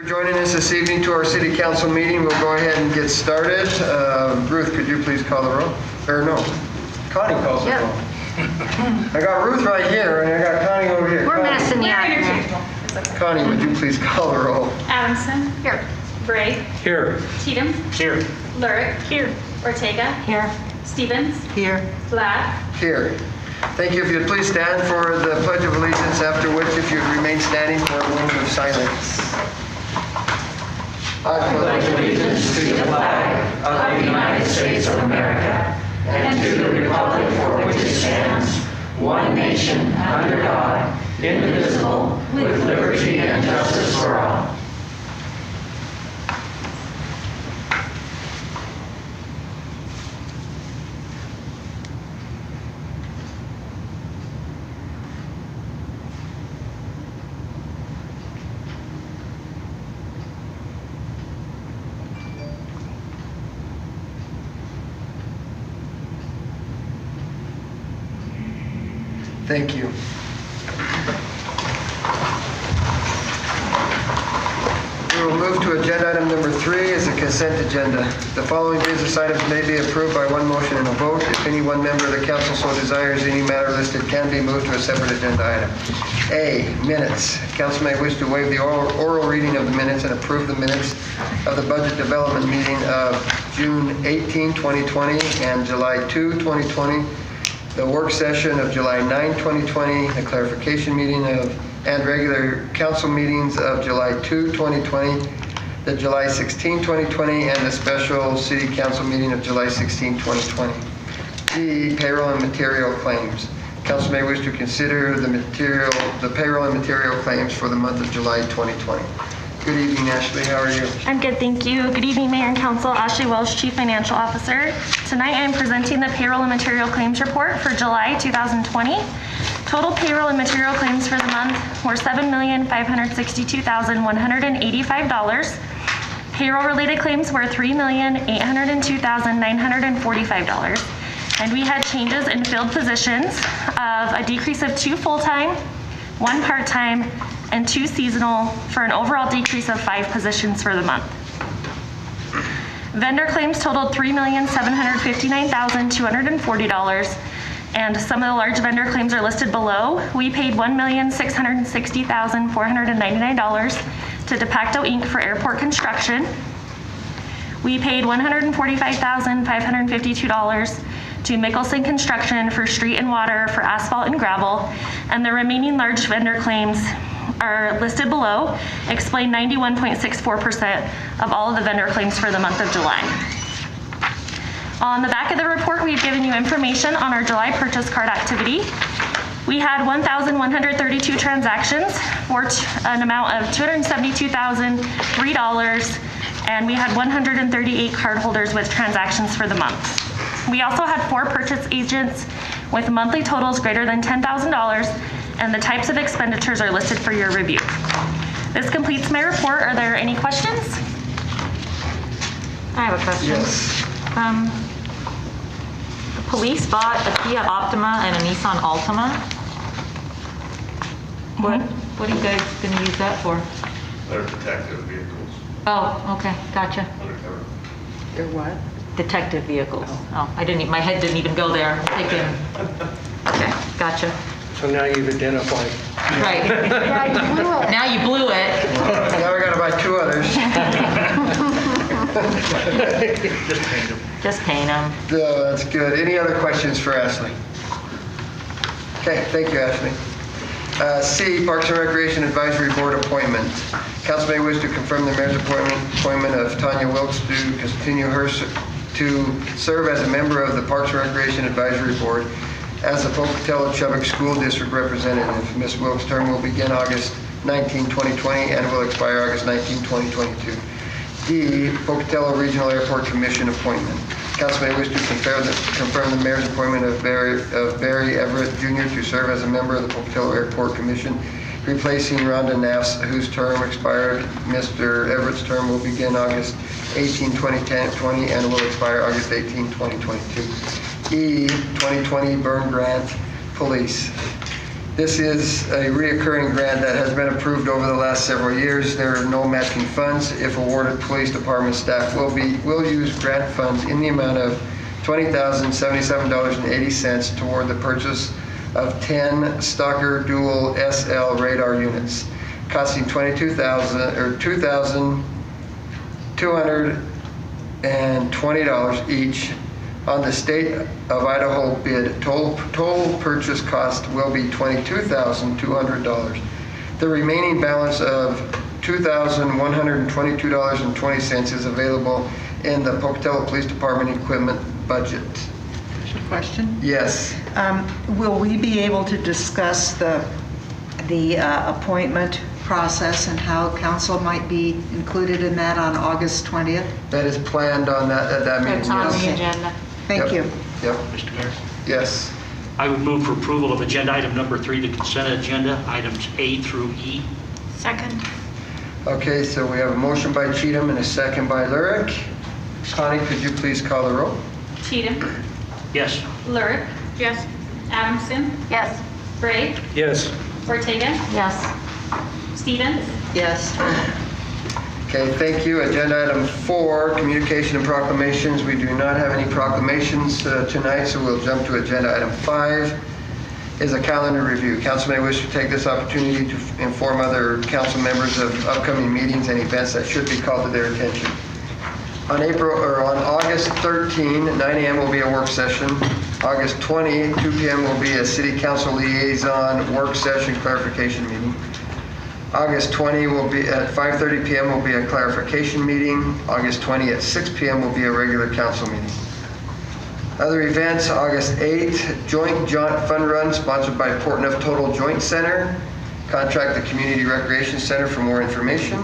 For joining us this evening to our City Council meeting. We'll go ahead and get started. Ruth, could you please call the roll? Or no, Connie calls the roll. I got Ruth right here, and I got Connie over here. We're messing you up. Connie, would you please call the roll? Adamson. Here. Bray. Here. Cheatham. Here. Lurick. Here. Ortega. Here. Stevens. Here. Black. Here. Thank you. If you'd please stand for the Pledge of Allegiance, after which if you'd remain standing for a moment of silence. I pledge allegiance to the flag of the United States of America and to the republic for which it stands, one nation, under God, indivisible, with liberty and justice for all. Thank you. We will move to agenda item number 3 is a consent agenda. The following business items may be approved by one motion and a vote. If any one member of the council so desires, any matter listed can be moved to a separate agenda item. A, minutes. Council may wish to waive the oral reading of the minutes and approve the minutes of the budget development meeting of June 18, 2020 and July 2, 2020. The work session of July 9, 2020, the clarification meeting and regular council meetings of July 2, 2020, the July 16, 2020, and the special city council meeting of July 16, 2020. D, payroll and material claims. Council may wish to consider the payroll and material claims for the month of July 2020. Good evening, Ashley. How are you? I'm good, thank you. Good evening, Mayor and Council. Ashley Welsh, Chief Financial Officer. Tonight I am presenting the Payroll and Material Claims Report for July 2020. Total payroll and material claims for the month were $7,562,185. Payroll-related claims were $3,802,945. And we had changes in filled positions of a decrease of 2 full-time, 1 part-time, and 2 seasonal, for an overall decrease of 5 positions for the month. Vendor claims totaled $3,759,240, and some of the large vendor claims are listed below. We paid $1,660,499 to De Facto Inc. for airport construction. We paid $145,552 to Mickelson Construction for street and water, for asphalt and gravel, and the remaining large vendor claims are listed below, explain 91.64% of all of the vendor claims for the month of July. On the back of the report, we've given you information on our July purchase card activity. We had 1,132 transactions for an amount of $272,003, and we had 138 cardholders with transactions for the month. We also had 4 purchase agents with monthly totals greater than $10,000, and the types of expenditures are listed for your review. This completes my report. Are there any questions? I have a question. Yes. The police bought a Kia Optima and a Nissan Altima. What are you guys going to use that for? They're detective vehicles. Oh, okay, gotcha. Undercover. They're what? Detective vehicles. Oh, my head didn't even go there. I'm thinking. Okay, gotcha. So now you've identified. Right. Now you blew it. Now we got to buy 2 others. Just paint them. No, that's good. Any other questions for Ashley? Okay, thank you, Ashley. C, Parks and Recreation Advisory Board appointment. Council may wish to confirm the mayor's appointment of Tanya Wilkes to continue to serve as a member of the Parks and Recreation Advisory Board as the Pocatello School District representative. Ms. Wilkes' term will begin August 19, 2020 and will expire August 19, 2022. D, Pocatello Regional Airport Commission appointment. Council may wish to confirm the mayor's appointment of Barry Everett Jr. to serve as a member of the Pocatello Airport Commission, replacing Rhonda Nass, whose term expired. Mr. Everett's term will begin August 18, 2020 and will expire August 18, 2022. E, 2020 Burn Grant Police. This is a reoccurring grant that has been approved over the last several years. There are no matching funds. If awarded, police department staff will use grant funds in the amount of $20,077.80 toward the purchase of 10 Stalker Dual SL radar units, costing $220 each. On the state of Idaho bid, total purchase cost will be $22,200. The remaining balance of $2,122.20 is available in the Pocatello Police Department equipment budget. Question? Yes. Will we be able to discuss the appointment process and how council might be included in that on August 20th? That is planned on at that meeting. It's on the yes. agenda. Thank you. Yep. Mr. Mayor, Yes. I would move for approval of agenda item number 3, the consent agenda, items A through E. Second. Okay, so we have a motion by Cheatham and a second by Lurick. Connie, could you please call the roll? Cheatham, Yes. Lurick. Yes. Adamson, Yes. Bray, Yes. Ortega, Yes. Stevens, Yes. Okay, thank you. Agenda item 4, communication and proclamations. We do not have any proclamations tonight, so we'll jump to agenda item 5, is a calendar review. Council may wish to take this opportunity to inform other council members of upcoming meetings and events that should be called to their attention. On August 13, 9 a.m. will be a work session. August 20, 2 p.m. will be a city council liaison work session clarification meeting. August 20 will be at 5:30 p.m. will be a clarification meeting. August 20 at 6 p.m. will be a regular council meeting. Other events, August 8th, Joint Jaunt Fun Run sponsored by Portneuf Total Joint Center. Contact the Community Recreation Center for more information.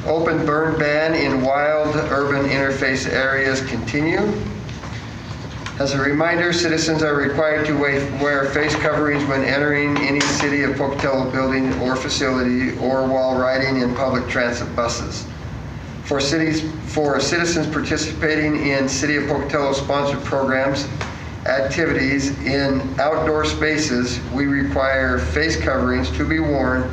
Open burn ban in wild urban interface areas continue. As a reminder, citizens are required to wear face coverings when entering any City of Pocatello building or facility or while riding in public transit buses. For citizens participating in City of Pocatello sponsored programs, activities in outdoor spaces, we require face coverings to be worn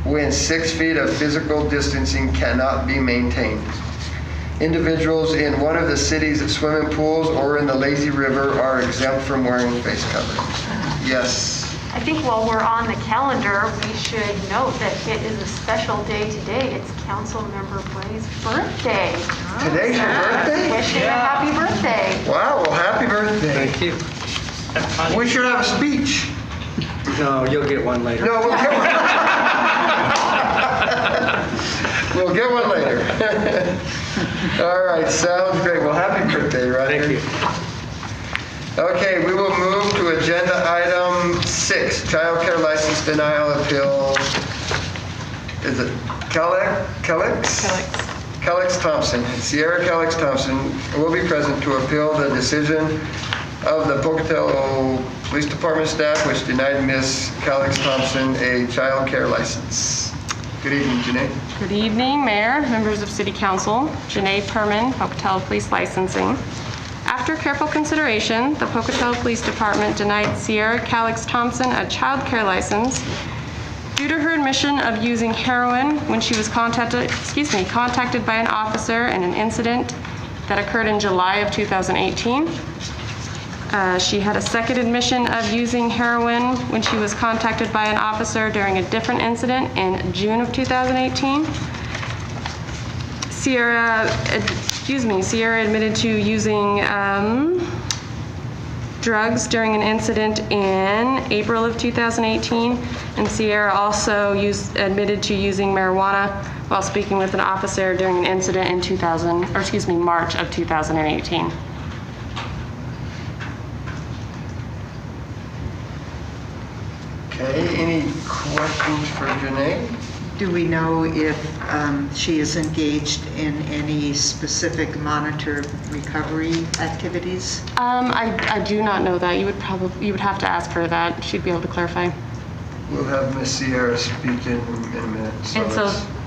when 6 feet of physical distancing cannot be maintained. Individuals in one of the city's swimming pools or in the lazy river are exempt from wearing face coverings. Yes. I think while we're on the calendar, we should note that it is a special day today. It's Councilmember Bray's birthday. Today's your birthday? Wishing a happy birthday. Wow, well, happy birthday. Thank you. We should have a speech. No, you'll get one later. No, we'll get one. We'll get one later. All right, sounds great. Well, happy birthday, Roger. Thank you. Okay, we will move to agenda item 6, child care license denial appeal. Is it Calix Thompson. Sierra Calix Thompson will be present to appeal the decision of the Pocatello Police Department staff, which denied Ms. Calix Thompson a child care license. Good evening, Janae. Good evening, Mayor, members of City Council. Janae Perman, Pocatello Police Licensing. After careful consideration, the Pocatello Police Department denied Sierra Calix Thompson a child care license due to her admission of using heroin when she was contacted by an officer in an incident that occurred in July of 2018. She had a second admission of using heroin when she was contacted by an officer during a different incident in June of 2018. Sierra admitted to using drugs during an incident in April of 2018, and Sierra also admitted to using marijuana while speaking with an officer during an incident in March of 2018. Okay, any questions for Janae? Do we know if she is engaged in any specific monitor recovery activities? I do not know that. You would have to ask her that. She'd be able to clarify. We'll have Miss Sierra speak in a minute.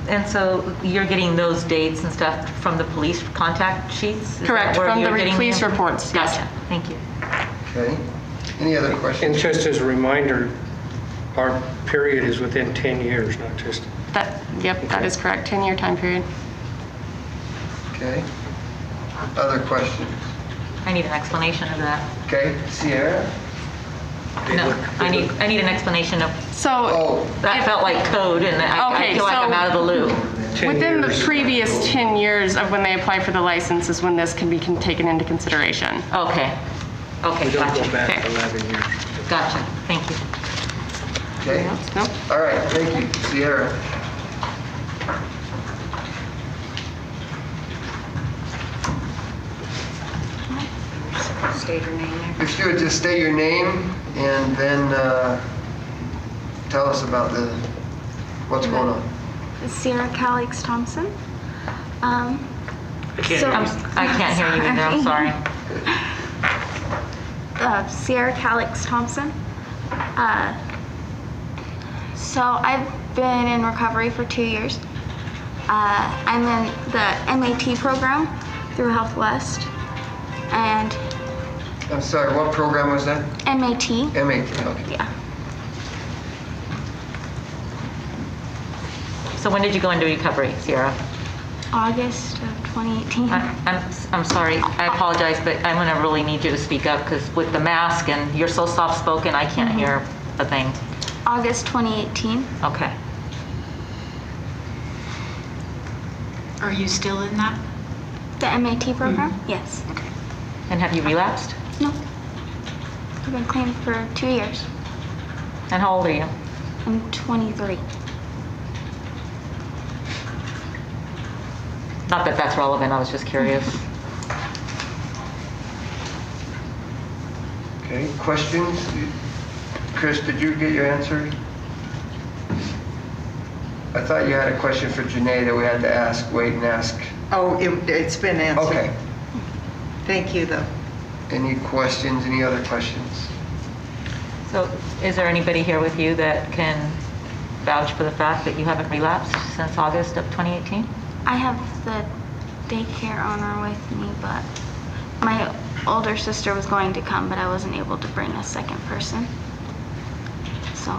And so you're getting those dates and stuff from the police contact sheets? Is Correct, that where from the you're getting police them? reports, yes. Gotcha, thank you. Okay. Any other questions? And just as a reminder, Our period is within 10 years, not just, Yep, that is correct, 10-year time period. Okay. Other questions? I need an explanation of that. Okay, Sierra? No, I need an explanation of, So Oh, that felt like code, and I Okay, feel like so- I'm out of the loop. 10 within the years. previous 10 years of when they apply for the license is when this can be taken into consideration. Okay. Okay, We don't gotcha. go back Okay. 11 years. Gotcha, thank you. okay. Nope. All right, thank you, Sierra. State your name there. If you would just state your name and then tell us about what's going on. Sierra Calix Thompson. I can't So- hear you. I can't hear you either, I'm sorry. Sierra Calix Thompson. So I've been in recovery for 2 years. I'm in the MAT program through Health West, and I'm sorry, what program was that? MAT, MAT, okay. yeah. So when did you go into recovery, Sierra? August of 2018. I'm sorry, I apologize, but I'm gonna really need you to speak up, because with the mask and you're so soft-spoken, I can't hear a thing. August 2018. Okay. Are you still in that? The MAT program? Yes. And have you relapsed? No. I've been clean for 2 years. And how old are you? I'm 23. Not that that's relevant, I was just curious. Okay, questions? Chris, did you get your answer? I thought you had a question for Janae that we had to ask, wait and ask. Oh, it's been answered. Okay. Thank you, though. Any questions, any other questions? So is there anybody here with you that can vouch for the fact that you haven't relapsed since August of 2018? I have the daycare owner with me, but my older sister was going to come, but I wasn't able to bring a second person. So,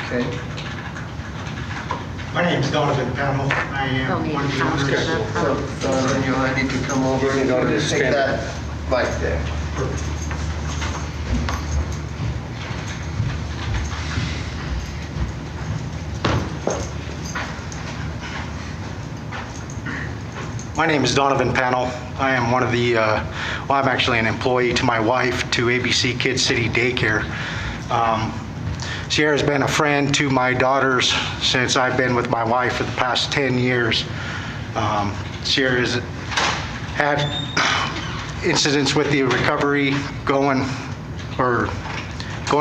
Okay. My name's Donovan Pennell. I am one of the owners. So, then you'll need to come over and just take that mic there. My name is Donovan Pennell. I am one of the, I'm actually an employee to my wife to ABC Kids City Daycare. Sierra's been a friend to my daughters since I've been with my wife for the past 10 years. Sierra's had incidents with the recovery going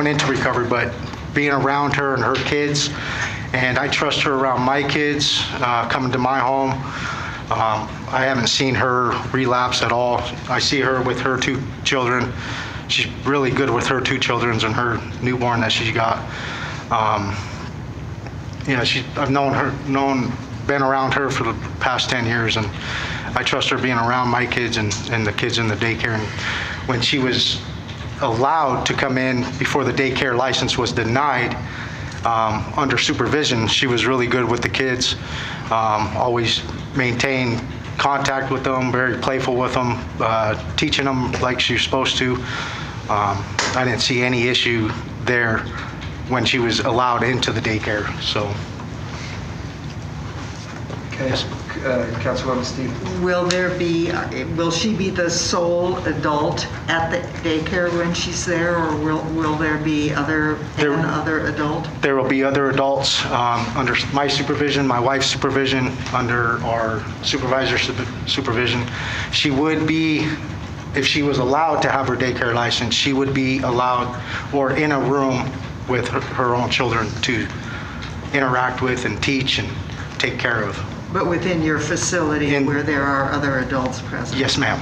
into recovery, but being around her and her kids, and I trust her around my kids, coming to my home. I haven't seen her relapse at all. I see her with her 2 children. She's really good with her 2 children and her newborn that she got. I've been around her for the past 10 years, and I trust her being around my kids and the kids in the daycare. And when she was allowed to come in before the daycare license was denied, under supervision, she was really good with the kids, always maintained contact with them, very playful with them, teaching them like she was supposed to. I didn't see any issue there when she was allowed into the daycare, so. Okay, Councilwoman Stevens. Will she be the sole adult at the daycare when she's there, or will there be other adult? There will be other adults under my supervision, my wife's supervision, under our supervisor's supervision. She would be, if she was allowed to have her daycare license, she would be allowed or in a room with her own children to interact with and teach and take care of. But within your facility where there are other adults present? Yes, ma'am.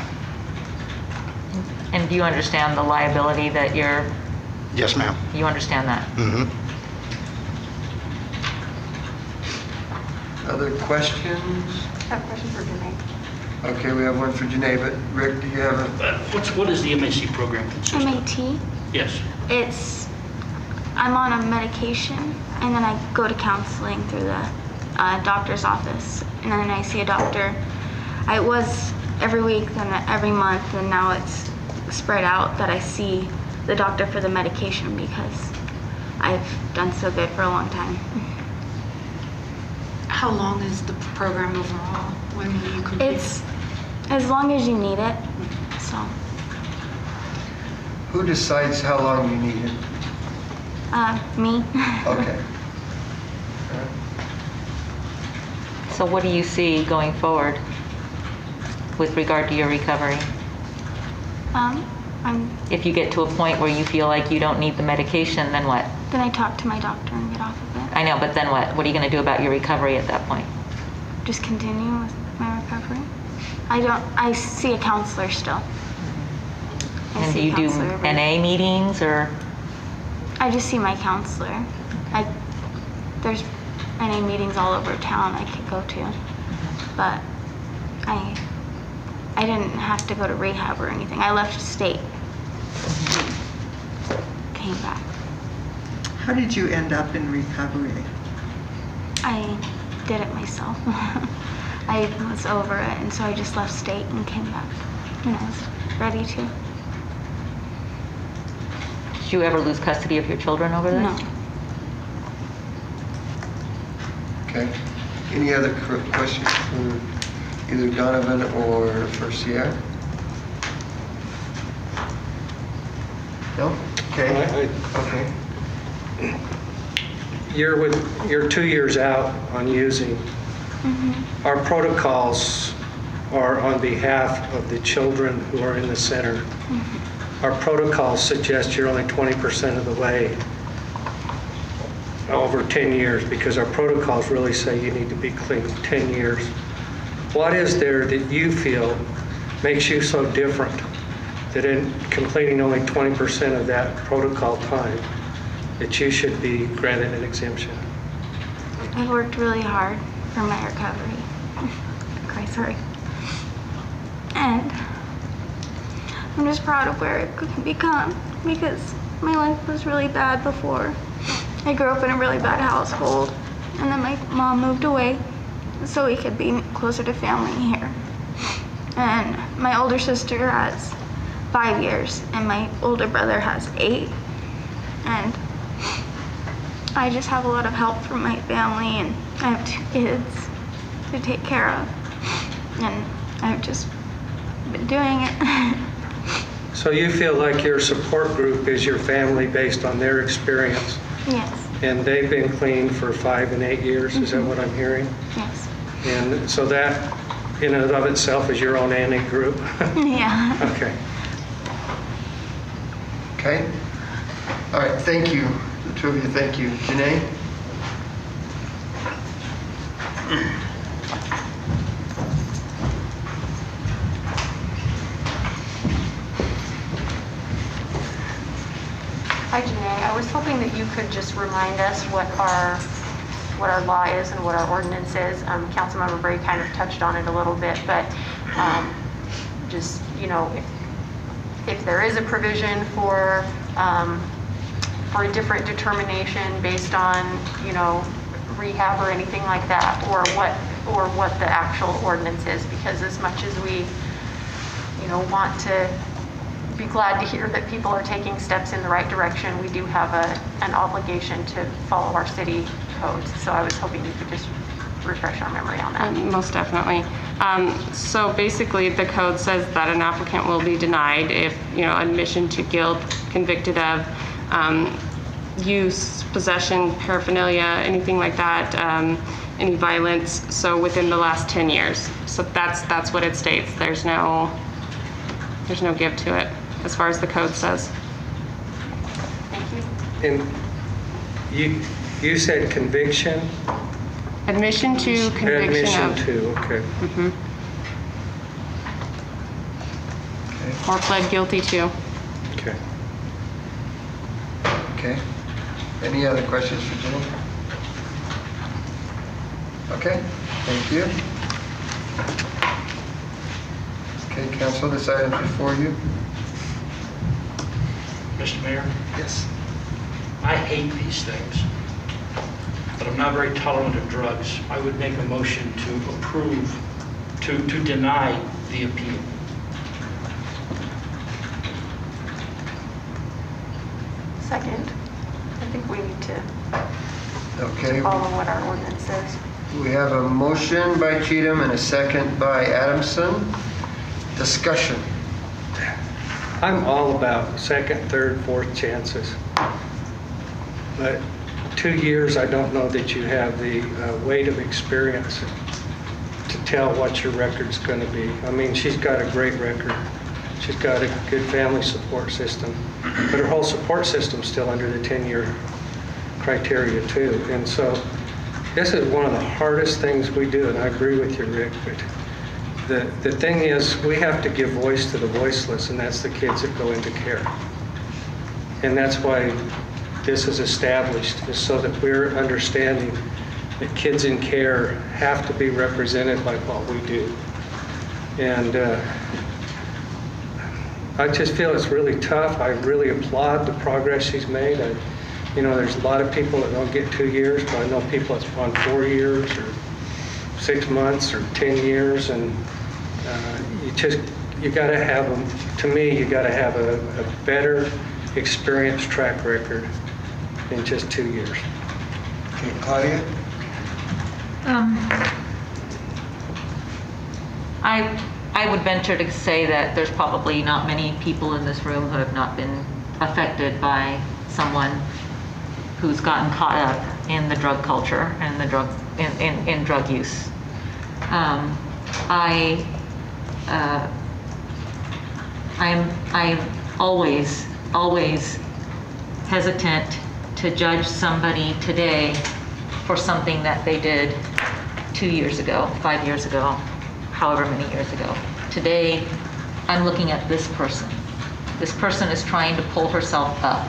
And do you understand the liability that Yes, ma'am. you understand that? Mm-hmm. Other questions? I have a question for Janae. Okay, we have one for Janae, but Rick, do you have a? What is the MAC program consist of? MAT, Yes. it's I'm on a medication, and then I go to counseling through the doctor's office, and then I see a doctor. I was every week, then every month, and now it's spread out that I see the doctor for the medication because I've done so good for a long time. How long is the program overall? When will you complete It's as long as you need it, so. Who decides how long you need it? Me. Okay. So what do you see going forward with regard to your recovery? If you get to a point where you feel like you don't need the medication, then what? Then I talk to my doctor and get off of it. I know, but then what? What are you going to do about your recovery at that point? Just continue with my recovery. I see a counselor still. And do you do NA meetings or? I just see my counselor. There's NA meetings all over town I could go to, but I didn't have to go to rehab or anything. I left state, came back. How did you end up in recovery? I did it myself. I was over it, and so I just left state and came back, and I was ready to. Did you ever lose custody of your children over this? No. Okay. Any other questions for either Donovan or for Sierra? No? Okay. Okay. You're 2 years out on using. Mm-hmm. Our protocols are on behalf of the children who are in the center. Mm-hmm. Our protocols suggest you're only 20% of the way over 10 years because our protocols really say you need to be clean 10 years. What is there that you feel makes you so different that in completing only 20% of that protocol time that you should be granted an exemption? I worked really hard for my recovery. Okay, sorry. And I'm just proud of where it could become because my life was really bad before. I grew up in a really bad household, and then my mom moved away so we could be closer to family here. And my older sister has 5 years, and my older brother has 8. And I just have a lot of help from my family, and I have 2 kids to take care of. And I've just been doing it. So you feel like your support group is your family based on their experience? Yes. And they've been clean for 5 and 8 years, is that what I'm hearing? Yes. And so that in and of itself is your own NA group? Yeah. Okay. Okay. All right, thank you. The two of you, thank you. Janae? Hi, Janae. I was hoping that you could just remind us what our law is and what our ordinance is. Councilmember Bray kind of touched on it a little bit, but just, if there is a provision for a different determination based on, rehab or anything like that, or what the actual ordinance is, because as much as we, want to be glad to hear that people are taking steps in the right direction, we do have an obligation to follow our city codes. So I was hoping you could just refresh our memory on that. Most definitely. So basically, the code says that an applicant will be denied if, admission to guilt, convicted of use, possession, paraphernalia, anything like that, any violence, so within the last 10 years. So that's what it states. There's no give to it as far as the code says. Thank you. And you said conviction? Admission to, conviction of. Admission to, okay. Mm-hmm. Or pled guilty to. Okay. Okay. Any other questions for Jenny? Okay, thank you. Okay, council, this item before you. Mr. Mayor, Yes. I hate these things, but I'm not very tolerant of drugs. I would make a motion to approve, to deny the appeal. Second. I think we need to Okay, follow what our ordinance says. we have a motion by Cheatham and a second by Adamson. Discussion. I'm all about second, third, fourth chances. But 2 years, I don't know that you have the weight of experience to tell what your record's going to be. I mean, she's got a great record. She's got a good family support system, but her whole support system's still under the 10-year criteria too. And so this is one of the hardest things we do, and I agree with you, Rick, but the thing is, we have to give voice to the voiceless, and that's the kids that go into care. And that's why this is established, is so that we're understanding that kids in care have to be represented by what we do. And I just feel it's really tough. I really applaud the progress she's made. There's a lot of people that don't get 2 years, but I know people that's on 4 years or 6 months or 10 years, and you got to have them. To me, you got to have a better experience track record than just 2 years. Okay, Claudia? I would venture to say that there's probably not many people in this room who have not been affected by someone who's gotten caught up in the drug culture and the drug in drug use. I'm always hesitant to judge somebody today for something that they did 2 years ago, 5 years ago, however many years ago. Today, I'm looking at this person. This person is trying to pull herself up.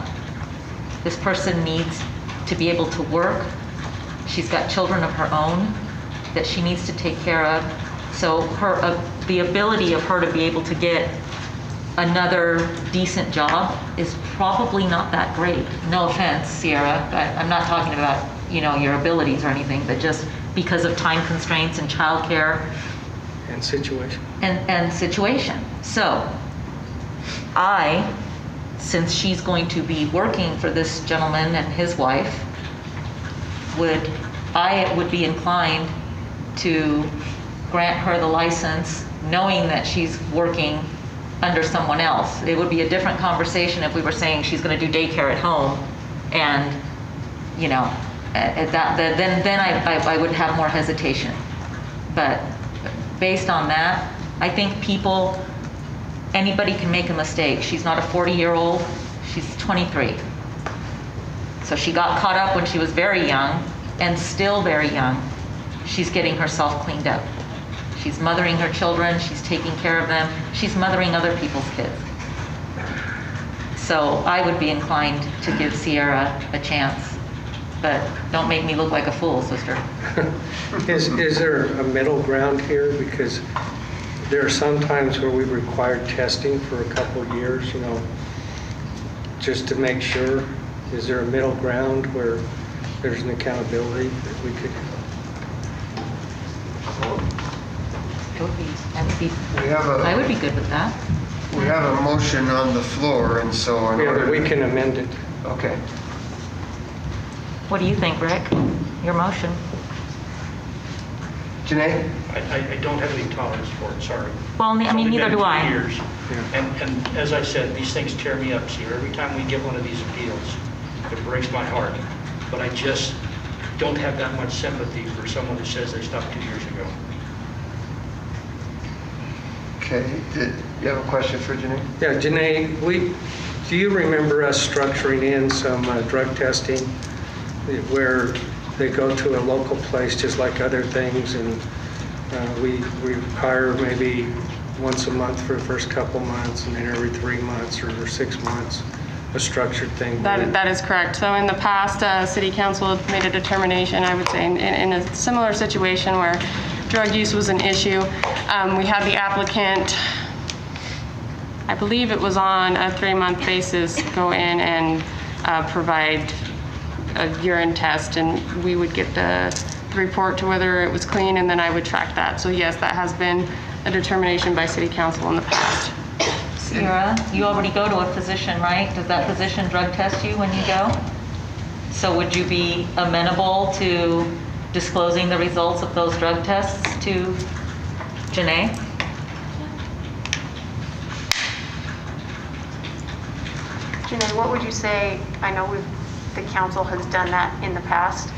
This person needs to be able to work. She's got children of her own that she needs to take care of. So the ability of her to be able to get another decent job is probably not that great. No offense, Sierra, I'm not talking about, your abilities or anything, but just because of time constraints and childcare. And situation. And situation. So since she's going to be working for this gentleman and his wife, I would be inclined to grant her the license knowing that she's working under someone else. It would be a different conversation if we were saying she's going to do daycare at home, and then I would have more hesitation. But based on that, I think anybody can make a mistake. She's not a 40-year-old, she's 23. So she got caught up when she was very young, and still very young. She's getting herself cleaned up. She's mothering her children, she's taking care of them, she's mothering other people's kids. So I would be inclined to give Sierra a chance, but don't make me look like a fool, sister. Is there a middle ground here? Because there are some times where we require testing for a couple of years, just to make sure. Is there a middle ground where there's an accountability that we could? I would be good with that. We have a motion on the floor, and so in order But we can amend it. Okay. What do you think, Rick? Your motion. Janae? I don't have any tolerance for it, sorry. Well, It's only neither been do 2 I. years. And as I said, these things tear me up, Sierra. Every time we get one of these appeals, it breaks my heart. But I just don't have that much sympathy for someone who says they stopped 2 years ago. Okay. Did you have a question for Janae? Yeah, Janae, do you remember us structuring in some drug testing where they go to a local place just like other things, and we require maybe once a month for the first couple months, and then every 3 months or 6 months, a structured thing? That is correct. So in the past, City Council made a determination, I would say, in a similar situation where drug use was an issue. We had the applicant, I believe it was on a 3-month basis, go in and provide a urine test, and we would get the report to whether it was clean, and then I would track that. So yes, that has been a determination by City Council in the past. Sierra, you already go to a physician, right? Does that physician drug test you when you go? So would you be amenable to disclosing the results of those drug tests to Janae? Janae, what would you say, I know the council has done that in the past.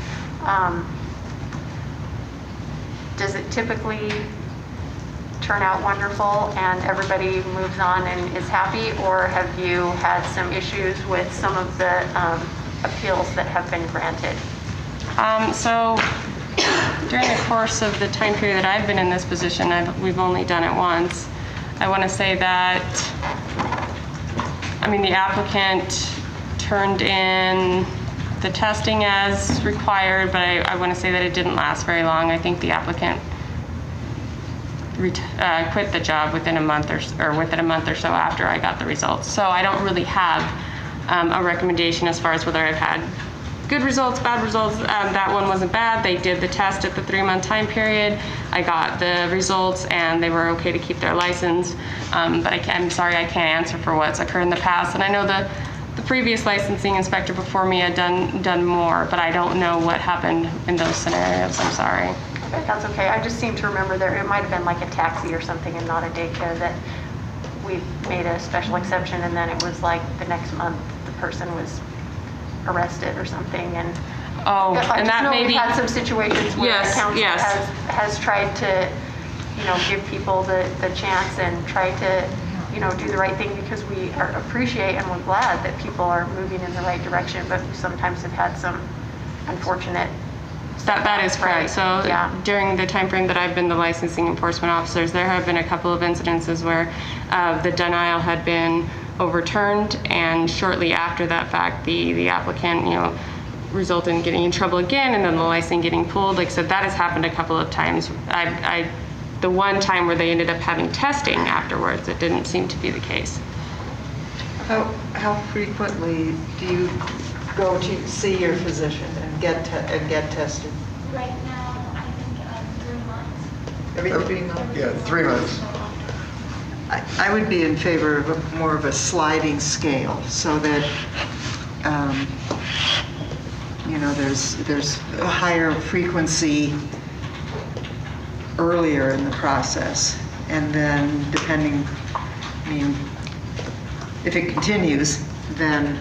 Does it typically turn out wonderful and everybody moves on and is happy, or have you had some issues with some of the appeals that have been granted? So during the course of the time period that I've been in this position, we've only done it once. I want to say that, the applicant turned in the testing as required, but I want to say that it didn't last very long. I think the applicant quit the job within a month or so after I got the results. So I don't really have a recommendation as far as whether I've had good results, bad results. That one wasn't bad. They did the test at the 3-month time period. I got the results and they were okay to keep their license. But I'm sorry, I can't answer for what's occurred in the past. And I know the previous licensing inspector before me had done more, but I don't know what happened in those scenarios. I'm sorry. That's okay. I just seem to remember it might have been like a taxi or something and not a daycare that we made a special exception, and then it was like the next month the person was arrested or something. And and that maybe we've had some situations where the council has tried to, give people the chance and try to, do the right thing, because we appreciate and we're glad that people are moving in the right direction, but we sometimes have had some unfortunate. That is correct. So during the time frame that I've been the licensing enforcement officers, there have been a couple of incidences where the denial had been overturned, and shortly after that fact, the applicant, resulted in getting in trouble again, and then the license getting pulled. Like I said, that has happened a couple of times. The one time where they ended up having testing afterwards, it didn't seem to be the case. How frequently do you go to see your physician and get tested? Right now, I think 3 months. Every 3 months? Yeah, 3 months. I would be in favor of more of a sliding scale, so that there's a higher frequency earlier in the process, and then depending, if it continues, then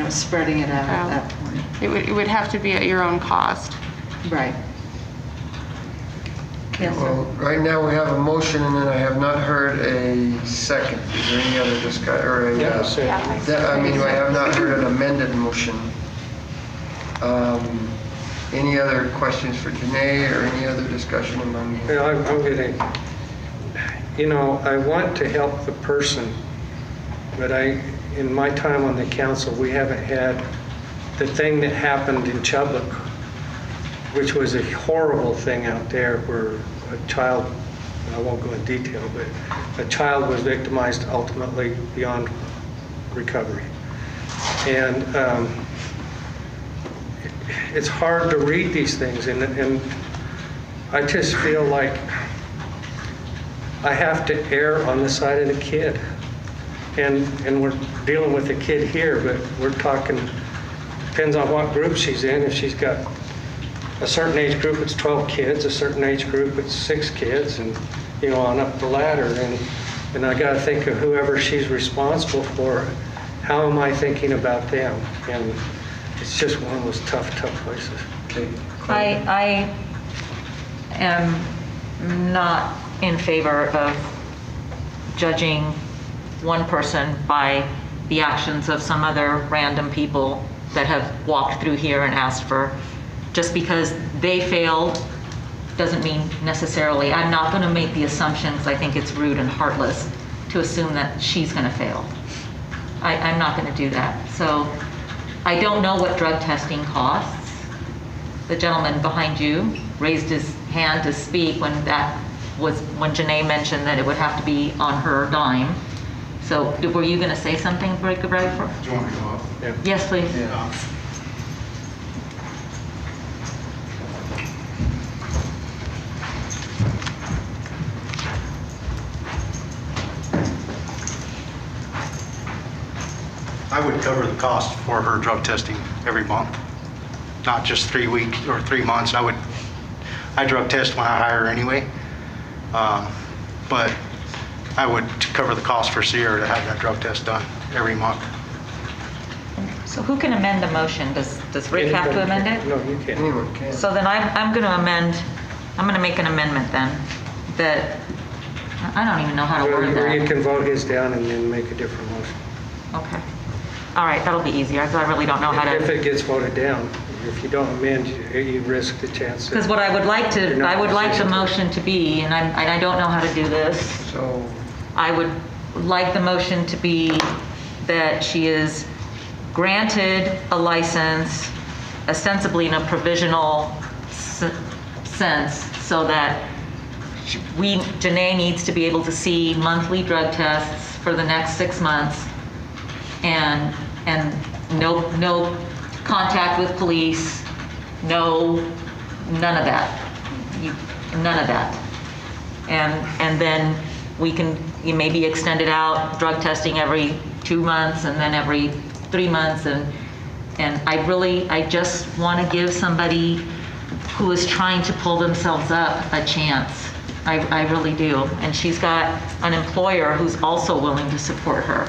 spreading it out at that point. It would have to be at your own cost. Right. Yes, sir. Well, right now we have a motion, and then I have not heard a second. Is there any other discussion, or a? I have not heard an amended motion. Any other questions for Janae, or any other discussion among you? I'm getting, I want to help the person, but in my time on the council, we haven't had the thing that happened in Chubbuck, which was a horrible thing out there, where a child, I won't go in detail, but a child was victimized ultimately beyond recovery. And it's hard to read these things, and I just feel like I have to err on the side of the kid. And we're dealing with a kid here, but we're talking, depends on what group she's in. If she's got a certain age group, it's 12 kids, a certain age group, it's 6 kids, and on up the ladder. And I got to think of whoever she's responsible for. How am I thinking about them? And it's just one of those tough places. Okay. I am not in favor of judging one person by the actions of some other random people that have walked through here and asked for. Just because they failed doesn't mean necessarily, I'm not going to make the assumption, because I think it's rude and heartless to assume that she's going to fail. I'm not going to do that. So I don't know what drug testing costs. The gentleman behind you raised his hand to speak when Janae mentioned that it would have to be on her dime. So were you going to say something, Bradford? Do you want me to go off? Yes, please. I would cover the cost for her drug testing every month, not just 3 weeks or 3 months. I drug test when I hire her anyway. But I would cover the cost for Sierra to have that drug test done every month. So who can amend the motion? Does Rick have to amend it? No, you can't. Anyone can. So then I'm going to amend, I'm going to make an amendment then, that, I don't even know how to word Or you that. can vote his down and then make a different motion. Okay. All right, that'll be easier, because I really don't know how If to, it gets voted down, if you don't amend, you risk the chance because that... what I would like You're to, not I would like the positioned. motion to be, and I don't know how to do this, So, I would like the motion to be that she is granted a license ostensibly in a provisional sense, so that Janae needs to be able to see monthly drug tests for the next 6 months, and no contact with police, none of that. None of that. And then we can, you maybe extend it out, drug testing every 2 months and then every 3 months. And I just want to give somebody who is trying to pull themselves up a chance. I really do. And she's got an employer who's also willing to support her.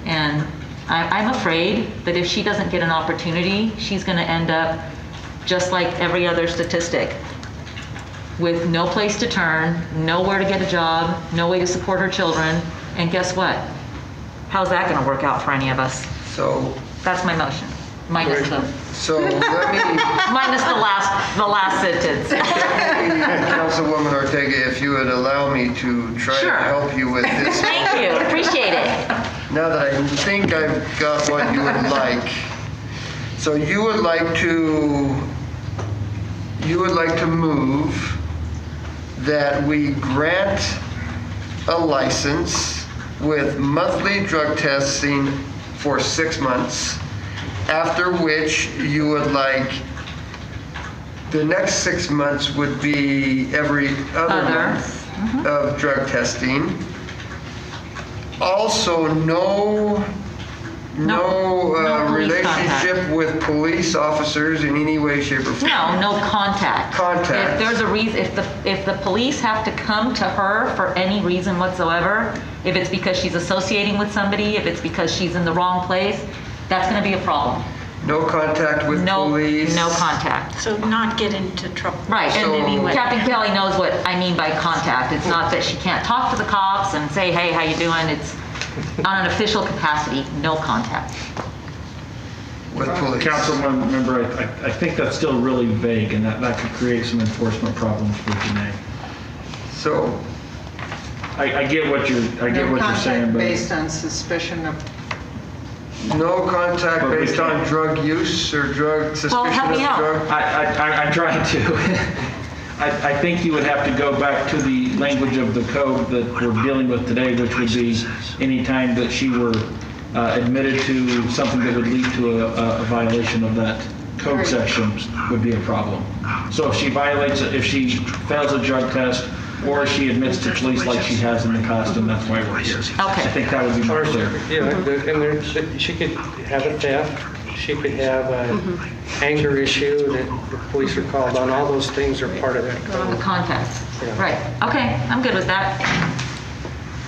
And I'm afraid that if she doesn't get an opportunity, she's going to end up just like every other statistic, with no place to turn, nowhere to get a job, no way to support her children, and guess what? How's that going to work out for any of us? so, That's my motion, minus the let last sentence. me, Councilwoman Ortega, if you would allow me to try Sure. to help you with this. Thank you, appreciate it. Now that I think I've got what you would like. So you would like to move that we grant a license with monthly drug testing for 6 months, after which you would like, the next 6 months would be every other month of drug testing. Also, no police relationship contact. with police officers in any way, shape, or form. No contact. Contact. If there's a reason, if the police have to come to her for any reason whatsoever, if it's because she's associating with somebody, if it's because she's in the wrong place, that's going to be a problem. No contact with police. No contact. So not get into trouble. Right, So- and Captain Kelly knows what I mean by contact. It's not that she can't talk to the cops and say, hey, how you doing? It's on an official capacity, no contact. With police. Councilman member, I think that's still really vague, and that could create some enforcement problems for Janae. So, I get what you're saying, Contact but based on suspicion of, no contact But we based on can't- drug use or suspicion help of me out. drug? I'm trying to. I think you would have to go back to the language of the code that we're dealing with today, which would be any time that she were admitted to something that would lead to a violation of that code section would be a problem. So if she violates it, if she fails a drug test, or she admits to police like she has in the past, and that's why we're here. I think that would be more clear. Yeah, and she could have a theft, she could have an anger issue that the police are called on. All those things are part of that The code. contact. Yeah. Right, okay, I'm good with that.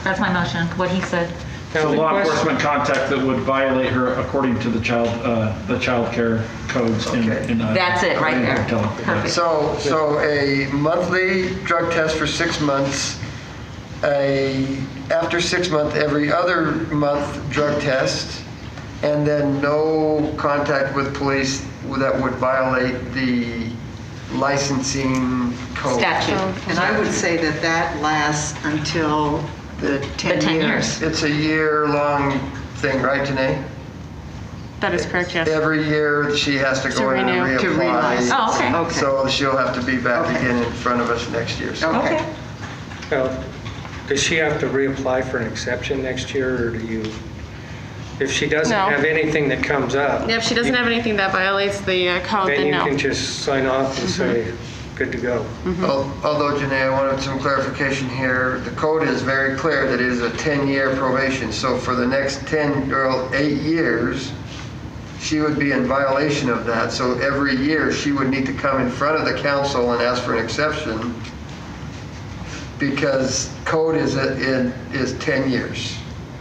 That's my motion, what he said. Now, So the law question- enforcement contact that would violate her according to the child care codes in That's it, right in there. Pocatello. Perfect. So a monthly drug test for 6 months, after 6 months, every other month drug test, and then no contact with police that would violate the licensing code. Statute. and I would say that lasts until the 10 10 years. years. It's a year-long thing, right, Janae? That is correct, yes. Every year, she has to go in and renew. To relicense. reapply. Oh, okay. Okay. So she'll have to be back Okay. again in front of us next year. So Okay. Okay. Well, Does she have to reapply for an exception next year, or do you, if she doesn't No. have anything that comes up? If she doesn't have anything that violates the code, Then then you no. can just sign off and say, good to go. Although, Janae, I wanted some clarification here. The code is very clear that it is a 10-year probation. So for the next 8 years, she would be in violation of that. So every year, she would need to come in front of the council and ask for an exception because code is 10 years.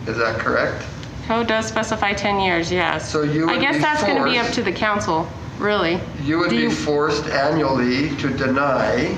Is that correct? Code does specify 10 years, yes. So you I would guess be that's going to be up forced- to the council, really. You would Do be you- forced annually to deny,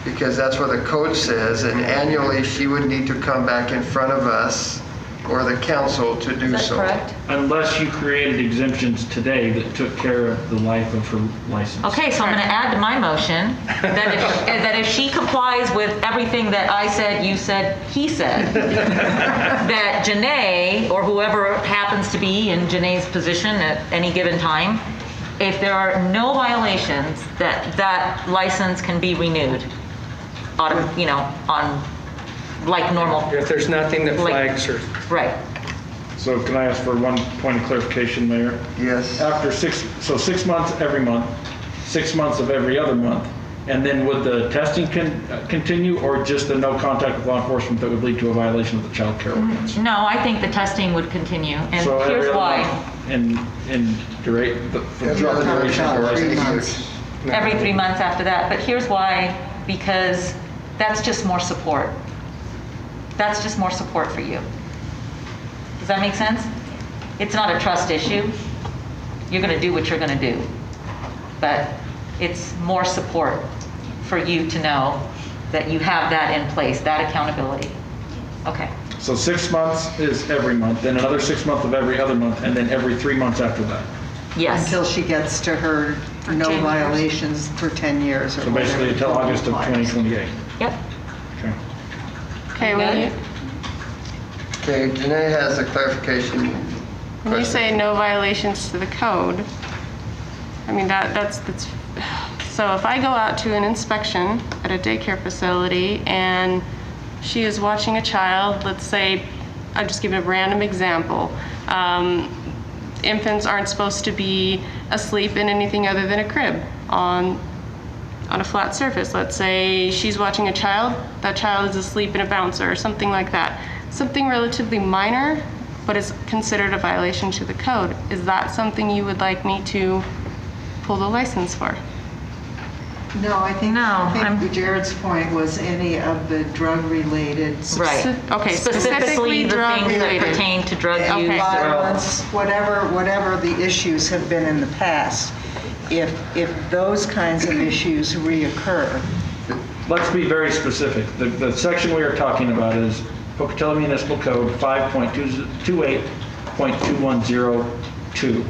because that's what the code says, and annually she would need to come back in front of us or the council to do Is so. that correct? Unless you created exemptions today that took care of the life of her license. Okay, so I'm going to add to my motion that if she complies with everything that I said, you said, he said, that Janae, or whoever happens to be in Janae's position at any given time, if there are no violations, that license can be renewed on like normal, If there's nothing that flags her, right. So can I ask for one point of clarification, Mayor? Yes. After 6 months every month, 6 months of every other month, and then would the testing continue, or just the no contact with law enforcement that would lead to a violation of the child care ordinance? No, I think the testing would continue, and So every here's other why. month in duration, the Every other duration of the month, 3 license? months. Every 3 months after that, but here's why, because that's just more support. That's just more support for you. Does that make sense? It's not a trust issue. You're going to do what you're going to do. But it's more support for you to know that you have that in place, that accountability. Okay. So 6 months is every month, then another 6 months of every other month, and then every 3 months after that. Yes. Until she gets to her 10 no years. violations for 10 years or So whatever. basically until August of 2028. Yep. Okay. Okay, when you, Okay, Janae has a clarification. when you say no violations to the code, I mean, that's, so if I go out to an inspection at a daycare facility and she is watching a child, let's say, I'll just give a random example. Infants aren't supposed to be asleep in anything other than a crib on a flat surface. Let's say she's watching a child, that child is asleep in a bouncer or something like that. Something relatively minor, but is considered a violation to the code. Is that something you would like me to pull the license for? No, I think I'm- Jared's point was any of the drug-related. Right. Okay, Specifically the drug things that related. pertain to drug Okay. use. Violence, whatever the issues have been in the past. If those kinds of issues reoccur, Let's be very specific. The section we are talking about is Pocatello Municipal Code 5.28.2102.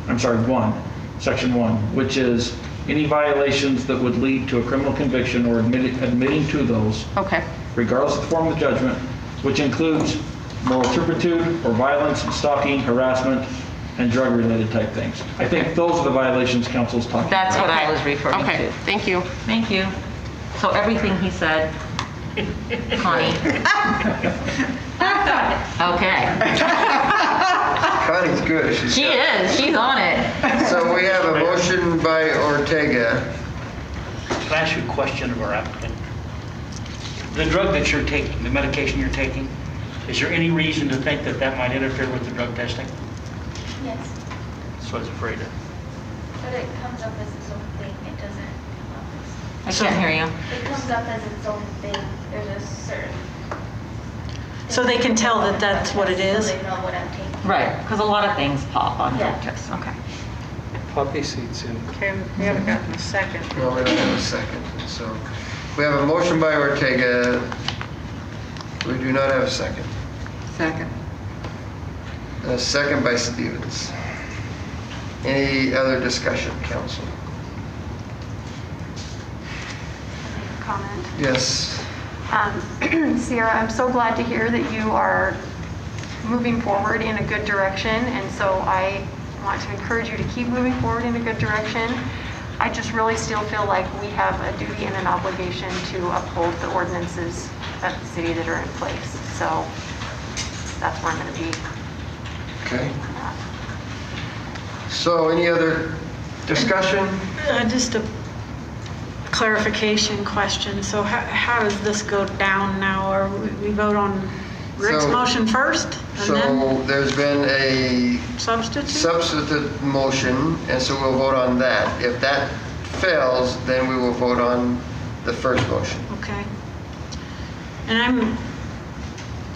I'm sorry, 1, Section 1, which is any violations that would lead to a criminal conviction or admitting to those, Okay. regardless of the form of the judgment, which includes moral turpitude or violence, stalking, harassment, and drug-related type things. I think those are the violations council's talking about. That's what I was referring Okay, to. thank you. Thank you. So everything he said, Connie. Okay. Connie's good. She is. She's on it. So we have a motion by Ortega. Can I ask you a question of our applicant? The drug that you're taking, the medication you're taking, is there any reason to think that that might interfere with the drug testing? Yes, That's what I was afraid of. but it comes up as its own thing. It doesn't come up I can't hear you. as, it comes up as its own thing. There's a certain. So they can tell that that's what it is? So they know what I'm taking. Right, because a lot of things pop on drug Yeah. tests. Okay. poppy seeds in. Okay, we haven't gotten a second. No, we don't have a second. So we have a motion by Ortega. We do not have a second. second. A second by Stevens. Any other discussion, council? Comment. Yes. Sierra, I'm so glad to hear that you are moving forward in a good direction, and so I want to encourage you to keep moving forward in a good direction. I just really still feel like we have a duty and an obligation to uphold the ordinances of the city that are in place. So that's where I'm going to be. Okay. So any other discussion? Just a clarification question. So how does this go down now? Or we vote on Rick's So- motion first and then So there's been a substitute motion, and so we'll vote on that. If that fails, then we will vote on the first motion. Okay. And I'm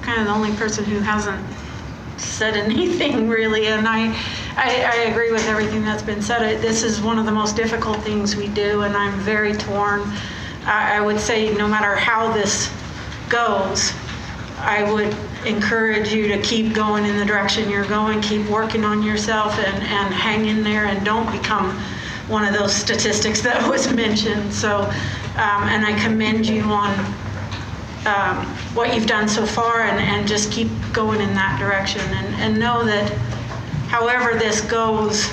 kind of the only person who hasn't said anything really, and I agree with everything that's been said. This is one of the most difficult things we do, and I'm very torn. I would say no matter how this goes, I would encourage you to keep going in the direction you're going, keep working on yourself and hang in there and don't become one of those statistics that was mentioned. So, and I commend you on what you've done so far and just keep going in that direction and know that however this goes,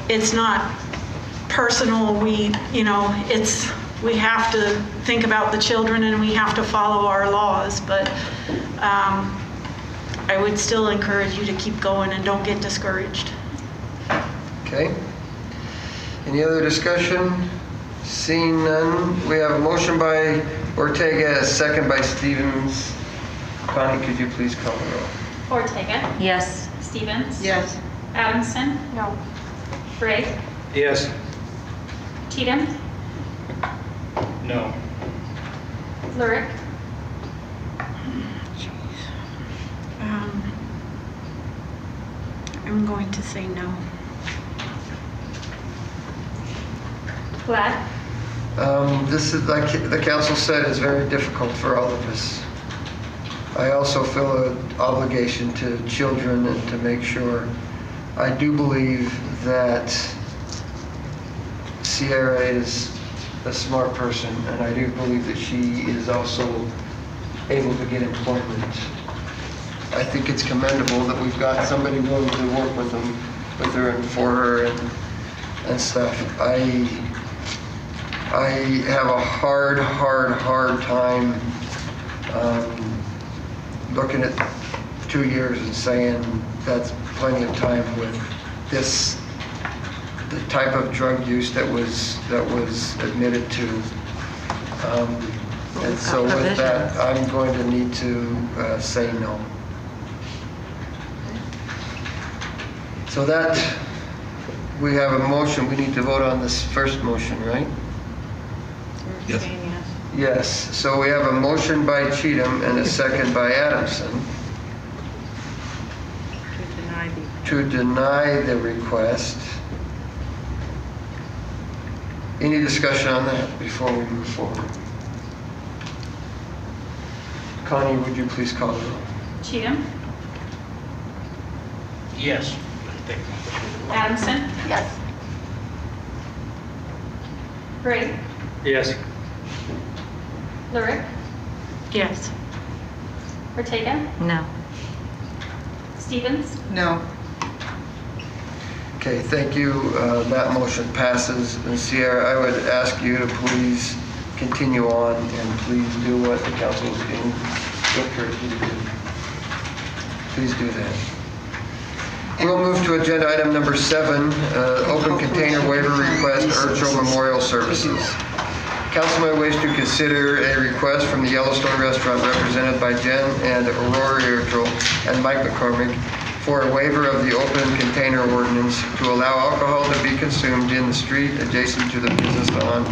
it's not personal. We have to think about the children and we have to follow our laws, but I would still encourage you to keep going and don't get discouraged. Okay. Any other discussion? Seeing none, we have a motion by Ortega, a second by Stevens. Connie, could you please call the roll? Ortega. Yes. Stevens. Yes. Adamson. No. Bragg. Yes. Cheatham. No. Lurick. I'm going to say no. Glad. This is, like the council said, is very difficult for all of us. I also feel an obligation to children and to make sure. I do believe that Sierra is a smart person, and I do believe that she is also able to get employment. I think it's commendable that we've got somebody willing to work with her and for her and stuff. I have a hard time looking at 2 years and saying that's plenty of time with the type of drug use that was admitted to. And so with that, I'm going to need to say no. So that, we have a motion, we need to vote on this first motion, right? Yes. Yes, so we have a motion by Cheatham and a second by Adamson to deny the request. Any discussion on that before we move forward? Connie, would you please call the roll? Cheatham. Yes. Adamson. Yes. Bragg. Yes. Lurick. Yes. Ortega. No. Stevens. No. Okay, thank you. That motion passes. And Sierra, I would ask you to please continue on and please do what the council is being encouraged you to do. Please do that. We'll move to agenda item number 7, open container waiver request, Urchel Memorial Services. Council may wish to consider a request from the Yellowstone Restaurant represented by Jen and Aurora Urchel and Mike McCormick for a waiver of the open container ordinance to allow alcohol to be consumed in the street adjacent to their business on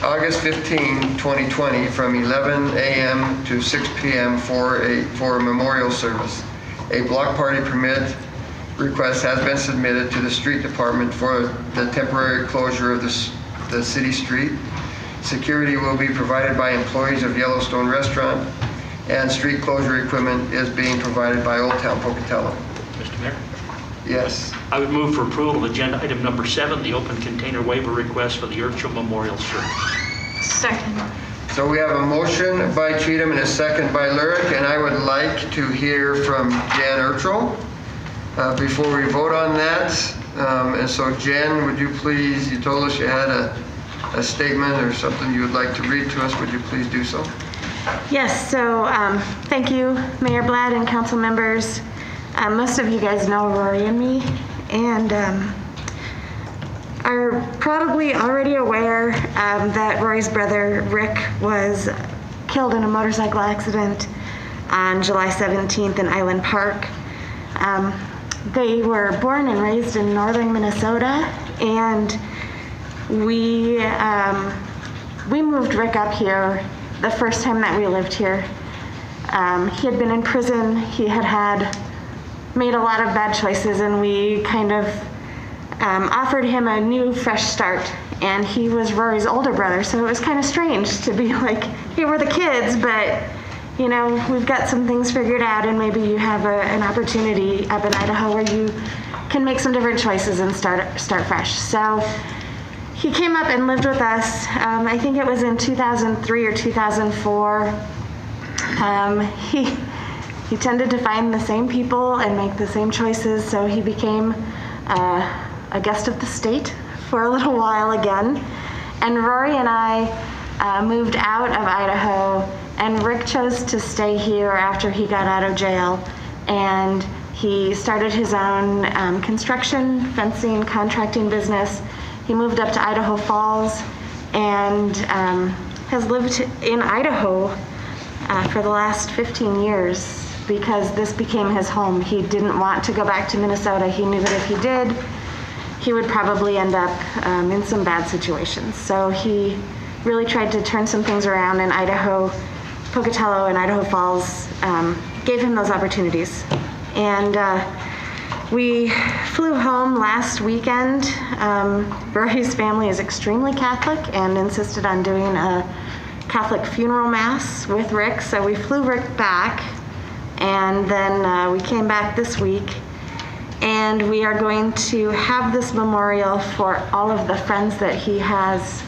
August 15, 2020 from 11 a.m. to 6 p.m. for a memorial service. A block party permit request has been submitted to the street department for the temporary closure of the city street. Security will be provided by employees of Yellowstone Restaurant, and street closure equipment is being provided by Old Town Pocatello. Mr. Mayor? Yes. I would move for approval of agenda item number 7, the open container waiver request for the Urchel Memorial Service. Second. So we have a motion by Cheatham and a second by Lurick, and I would like to hear from Jan Urchel. before we vote on that. And so Jen, would you please, you told us you had a statement or something you would like to read to us. Would you please do so? Yes, so thank you, Mayor Blatt and council members. Most of you guys know Rory and me, and are probably already aware that Rory's brother, Rick, was killed in a motorcycle accident on July 17th in Island Park. They were born and raised in northern Minnesota, and we moved Rick up here the first time that we lived here. He had been in prison. He had made a lot of bad choices, and we kind of offered him a new, fresh start. And he was Rory's older brother, so it was kind of strange to be like, here we're the kids, but you know, we've got some things figured out, and maybe you have an opportunity up in Idaho where you can make some different choices and start fresh. So he came up and lived with us. I think it was in 2003 or 2004. He tended to find the same people and make the same choices, so he became a guest of the state for a little while again. And Rory and I moved out of Idaho, and Rick chose to stay here after he got out of jail. And he started his own construction, fencing, contracting business. He moved up to Idaho Falls and has lived in Idaho for the last 15 years because this became his home. He didn't want to go back to Minnesota. He knew that if he did, he would probably end up in some bad situations. So he really tried to turn some things around, in Idaho. Pocatello and Idaho Falls gave him those opportunities. And we flew home last weekend. Rory's family is extremely Catholic and insisted on doing a Catholic funeral mass with Rick. So we flew Rick back, and then we came back this week. And we are going to have this memorial for all of the friends that he has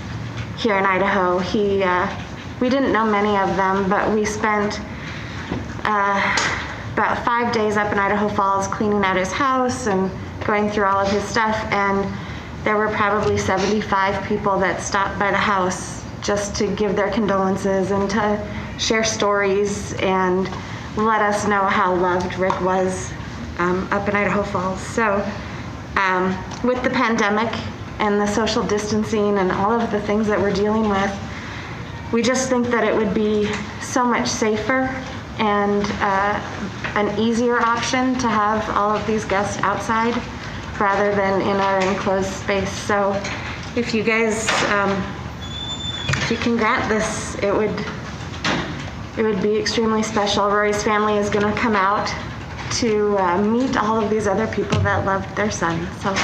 here in Idaho. We didn't know many of them, but we spent about 5 days up in Idaho Falls cleaning out his house and going through all of his stuff. And there were probably 75 people that stopped by the house just to give their condolences and to share stories and let us know how loved Rick was up in Idaho Falls. So with the pandemic and the social distancing and all of the things that we're dealing with, we just think that it would be so much safer and an easier option to have all of these guests outside rather than in our enclosed space. So if you guys, if you can grant this, it would be extremely special. Rory's family is going to come out to meet all of these other people that loved their son. So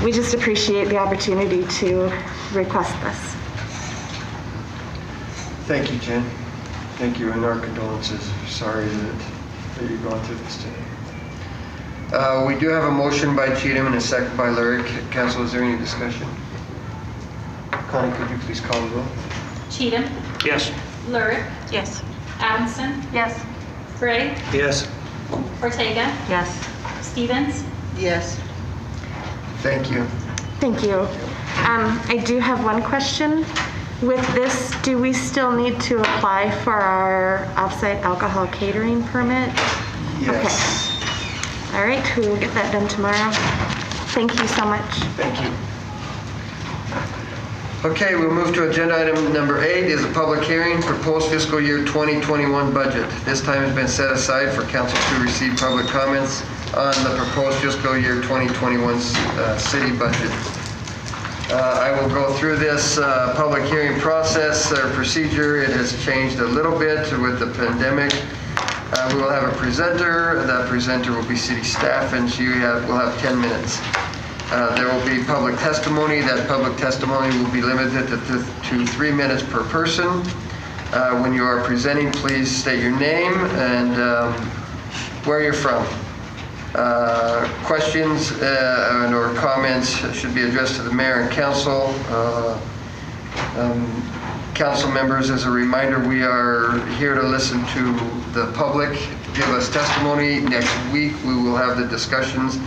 we just appreciate the opportunity to request this. Thank you, Jen. Thank you, and our condolences. Sorry that you've gone through this today. We do have a motion by Cheatham and a second by Lyric. Council, is there any discussion? Connie, could you please call the roll? Cheatham, Yes. Lurick, Yes. Adamson, Yes. Gray, Yes. Ortega, Yes. Stevens, Yes. Thank you. Thank you. I do have one question. With this, do we still need to apply for our off-site alcohol catering permit? Yes. Okay. All right, we will get that done tomorrow. Thank you so much. Thank you. Okay, we'll move to agenda item number 8 is a public hearing, proposed fiscal year 2021 budget. This time has been set aside for council to receive public comments on the proposed fiscal year 2021 city budget. I will go through this public hearing process or procedure. It has changed a little bit with the pandemic. We will have a presenter. That presenter will be city staff, and she will have 10 minutes. There will be public testimony. That public testimony will be limited to 3 minutes per person. When you are presenting, please state your name and where you're from. Questions or comments should be addressed to the mayor and council. Council members, as a reminder, we are here to listen to the public. give us testimony. Next week, we will have the discussions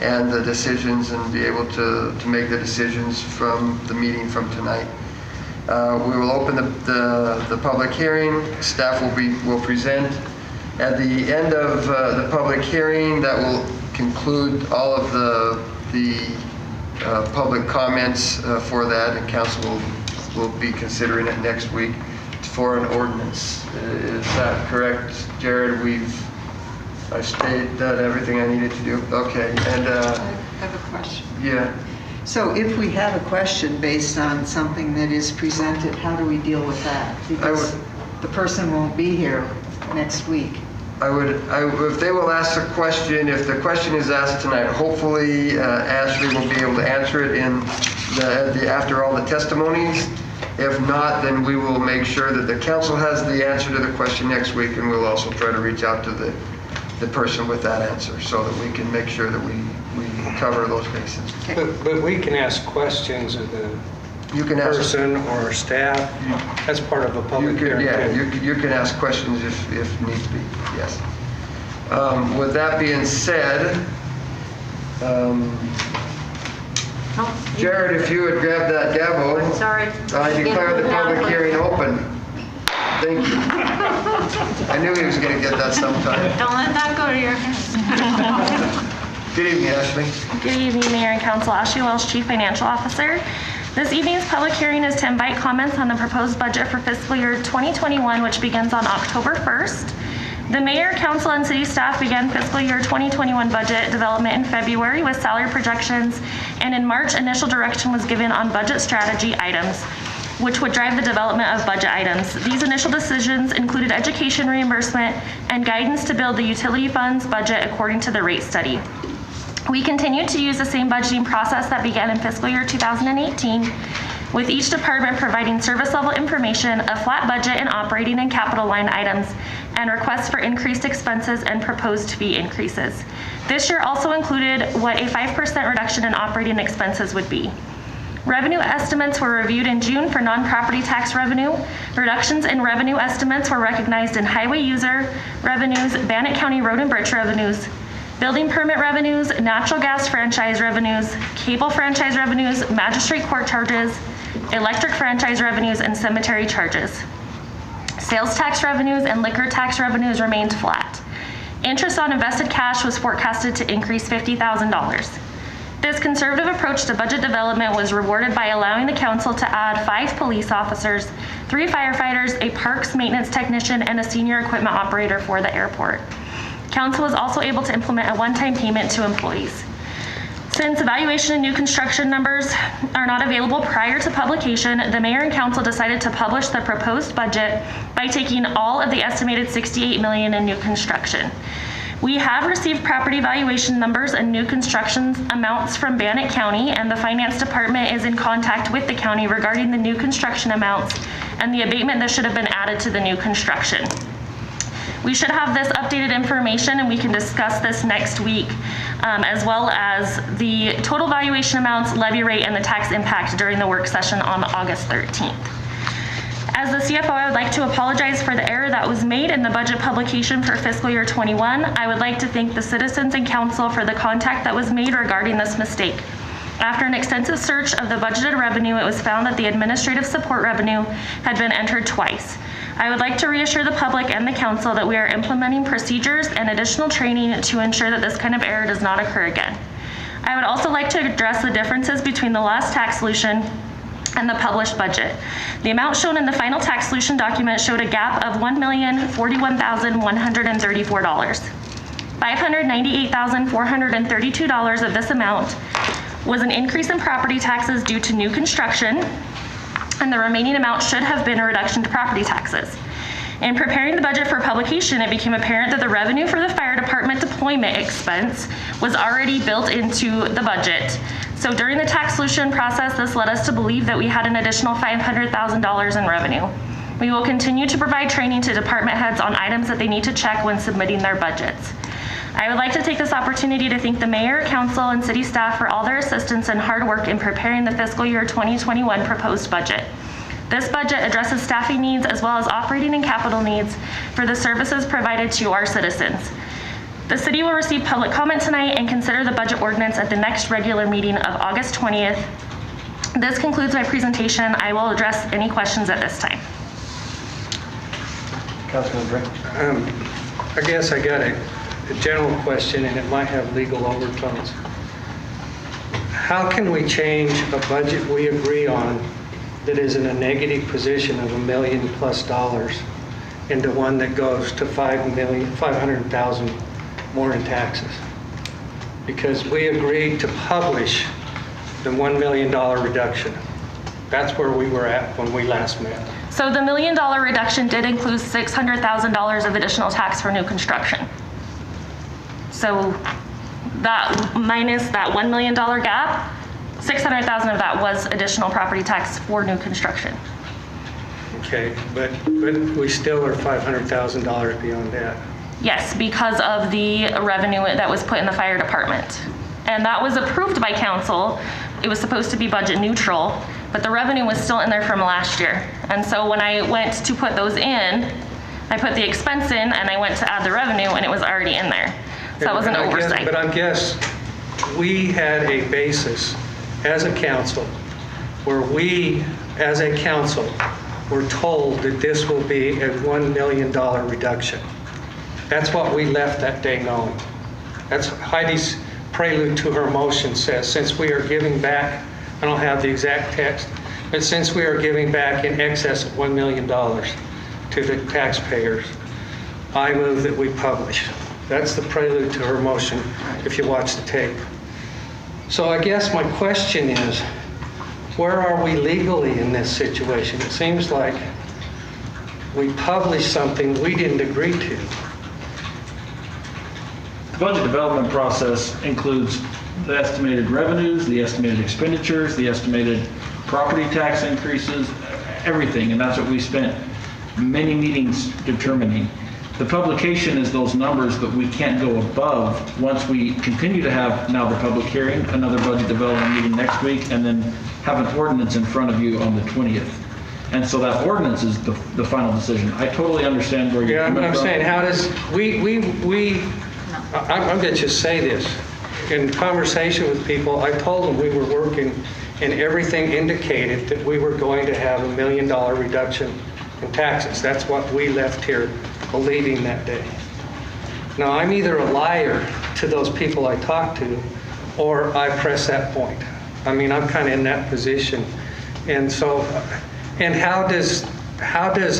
and the decisions and be able to make the decisions from the meeting from tonight. We will open the public hearing. Staff will present. At the end of the public hearing, that will conclude all of the public comments for that, and council will be considering it next week for an ordinance. Is that correct, Jared? I stated that everything I needed to do. Okay, and I have a question. yeah. So if we have a question based on something that is presented, how do we deal with that? Because the person won't be here next week. If they will ask a question, if the question is asked tonight, hopefully Ashley will be able to answer it after all the testimonies. If not, then we will make sure that the council has the answer to the question next week, and we'll also try to reach out to the person with that answer so that we can make sure that we cover those bases. But we can ask questions of the person or staff. That's part of a public hearing. Yeah, you can ask questions if need be, yes. With that being said, Jared, if you would grab that gavel. Sorry. I declare the public hearing open. Thank you. I knew he was going to get that sometime. Don't let that go to your head. Good evening, Ashley. Good evening, Mayor and Council. Ashley Welsh, Chief Financial Officer. This evening's public hearing is to invite comments on the proposed budget for fiscal year 2021, which begins on October 1st. The Mayor, Council, and City staff began fiscal year 2021 budget development in February with salary projections, and in March, initial direction was given on budget strategy items, which would drive the development of budget items. These initial decisions included education reimbursement and guidance to build the utility funds budget according to the rate study. We continue to use the same budgeting process that began in fiscal year 2018, with each department providing service level information, a flat budget and operating and capital line items, and requests for increased expenses and proposed fee increases. This year also included what a 5% reduction in operating expenses would be. Revenue estimates were reviewed in June for non-property tax revenue. Reductions in revenue estimates were recognized in highway user revenues, Bannock County road and bridge revenues, building permit revenues, natural gas franchise revenues, cable franchise revenues, magistrate court charges, electric franchise revenues, and cemetery charges. Sales tax revenues and liquor tax revenues remained flat. Interest on invested cash was forecasted to increase $50,000. This conservative approach to budget development was rewarded by allowing the council to add 5 police officers, 3 firefighters, a parks maintenance technician, and a senior equipment operator for the airport. Council was also able to implement a one-time payment to employees. Since evaluation and new construction numbers are not available prior to publication, the Mayor and Council decided to publish the proposed budget by taking all of the estimated $68 million in new construction. We have received property valuation numbers and new construction amounts from Bannock County, and the Finance Department is in contact with the county regarding the new construction amounts and the abatement that should have been added to the new construction. We should have this updated information, and we can discuss this next week, as well as the total valuation amounts, levy rate, and the tax impact during the work session on August 13th. As the CFO, I would like to apologize for the error that was made in the budget publication for fiscal year 21. I would like to thank the citizens and council for the contact that was made regarding this mistake. After an extensive search of the budgeted revenue, it was found that the administrative support revenue had been entered twice. I would like to reassure the public and the council that we are implementing procedures and additional training to ensure that this kind of error does not occur again. I would also like to address the differences between the last tax solution and the published budget. The amount shown in the final tax solution document showed a gap of $1,041,134. $598,432 of this amount was an increase in property taxes due to new construction, and the remaining amount should have been a reduction to property taxes. In preparing the budget for publication, it became apparent that the revenue for the fire department deployment expense was already built into the budget. So during the tax solution process, this led us to believe that we had an additional $500,000 in revenue. We will continue to provide training to department heads on items that they need to check when submitting their budgets. I would like to take this opportunity to thank the Mayor, Council, and City staff for all their assistance and hard work in preparing the fiscal year 2021 proposed budget. This budget addresses staffing needs as well as operating and capital needs for the services provided to our citizens. The city will receive public comment tonight and consider the budget ordinance at the next regular meeting of August 20th. This concludes my presentation. I will address any questions at this time. Councilman Bray. I guess I got a general question, and it might have legal overtones. How can we change a budget we agree on that is in a negative position of $1 million+ into one that goes to 500,000 more in taxes? Because we agreed to publish the $1 million reduction. That's where we were at when we last met. So the $1 million reduction did include $600,000 of additional tax for new construction. So that minus that $1 million gap, $600,000 of that was additional property tax for new construction. Okay, but we still are $500,000 beyond that. Yes, because of the revenue that was put in the fire department. And that was approved by council. It was supposed to be budget neutral, but the revenue was still in there from last year. And so when I went to put those in, I put the expense in and I went to add the revenue and it was already in there. So that was an oversight. But I guess we had a basis as a council where we, as a council, were told that this will be a $1 million reduction. That's what we left that day knowing. That's Heidi's prelude to her motion says, since we are giving back, I don't have the exact text, but since we are giving back in excess of $1 million to the taxpayers, I move that we publish. That's the prelude to her motion if you watch the tape. So I guess my question is, where are we legally in this situation? It seems like we published something we didn't agree to. The budget development process includes the estimated revenues, the estimated expenditures, the estimated property tax increases, everything, and that's what we spent many meetings determining. The publication is those numbers that we can't go above once we continue to have now the public hearing, another budget development meeting next week, and then have an ordinance in front of you on the 20th. And so that ordinance is the final decision. I totally understand where you're coming from. I'm saying, how does, I'm going to just say this. In conversation with people, I told them we were working and everything indicated that we were going to have $1 million reduction in taxes. That's what we left here believing that day. Now, I'm either a liar to those people I talked to, or I press that point. I mean, I'm kind of in that position. And so, and how does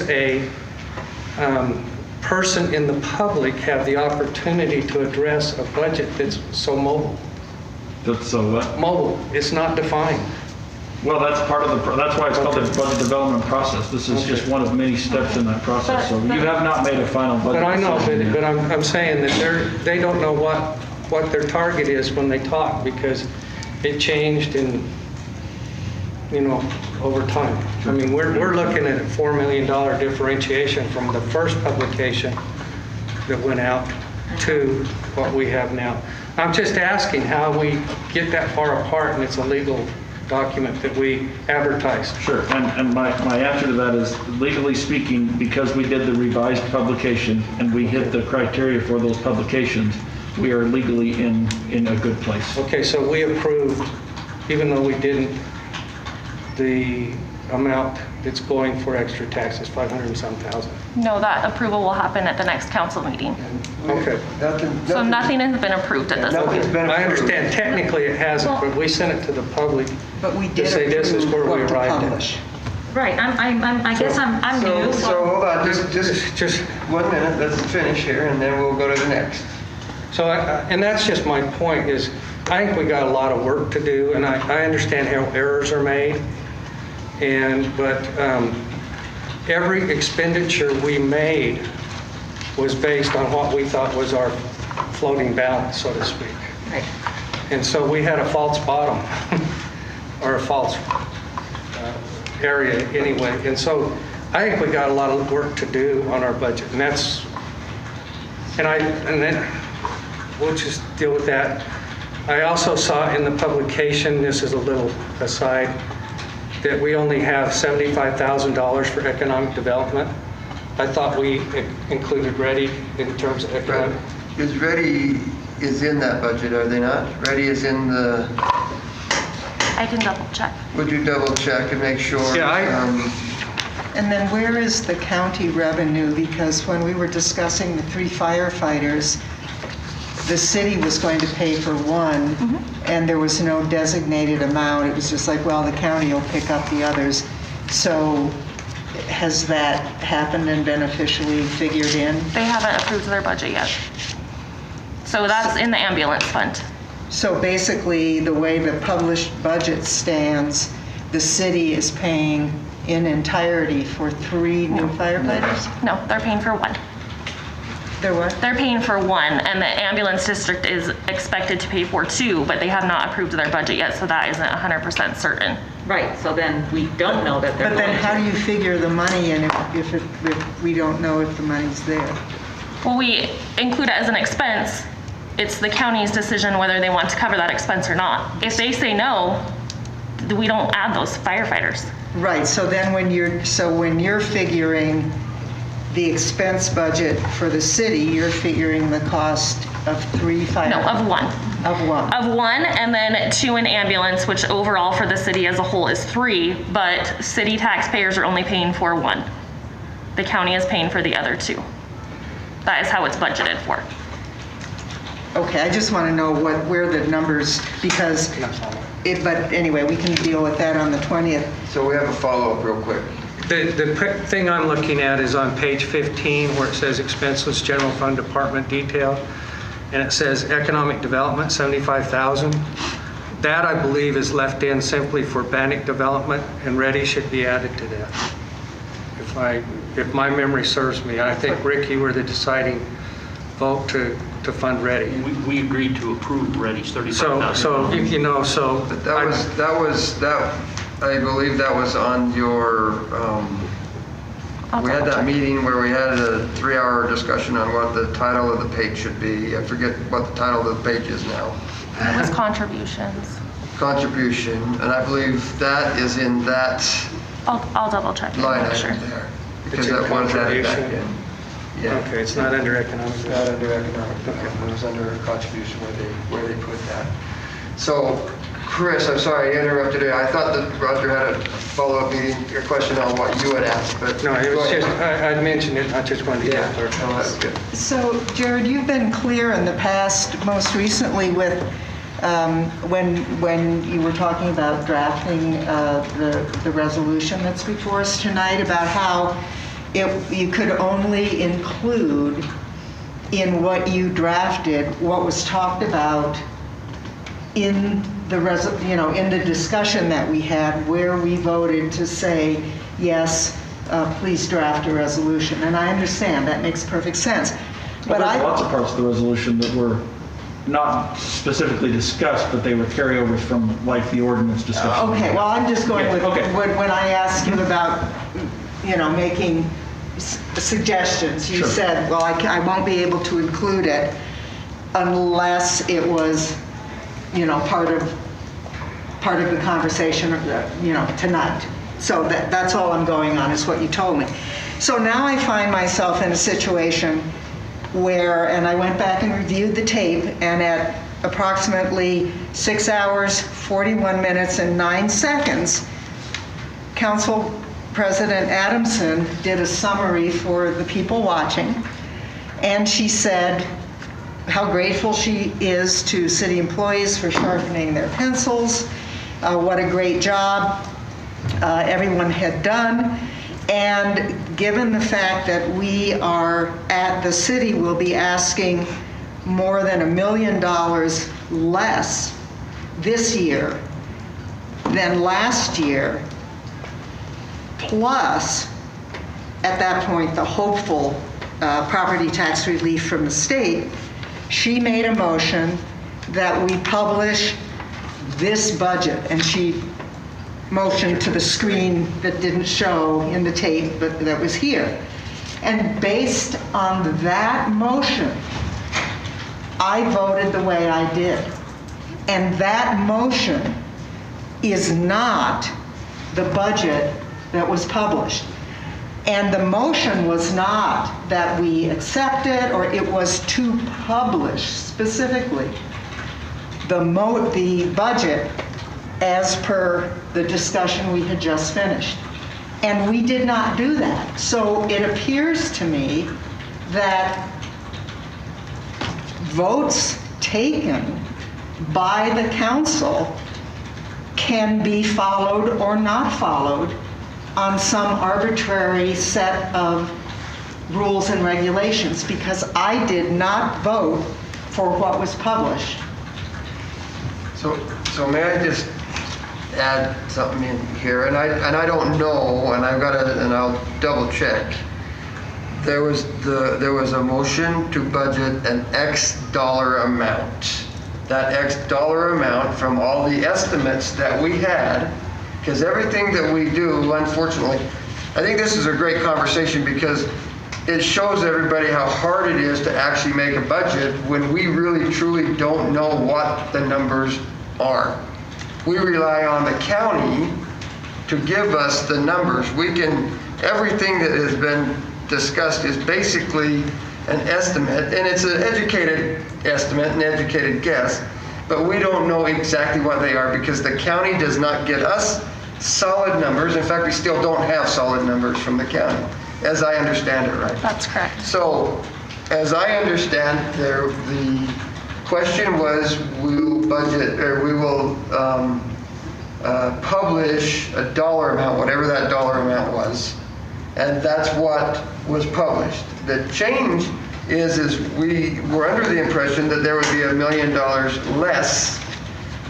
a person in the public have the opportunity to address a budget that's so mobile? That's so what? Mobile. It's not defined. Well, that's part of the, that's why it's called the budget development process. This is just one of many steps in that process. So you have not made a final budget But I know, decision but yet. I'm saying that they don't know what their target is when they talk, because it changed in, over time. I mean, we're looking at a $4 million differentiation from the first publication that went out to what we have now. I'm just asking how we get that far apart, and it's a legal document that we advertise. Sure, and my answer to that is, legally speaking, because we did the revised publication and we hit the criteria for those publications, we are legally in a good place. Okay, so we approved, even though we didn't, the amount that's going for extra taxes, 500 and some thousand. No, that approval will happen at the next council meeting. Okay. So nothing has been approved at this Nothing's point. been I approved. understand technically it hasn't, but we sent it to the public But we to did say this is where we approve what to arrived at. publish. Right, I guess I'm new. So hold on, just 1 minute, let's finish here, and then we'll go to the next. So, and that's just my point is, I think we got a lot of work to do, and I understand how errors are made. But every expenditure we made was based on what we thought was our floating balance, so to speak. Right. And so we had a false bottom, or a false area anyway. And so I think we got a lot of work to do on our budget, and then we'll just deal with that. I also saw in the publication, this is a little aside, that we only have $75,000 for economic development. I thought we included Ready in terms of economic. Is Ready is in that budget, are they not? Ready is in the, I can double check. would you double check and make sure? Yeah, And then where is the county revenue? Because when we were discussing the 3 firefighters, the city was going to pay for one, and there was no designated amount. It was just like, well, the county will pick up the others. So has that happened and been officially figured in? They haven't approved their budget yet. So that's in the ambulance fund. So basically, the way the published budget stands, the city is paying in entirety for 3 new firefighters? No, they're paying for one. They're what? They're paying for one, and the ambulance district is expected to pay for 2, but they have not approved their budget yet, so that isn't 100% certain. Right, so then we don't know that they're But going then to. how do you figure the money in if we don't know if the money's there? Well, we include it as an expense. It's the county's decision whether they want to cover that expense or not. If they say no, we don't add those firefighters. Right, so then when you're figuring the expense budget for the city, you're figuring the cost of 3 firefighters? No, of one. Of one. Of one, and then 2 in ambulance, which overall for the city as a whole is 3, but city taxpayers are only paying for 1. The county is paying for the other 2. That is how it's budgeted for. Okay, I just want to know where the numbers, because but anyway, we can deal with that on the 20th. So we have a follow-up real quick. The thing I'm looking at is on page 15 where it says expenses, general fund department detail, and it says economic development, 75,000. That I believe is left in simply for Bannock development, and Ready should be added to that. If my memory serves me, I think Rick, you were the deciding vote to fund Ready. We agreed to approve Ready's $35,000. So you know, so I believe that was on your, we had that meeting where we had a 3-hour discussion on what the title of the page should be. I forget what the title of the page is now. It was contributions. Contribution, and I believe that is in that I'll double check. line Make item sure. there. It's Because in that was added back contribution. in. Yeah. Okay, it's not under economic. It's not under economic development, it was under contribution where they put that. So, Chris, I'm sorry I interrupted you. I thought that Roger had a follow-up meeting, your question on what you had asked, but. No, it go was ahead. just, I mentioned it, I just wanted to Yeah, get there. no, that's good. So, Jared, you've been clear in the past, most recently with when you were talking about drafting the resolution that's before us tonight, about how you could only include in what you drafted what was talked about in the in the discussion that we had, where we voted to say yes, please draft a resolution. And I understand that makes perfect sense. But there's lots of parts of the resolution that were not specifically discussed, but they were carryovers from like the ordinance discussion. Okay, well, I'm just going with Okay. when I asked you about, making suggestions. You Sure. said, well, I won't be able to include it unless it was, part of the conversation, tonight. So that's all I'm going on, is what you told me. So now I find myself in a situation where, and I went back and reviewed the tape, and at approximately 6 hours, 41 minutes, and 9 seconds, Council President Adamson did a summary for the people watching, and she said how grateful she is to city employees for sharpening their pencils, what a great job everyone had done. And given the fact that we are at the city will be asking more than $1 million less this year than last year, plus at that point the hopeful property tax relief from the state, she made a motion that we publish this budget, and she motion to the screen that didn't show in the tape, but that was here. And based on that motion, I voted the way I did. And that motion is not the budget that was published. And the motion was not that we accept it, or it was to publish specifically the budget as per the discussion we had just finished. And we did not do that. So it appears to me that votes taken by the council can be followed or not followed on some arbitrary set of rules and regulations, because I did not vote for what was published. So may I just add something in here? And I don't know, and I'll double check. There was a motion to budget an X dollar amount. That X dollar amount from all the estimates that we had, because everything that we do, unfortunately, I think this is a great conversation because it shows everybody how hard it is to actually make a budget when we really truly don't know what the numbers are. We rely on the county to give us the numbers. Everything that has been discussed is basically an estimate, and it's an educated estimate, an educated guess, but we don't know exactly what they are because the county does not get us solid numbers. In fact, we still don't have solid numbers from the county, as I understand it, right? That's correct. So, as I understand, the question was, we will publish a dollar amount, whatever that dollar amount was, and that's what was published. The change is we were under the impression that there would be $1 million less,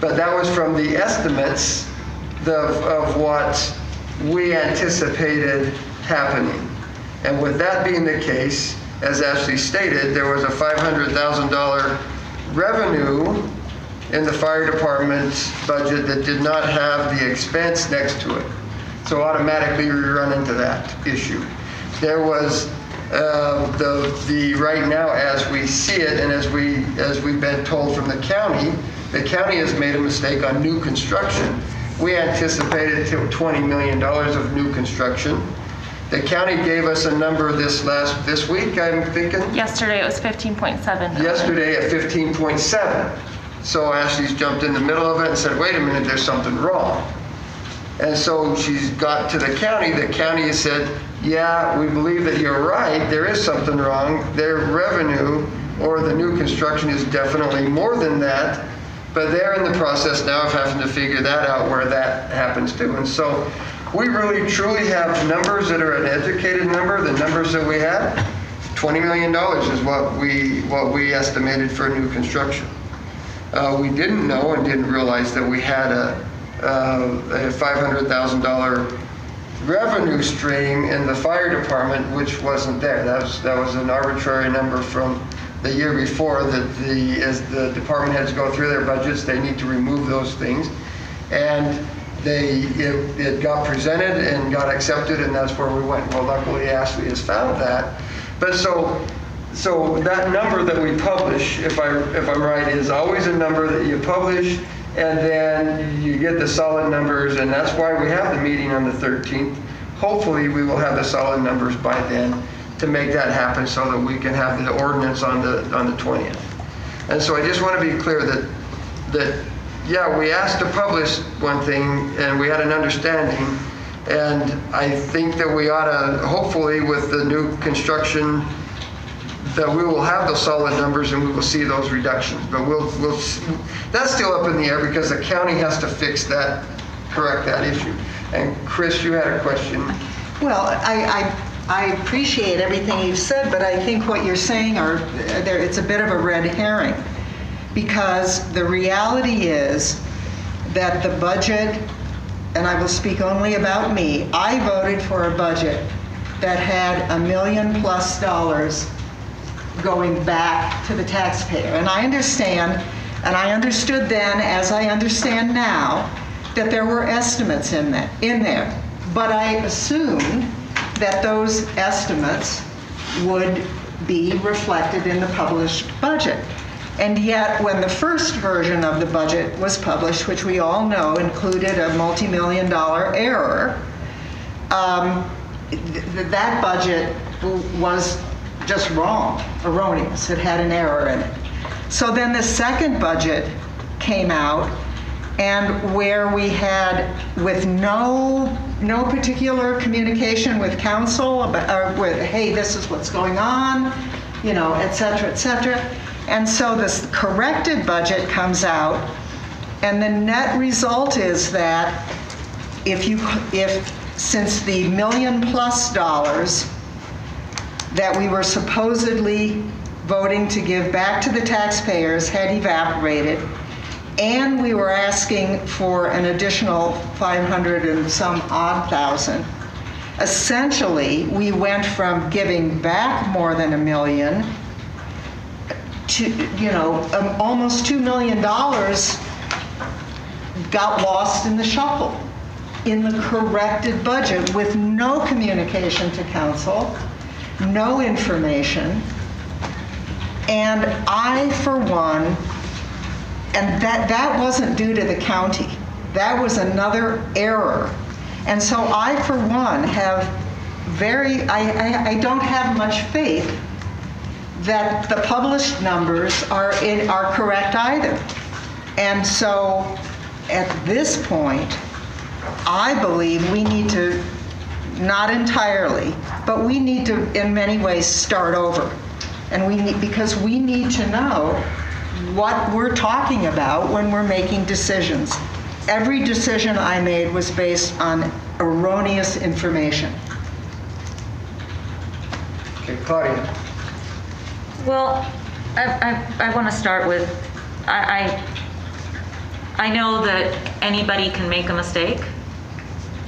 but that was from the estimates of what we anticipated happening. And with that being the case, as Ashley stated, there was a $500,000 revenue in the fire department's budget that did not have the expense next to it. So automatically we run into that issue. There was right now, as we see it, and as we've been told from the county has made a mistake on new construction. We anticipated $20 million of new construction. The county gave us a number this week, I'm thinking. Yesterday it was 15.7. Yesterday at 15.7. So Ashley's jumped in the middle of it and said, wait a minute, there's something wrong. And so she's got to the county. The county has said, yeah, we believe that you're right. There is something wrong. Their revenue or the new construction is definitely more than that. But they're in the process now of having to figure that out where that happens to. And so we really truly have numbers that are an educated number. The numbers that we had, $20 million is what we estimated for new construction. We didn't know and didn't realize that we had a $500,000 revenue stream in the fire department, which wasn't there. That was an arbitrary number from the year before that as the department heads go through their budgets, they need to remove those things. And it got presented and got accepted, and that's where we went. Well, luckily Ashley has found that. But so that number that we publish, if I'm right, is always a number that you publish, and then you get the solid numbers, and that's why we have the meeting on the 13th. Hopefully we will have the solid numbers by then to make that happen so that we can have the ordinance on the 20th. And so I just want to be clear that yeah, we asked to publish one thing and we had an understanding, and I think that we ought to, hopefully with the new construction, that we will have those solid numbers and we will see those reductions. But that's still up in the air because the county has to fix that, correct that issue. And Chris, you had a question. Well, I appreciate everything you've said, but I think what you're saying it's a bit of a red herring, because the reality is that the budget, and I will speak only about me, I voted for a budget that had $1 million+ going back to the taxpayer. And I understand, and I understood then, as I understand now, that there were estimates in there. But I assumed that those estimates would be reflected in the published budget. And yet, when the first version of the budget was published, which we all know included a multi-million-dollar error, that budget was just wrong, erroneous. It had an error in it. So then the second budget came out, and where we had, with no particular communication with council, or with, hey, this is what's going on, you know, et cetera, et cetera. And so this corrected budget comes out, and the net result is that since the $1 million+ that we were supposedly voting to give back to the taxpayers had evaporated, and we were asking for an additional 500 and some odd thousand, essentially we went from giving back more than $1 million to, you know, almost $2 million got lost in the shuffle in the corrected budget with no communication to council, no information. And I, for one, and that wasn't due to the county. That was another error. And so I, for one, have I don't have much faith that the published numbers are correct either. And so at this point, I believe we need to, not entirely, but we need to in many ways start over. And because we need to know what we're talking about when we're making decisions. Every decision I made was based on erroneous information. Okay, Claudia. Well, I want to start with, I know that anybody can make a mistake,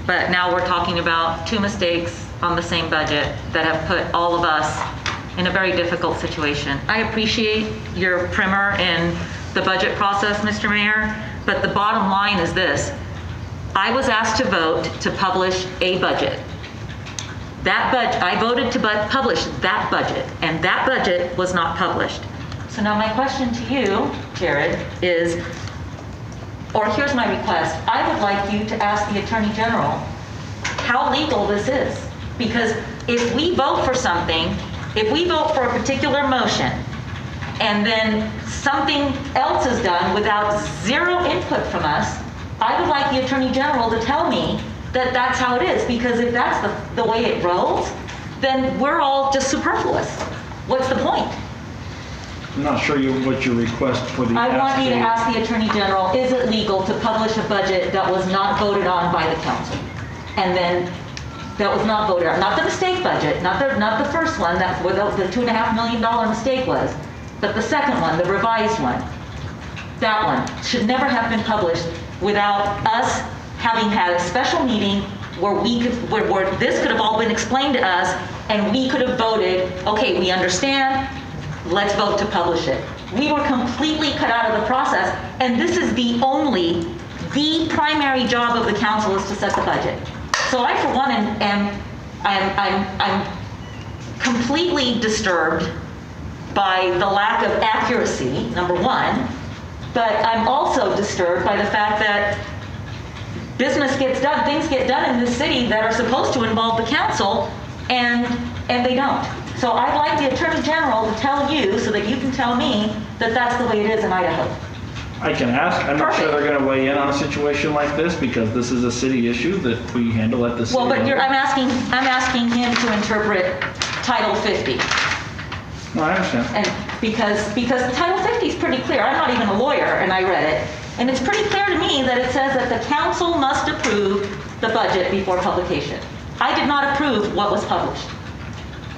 but now we're talking about 2 mistakes on the same budget that have put all of us in a very difficult situation. I appreciate your primer in the budget process, Mr. Mayor, but the bottom line is this. I was asked to vote to publish a budget. I voted to publish that budget, and that budget was not published. So now my question to you, Jared, is, or here's my request. I would like you to ask the Attorney General how legal this is. Because if we vote for something, if we vote for a particular motion, and then something else is done without 0 input from us, I would like the Attorney General to tell me that that's how it is, because if that's the way it rolls, then we're all just superfluous. What's the point? I'm not sure what your request for the... I want you to ask the Attorney General, is it legal to publish a budget that was not voted on by the council? And then that was not voted on, not the mistake budget, not the first one, that's where the $2.5 million mistake was, but the second one, the revised one. That one should never have been published without us having had a special meeting where this could have all been explained to us, and we could have voted, okay, we understand, let's vote to publish it. We were completely cut out of the process, and this is the primary job of the council is to set the budget. So I, for one, I'm completely disturbed by the lack of accuracy, number one, but I'm also disturbed by the fact that business gets done, things get done in this city that are supposed to involve the council, and they don't. So I'd like the Attorney General to tell you, so that you can tell me, that that's the way it is in Idaho. I can ask. I'm not sure they're going to weigh in on a situation like this, because this is a city issue that we handle at the city. Well, but I'm asking him to interpret Title 50. No, I understand. And because Title 50 is pretty clear. I'm not even a lawyer, and I read it. And it's pretty clear to me that it says that the council must approve the budget before publication. I did not approve what was published.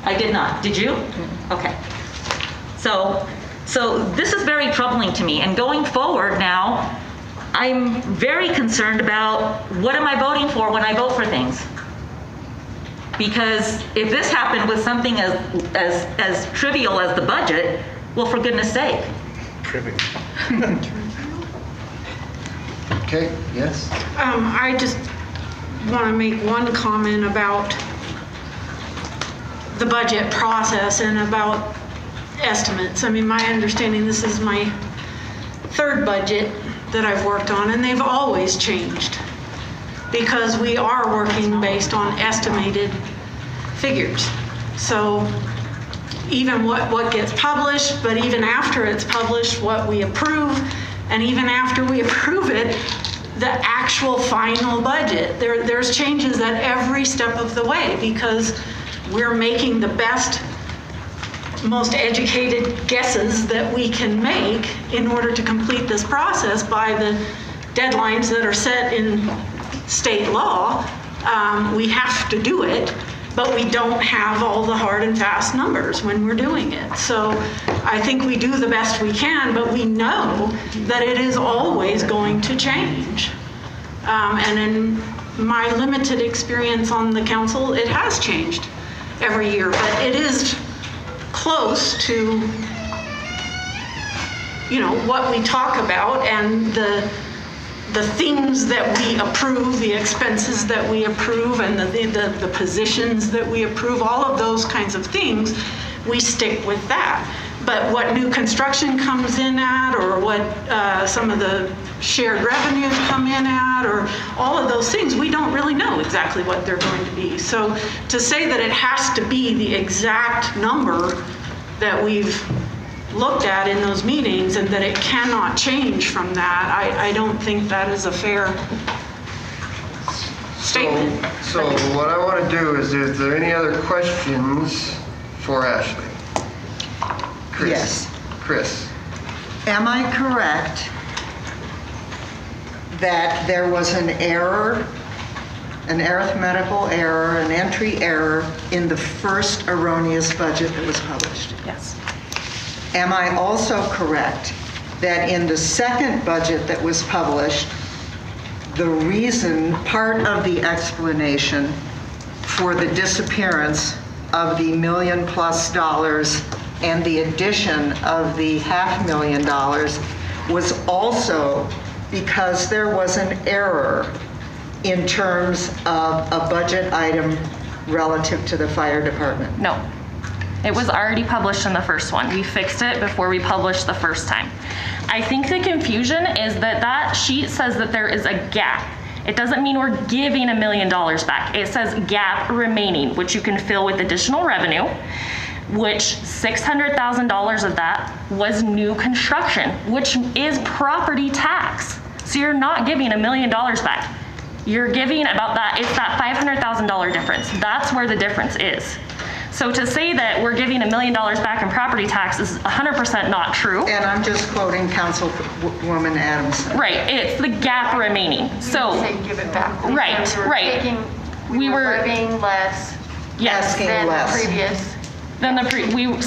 I did not. Did you? Okay. So this is very troubling to me. And going forward now, I'm very concerned about what am I voting for when I vote for things. Because if this happened with something as trivial as the budget, well, for goodness sake. Trivial. Okay, yes? I just want to make one comment about the budget process and about estimates. I mean, my understanding, this is my third budget that I've worked on, and they've always changed because we are working based on estimated figures. So even what gets published, but even after it's published, what we approve, and even after we approve it, the actual final budget, there's changes at every step of the way because we're making the best, most educated guesses that we can make in order to complete this process by the deadlines that are set in state law. We have to do it, but we don't have all the hard and fast numbers when we're doing it. So I think we do the best we can, but we know that it is always going to change. And in my limited experience on the council, it has changed every year, but it is close to, you know, what we talk about and the things that we approve, the expenses that we approve, and the positions that we approve, all of those kinds of things, we stick with that. But what new construction comes in at, or what some of the shared revenues come in at, or all of those things, we don't really know exactly what they're going to be. So to say that it has to be the exact number that we've looked at in those meetings and that it cannot change from that, I don't think that is a fair statement. So what I want to do is there any other questions for Ashley? Chris. Yes. Chris. Am I correct that there was an error, an arithmetical error, an entry error in the first erroneous budget that was published? Yes. Am I also correct that in the second budget that was published, the reason, part of the explanation for the disappearance of the $1 million+ and the addition of the $500,000 was also because there was an error in terms of a budget item relative to the fire department? No. It was already published in the first one. We fixed it before we published the first time. I think the confusion is that that sheet says that there is a gap. It doesn't mean we're giving $1 million back. It says gap remaining, which you can fill with additional revenue, which $600,000 of that was new construction, which is property tax. So you're not giving $1 million back. You're giving about that, it's that $500,000 difference. That's where the difference is. So to say that we're giving $1 million back in property tax is 100% not true. And I'm just quoting Councilwoman Adams. Right, it's the gap remaining. So Say give it back. Right, right. We were levying less yes, Asking than less. the previous.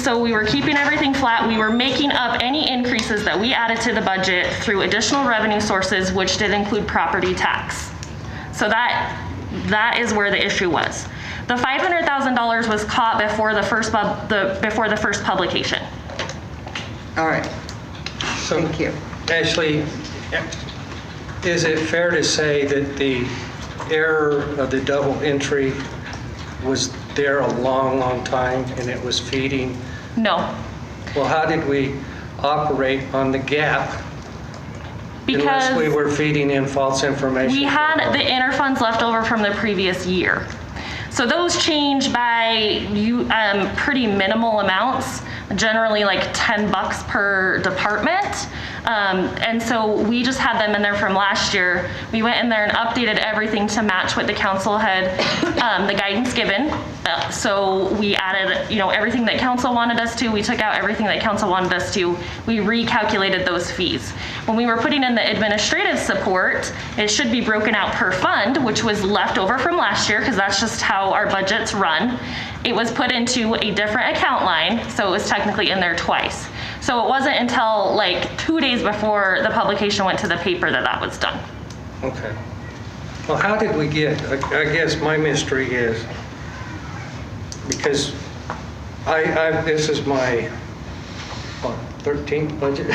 so we were keeping everything flat. We were making up any increases that we added to the budget through additional revenue sources, which did include property tax. So that is where the issue was. The $500,000 was caught before the first publication. All right. So, Thank you. Ashley, is it fair to say that the error of the double entry was there a long, long time and it was feeding? No. Well, how did we operate on the gap unless we were feeding in false information? We had the interfunds left over from the previous year. So those change by pretty minimal amounts, generally like $10 per department. And so we just had them in there from last year. We went in there and updated everything to match what the council had, the guidance given. So we added, everything that council wanted us to. We took out everything that council wanted us to. We recalculated those fees. When we were putting in the administrative support, it should be broken out per fund, which was left over from last year because that's just how our budgets run. It was put into a different account line, so it was technically in there twice. So it wasn't until like 2 days before the publication went to the paper that was done. Okay. Well, how did we get, I guess my mystery is, because this is my 13th budget,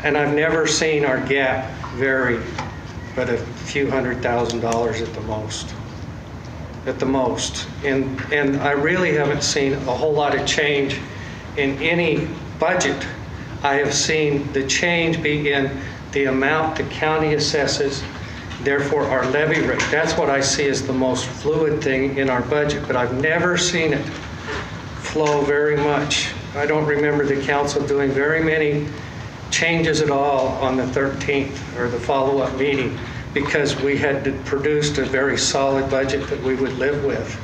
and I've never seen our gap vary but a few $100,000 at the most. At the most. And I really haven't seen a whole lot of change in any budget I have seen the change be in the amount the county assesses, therefore our levy rate. That's what I see as the most fluid thing in our budget, but I've never seen it flow very much. I don't remember the council doing very many changes at all on the 13th or the follow-up meeting, because we had produced a very solid budget that we would live with.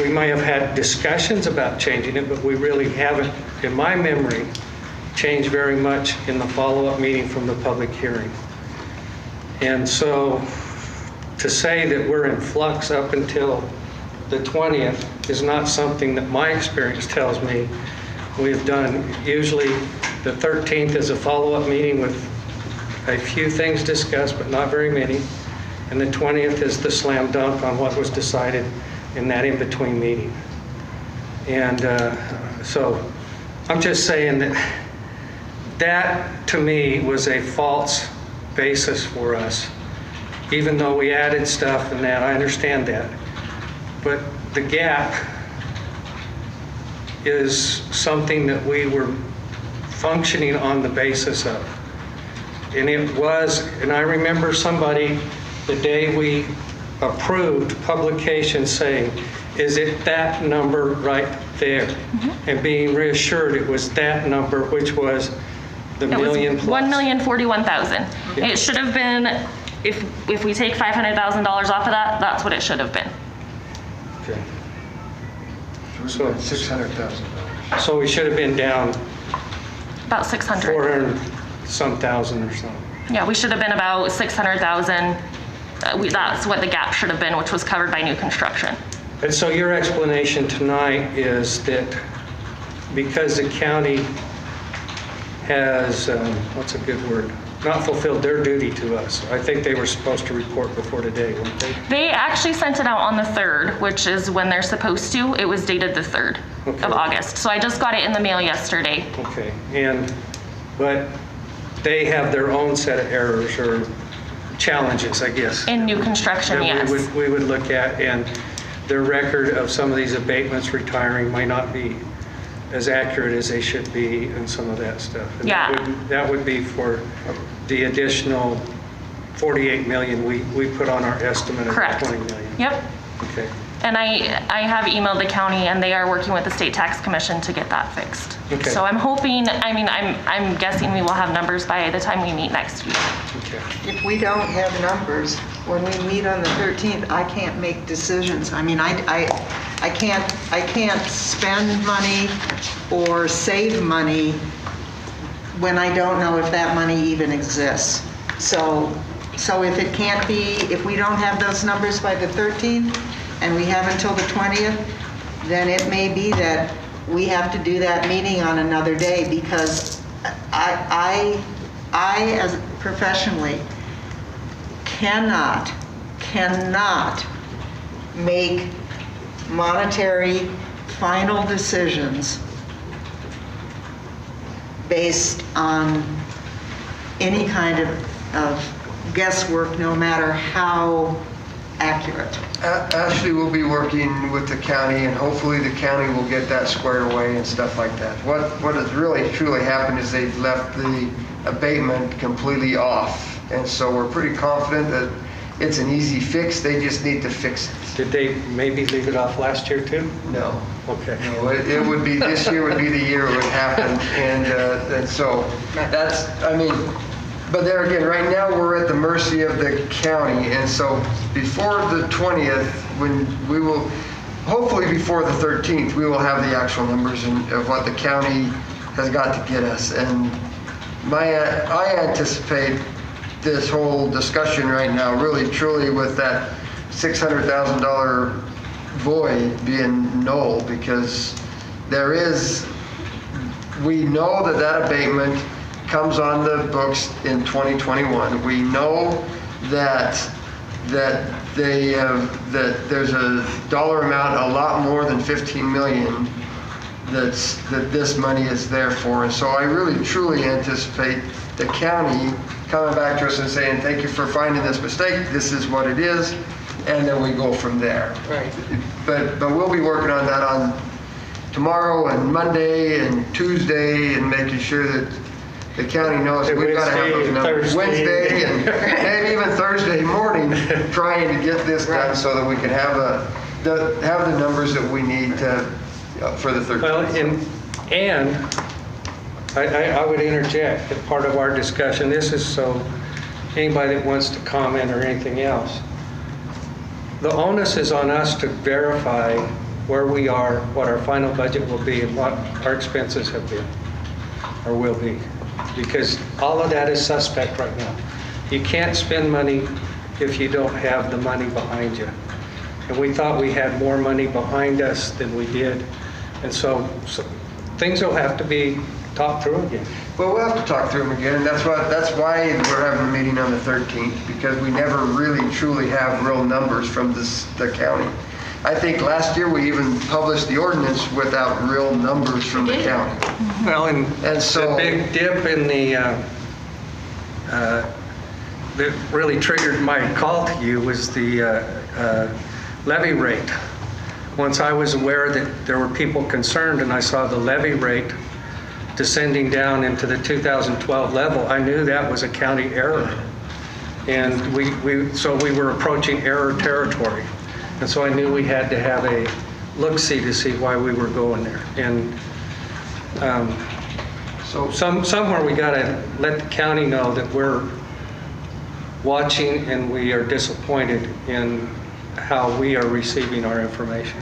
We may have had discussions about changing it, but we really haven't, in my memory, changed very much in the follow-up meeting from the public hearing. And so to say that we're in flux up until the 20th is not something that my experience tells me we've done. Usually the 13th is a follow-up meeting with a few things discussed, but not very many. And the 20th is the slam dunk on what was decided in that in-between meeting. And so I'm just saying that to me was a false basis for us, even though we added stuff and that, I understand that. But the gap is something that we were functioning on the basis of. And it was, and I remember somebody, the day we approved publication saying, is it that number right there? Mm-hmm. And being reassured it was that number, which was the million plus. 1,041,000. Yeah. It should have been, if we take $500,000 off of that, that's what it should have been. Okay. So $600,000. So we should have been down About 600. 400 some thousand or something. Yeah, we should have been about 600,000. That's what the gap should have been, which was covered by new construction. And so your explanation tonight is that because the county has, what's a good word, not fulfilled their duty to us. I think they were supposed to report before today, weren't they? They actually sent it out on the 3rd, which is when they're supposed to. It was dated the 3rd of August. So I just got it in the mail yesterday. Okay, but they have their own set of errors or challenges, I guess. In new construction, that yes. we would look at, and their record of some of these abatements retiring might not be as accurate as they should be and some of that stuff. And yeah. That would be for the additional 48 million we put on our estimate of Correct. 20 million. Yep. Okay. And I have emailed the county, and they are working with the state tax commission to get that fixed. Okay. So I'm hoping, I'm guessing we will have numbers by the time we meet next week. Okay. If we don't have numbers, when we meet on the 13th, I can't make decisions. I mean, I can't spend money or save money when I don't know if that money even exists. So if it can't be, if we don't have those numbers by the 13th and we have until the 20th, then it may be that we have to do that meeting on another day, because I as professionally cannot make monetary final decisions based on any kind of guesswork, no matter how accurate. Ashley will be working with the county, and hopefully the county will get that squared away and stuff like that. What has really truly happened is they've left the abatement completely off, and so we're pretty confident that it's an easy fix. They just need to fix it. Did they maybe leave it off last year too? No. Okay. No, it would be, this year would be the year it would happen, and so that's, I mean, but there again, right now we're at the mercy of the county, and so before the 20th, when we will, hopefully before the 13th, we will have the actual numbers of what the county has got to get us. And I anticipate this whole discussion right now really truly with that $600,000 void being null, because we know that abatement comes on the books in 2021. We know that there's a dollar amount a lot more than 15 million that this money is there for. And so I really truly anticipate the county coming back to us and saying, thank you for finding this mistake, this is what it is, and then we go from there. Right. But we'll be working on that tomorrow and Monday and Tuesday and making sure that the county knows that we've got to have those numbers. Wednesday and maybe even Thursday morning, trying to get this done so that we can have the numbers that we need for the 13th. Well, and I would interject that part of our discussion, this is so anybody that wants to comment or anything else, the onus is on us to verify where we are, what our final budget will be, and what our expenses have been or will be. Because all of that is suspect right now. You can't spend money if you don't have the money behind you. And we thought we had more money behind us than we did. And so things will have to be talked through again. Well, we'll have to talk through them again, and that's why we're having a meeting on the 13th, because we never really truly have real numbers from the county. I think last year we even published the ordinance without real numbers from the county. Well, and so the big dip in that really triggered my call to you was the levy rate. Once I was aware that there were people concerned and I saw the levy rate descending down into the 2012 level, I knew that was a county error. And so we were approaching error territory. And so I knew we had to have a look-see to see why we were going there. And so somewhere we got to let the county know that we're watching and we are disappointed in how we are receiving our information.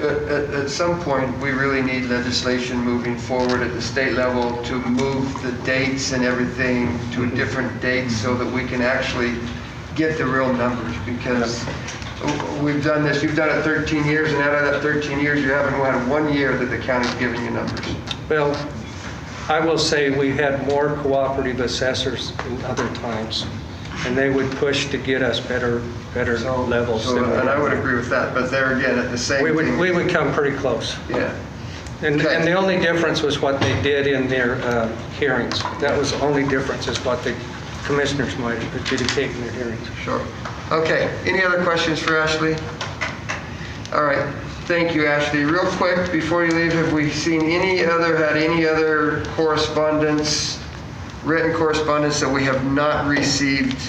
At some point, we really need legislation moving forward at the state level to move the dates and everything to a different date so that we can actually get the real numbers, because we've done this, you've done it 13 years, and out of that 13 years, you haven't had 1 year that the county's given you numbers. Well, I will say we had more cooperative assessors than other times, and they would push to get us better levels. And I would agree with that, but there again, at the same we would come pretty close. Yeah. And the only difference was what they did in their hearings. That was the only difference, is what the commissioners might adjudicate in their hearings. Sure. Okay, any other questions for Ashley? All right, thank you, Ashley. Real quick, before you leave, have we had any other correspondence, written correspondence that we have not received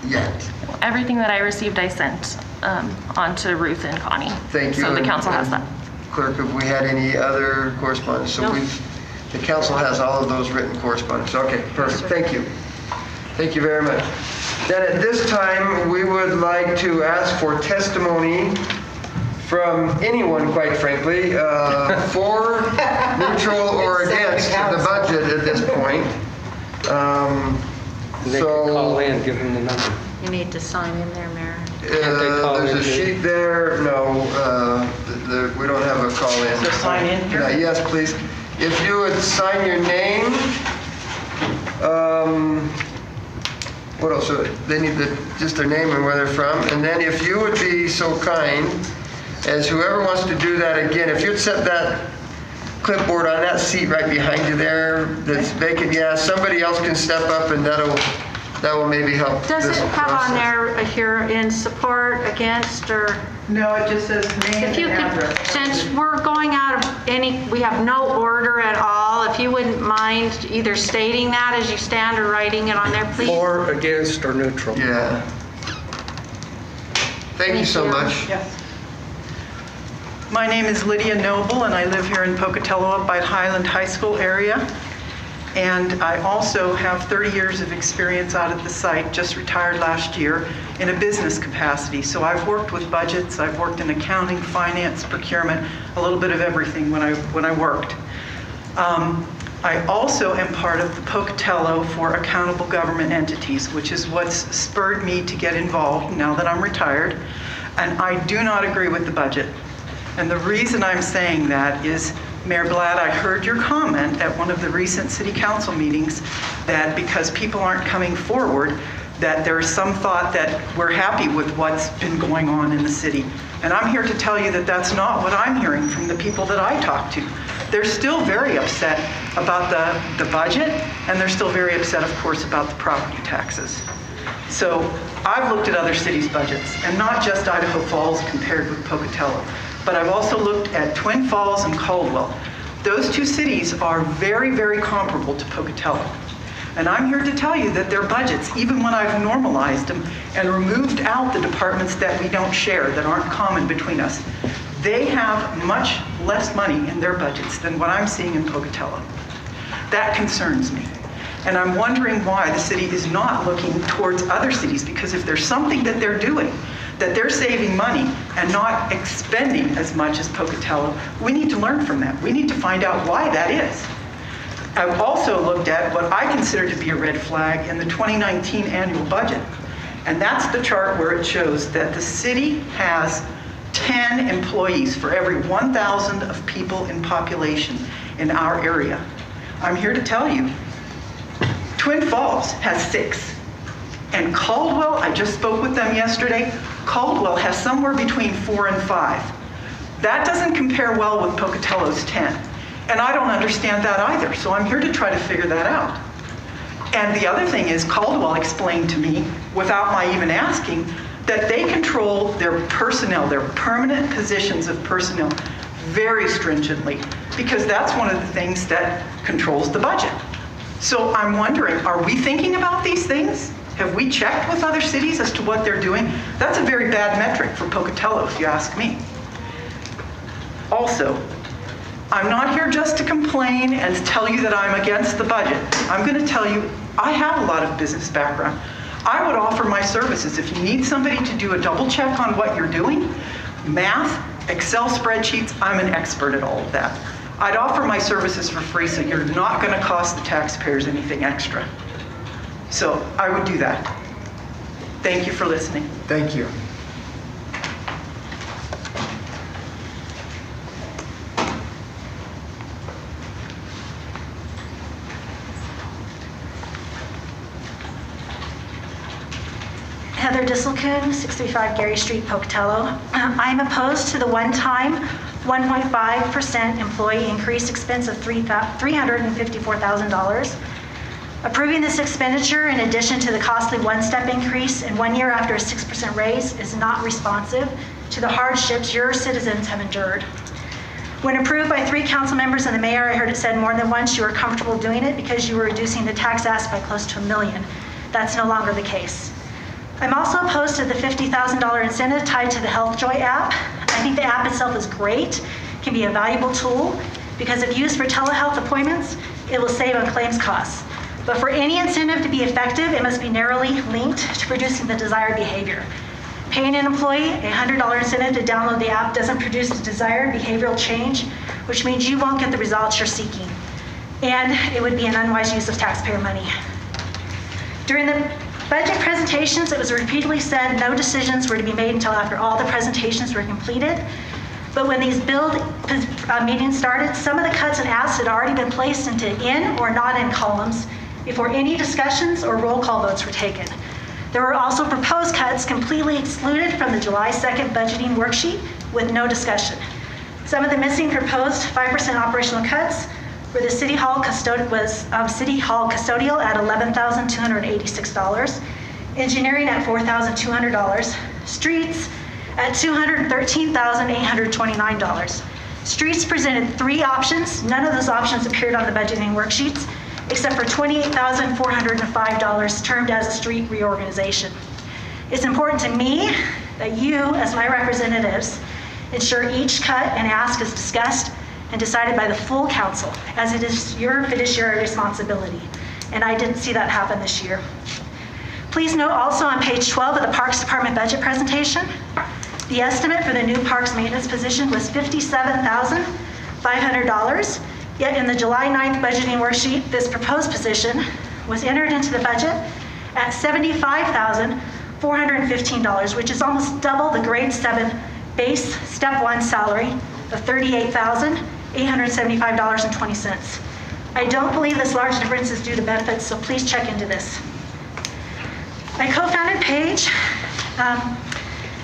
yet? Everything that I received, I sent on to Ruth and Connie. Thank you. So the council has that. Clerk, have we had any other correspondence? So the council has all of those written correspondence. Okay, perfect. Thank you. Thank you very much. Then at this time, we would like to ask for testimony from anyone, quite frankly, for, neutral, or against the budget at this point. They can call in, give them the number. You need to sign in there, Mayor. There's a sheet there. No, we don't have a call in. So sign in here? Yes, please. If you would sign your name. What else? They need just their name and where they're from. And then if you would be so kind as whoever wants to do that again, if you'd set that clipboard on that seat right behind you there that's vacant, yeah, somebody else can step up and that will maybe help. Does it this have process. on there here in support, against, or? No, it just says name If you and could, address. since we're going out of we have no order at all, if you wouldn't mind either stating that as you stand or writing it on there, please. For, against, or neutral. Yeah. Thank you so much. Yes. My name is Lydia Noble, and I live here in Pocatello up by Highland High School area. And I also have 30 years of experience out at the site, just retired last year, in a business capacity. So I've worked with budgets, I've worked in accounting, finance, procurement, a little bit of everything when I worked. I also am part of the Pocatello for Accountable Government Entities, which is what's spurred me to get involved now that I'm retired. And I do not agree with the budget. And the reason I'm saying that is, Mayor Blatt, I heard your comment at one of the recent city council meetings that because people aren't coming forward, that there is some thought that we're happy with what's been going on in the city. And I'm here to tell you that that's not what I'm hearing from the people that I talk to. They're still very upset about the budget, and they're still very upset, of course, about the property taxes. So I've looked at other cities' budgets, and not just Idaho Falls compared with Pocatello. but I've also looked at Twin Falls and Caldwell. Those two cities are very, very comparable to Pocatello. And I'm here to tell you that their budgets, even when I've normalized them and removed out the departments that we don't share, that aren't common between us, they have much less money in their budgets than what I'm seeing in Pocatello. That concerns me. And I'm wondering why the city is not looking towards other cities, because if there's something that they're doing, that they're saving money and not expending as much as Pocatello, we need to learn from that. We need to find out why that is. I've also looked at what I consider to be a red flag in the 2019 annual budget. And that's the chart where it shows that the city has 10 employees for every 1,000 of people in population in our area. I'm here to tell you, Twin Falls has 6. And Caldwell, I just spoke with them yesterday, Caldwell has somewhere between 4 and 5. That doesn't compare well with Pocatello's 10. And I don't understand that either, so I'm here to try to figure that out. And the other thing is, Caldwell explained to me, without my even asking, that they control their personnel, their permanent positions of personnel, very stringently, because that's one of the things that controls the budget. So I'm wondering, are we thinking about these things? Have we checked with other cities as to what they're doing? That's a very bad metric for Pocatello, if you ask me. Also, I'm not here just to complain and tell you that I'm against the budget. I'm going to tell you, I have a lot of business background. I would offer my services. If you need somebody to do a double check on what you're doing, math, Excel spreadsheets, I'm an expert at all of that. I'd offer my services for free, so you're not going to cost the taxpayers anything extra. So I would do that. Thank you for listening. Thank you. Heather Disselkoon, 635 Gary Street, Pocatello. I'm opposed to the one-time 1.5% employee increase expense of $354,000. Approving this expenditure in addition to the costly one-step increase in 1 year after a 6% raise is not responsive to the hardships your citizens have endured. When approved by 3 council members and the mayor, I heard it said more than once you were comfortable doing it because you were reducing the tax ask by close to $1 million. That's no longer the case. I'm also opposed to the $50,000 incentive tied to the HealthJoy app. I think the app itself is great, can be a valuable tool, because if used for telehealth appointments, it will save on claims costs. But for any incentive to be effective, it must be narrowly linked to producing the desired behavior. Paying an employee a $100 incentive to download the app doesn't produce the desired behavioral change, which means you won't get the results you're seeking. And it would be an unwise use of taxpayer money. During the budget presentations, it was repeatedly said no decisions were to be made until after all the presentations were completed. But when these build meetings started, some of the cuts and asks had already been placed into in or not in columns before any discussions or roll call votes were taken. There were also proposed cuts completely excluded from the July 2nd budgeting worksheet with no discussion. Some of the missing proposed 5% operational cuts were the City Hall custodial at $11,286, engineering at $4,200, streets at $213,829. Streets presented 3 options. None of those options appeared on the budgeting worksheets, except for $28,405 termed as a street reorganization. It's important to me that you, as my representatives, ensure each cut and ask is discussed and decided by the full council, as it is your fiduciary responsibility. And I didn't see that happen this year. Please note also on page 12 of the Parks Department budget presentation, the estimate for the new parks maintenance position was $57,500, yet in the July 9th budgeting worksheet, this proposed position was entered into the budget at $75,415, which is almost double the grade 7 base step 1 salary of $38,875.20. I don't believe this large difference is due to benefits, so please check into this. I co-founded Paige,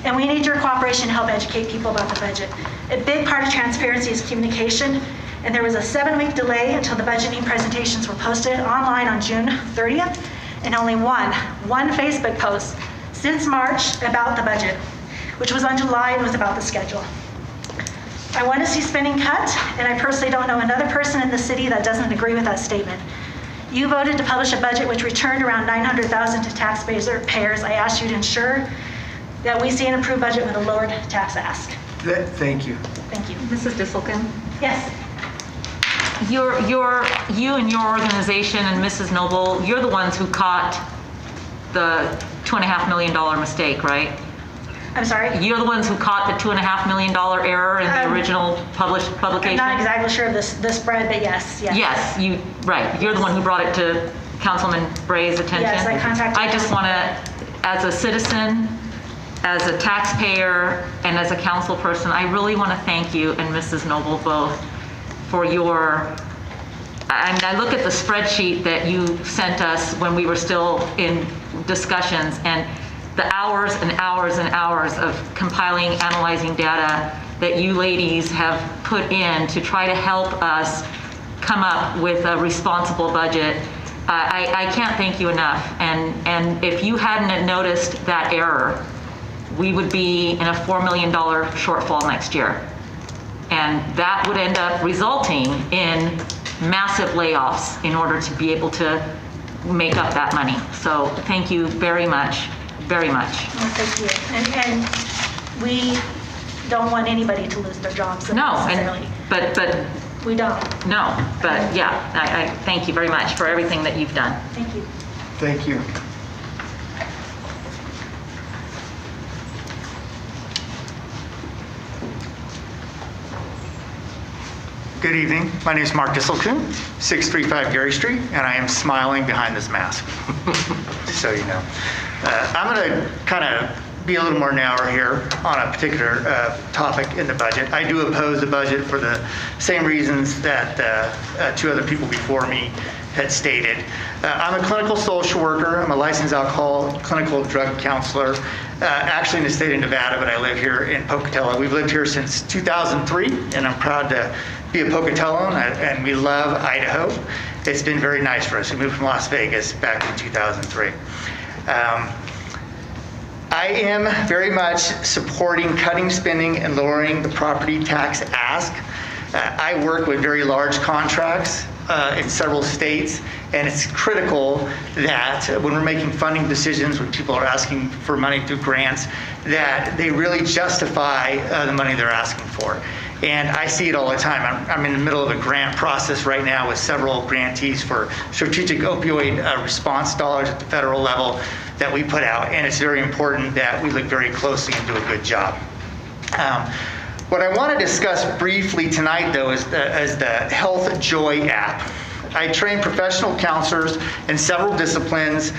and we need your cooperation to help educate people about the budget. A big part of transparency is communication, and there was a 7-week delay until the budgeting presentations were posted online on June 30th, and only one Facebook post since March about the budget, which was on July and was about the schedule. I want to see spending cut, and I personally don't know another person in the city that doesn't agree with that statement. You voted to publish a budget which returned around $900,000 to taxpayers. I asked you to ensure that we see an approved budget with a lowered tax ask. Thank you. Thank you. Mrs. Disselkin? Yes. You and your organization and Mrs. Noble, you're the ones who caught the $2.5 million mistake, right? I'm sorry? You're the ones who caught the $2.5 million error in the original publication? I'm not exactly sure of the spread, but yes. Yes, right. You're the one who brought it to Councilman Bray's attention? Yes, I contacted I just him. want to, as a citizen, as a taxpayer, and as a council person, I really want to thank you and Mrs. Noble both for your, I look at the spreadsheet that you sent us when we were still in discussions, and the hours and hours and hours of compiling, analyzing data that you ladies have put in to try to help us come up with a responsible budget. I can't thank you enough. And if you hadn't noticed that error, we would be in a $4 million shortfall next year. And that would end up resulting in massive layoffs in order to be able to make up that money. So thank you very much, very much. Well, thank you. And we don't want anybody to lose their jobs No, necessarily. but We don't. no, but yeah, I thank you very much for everything that you've done. Thank you. Thank you. Good evening. My name is Mark Disselkoon, 635 Gary Street, and I am smiling behind this mask, so you know. I'm going to kind of be a little more narrow here on a particular topic in the budget. I do oppose the budget for the same reasons that two other people before me had stated. I'm a clinical social worker. I'm a licensed alcohol clinical drug counselor, actually in the state of Nevada, but I live here in Pocatello. We've lived here since 2003, and I'm proud to be a Pocatelloan, and we love Idaho. It's been very nice for us. We moved from Las Vegas back in 2003. I am very much supporting cutting spending and lowering the property tax ask. I work with very large contracts in several states, and it's critical that when we're making funding decisions, when people are asking for money through grants, that they really justify the money they're asking for. And I see it all the time. I'm in the middle of a grant process right now with several grantees for strategic opioid response dollars at the federal level that we put out, and it's very important that we look very closely and do a good job. What I want to discuss briefly tonight, though, is the Health Joy app. I train professional counselors in several disciplines,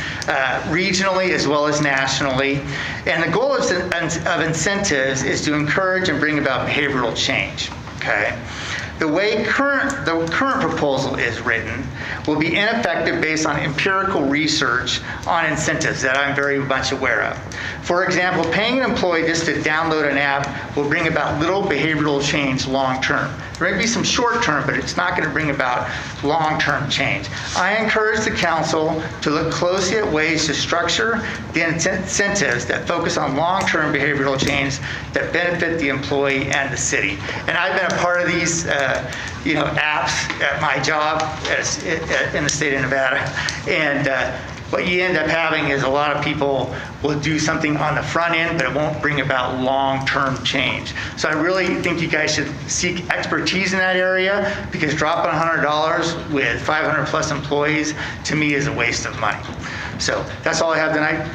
regionally as well as nationally, and the goal of incentives is to encourage and bring about behavioral change. Okay. The way the current proposal is written will be ineffective based on empirical research on incentives that I'm very much aware of. For example, paying an employee just to download an app will bring about little behavioral change long term. There may be some short term, but it's not going to bring about long-term change. I encourage the council to look closely at ways to structure the incentives that focus on long-term behavioral change that benefit the employee and the city. And I've been a part of these apps at my job in the state of Nevada. And what you end up having is a lot of people will do something on the front end, but it won't bring about long-term change. So I really think you guys should seek expertise in that area, because dropping $100 with 500 plus employees, to me, is a waste of money. So that's all I have tonight.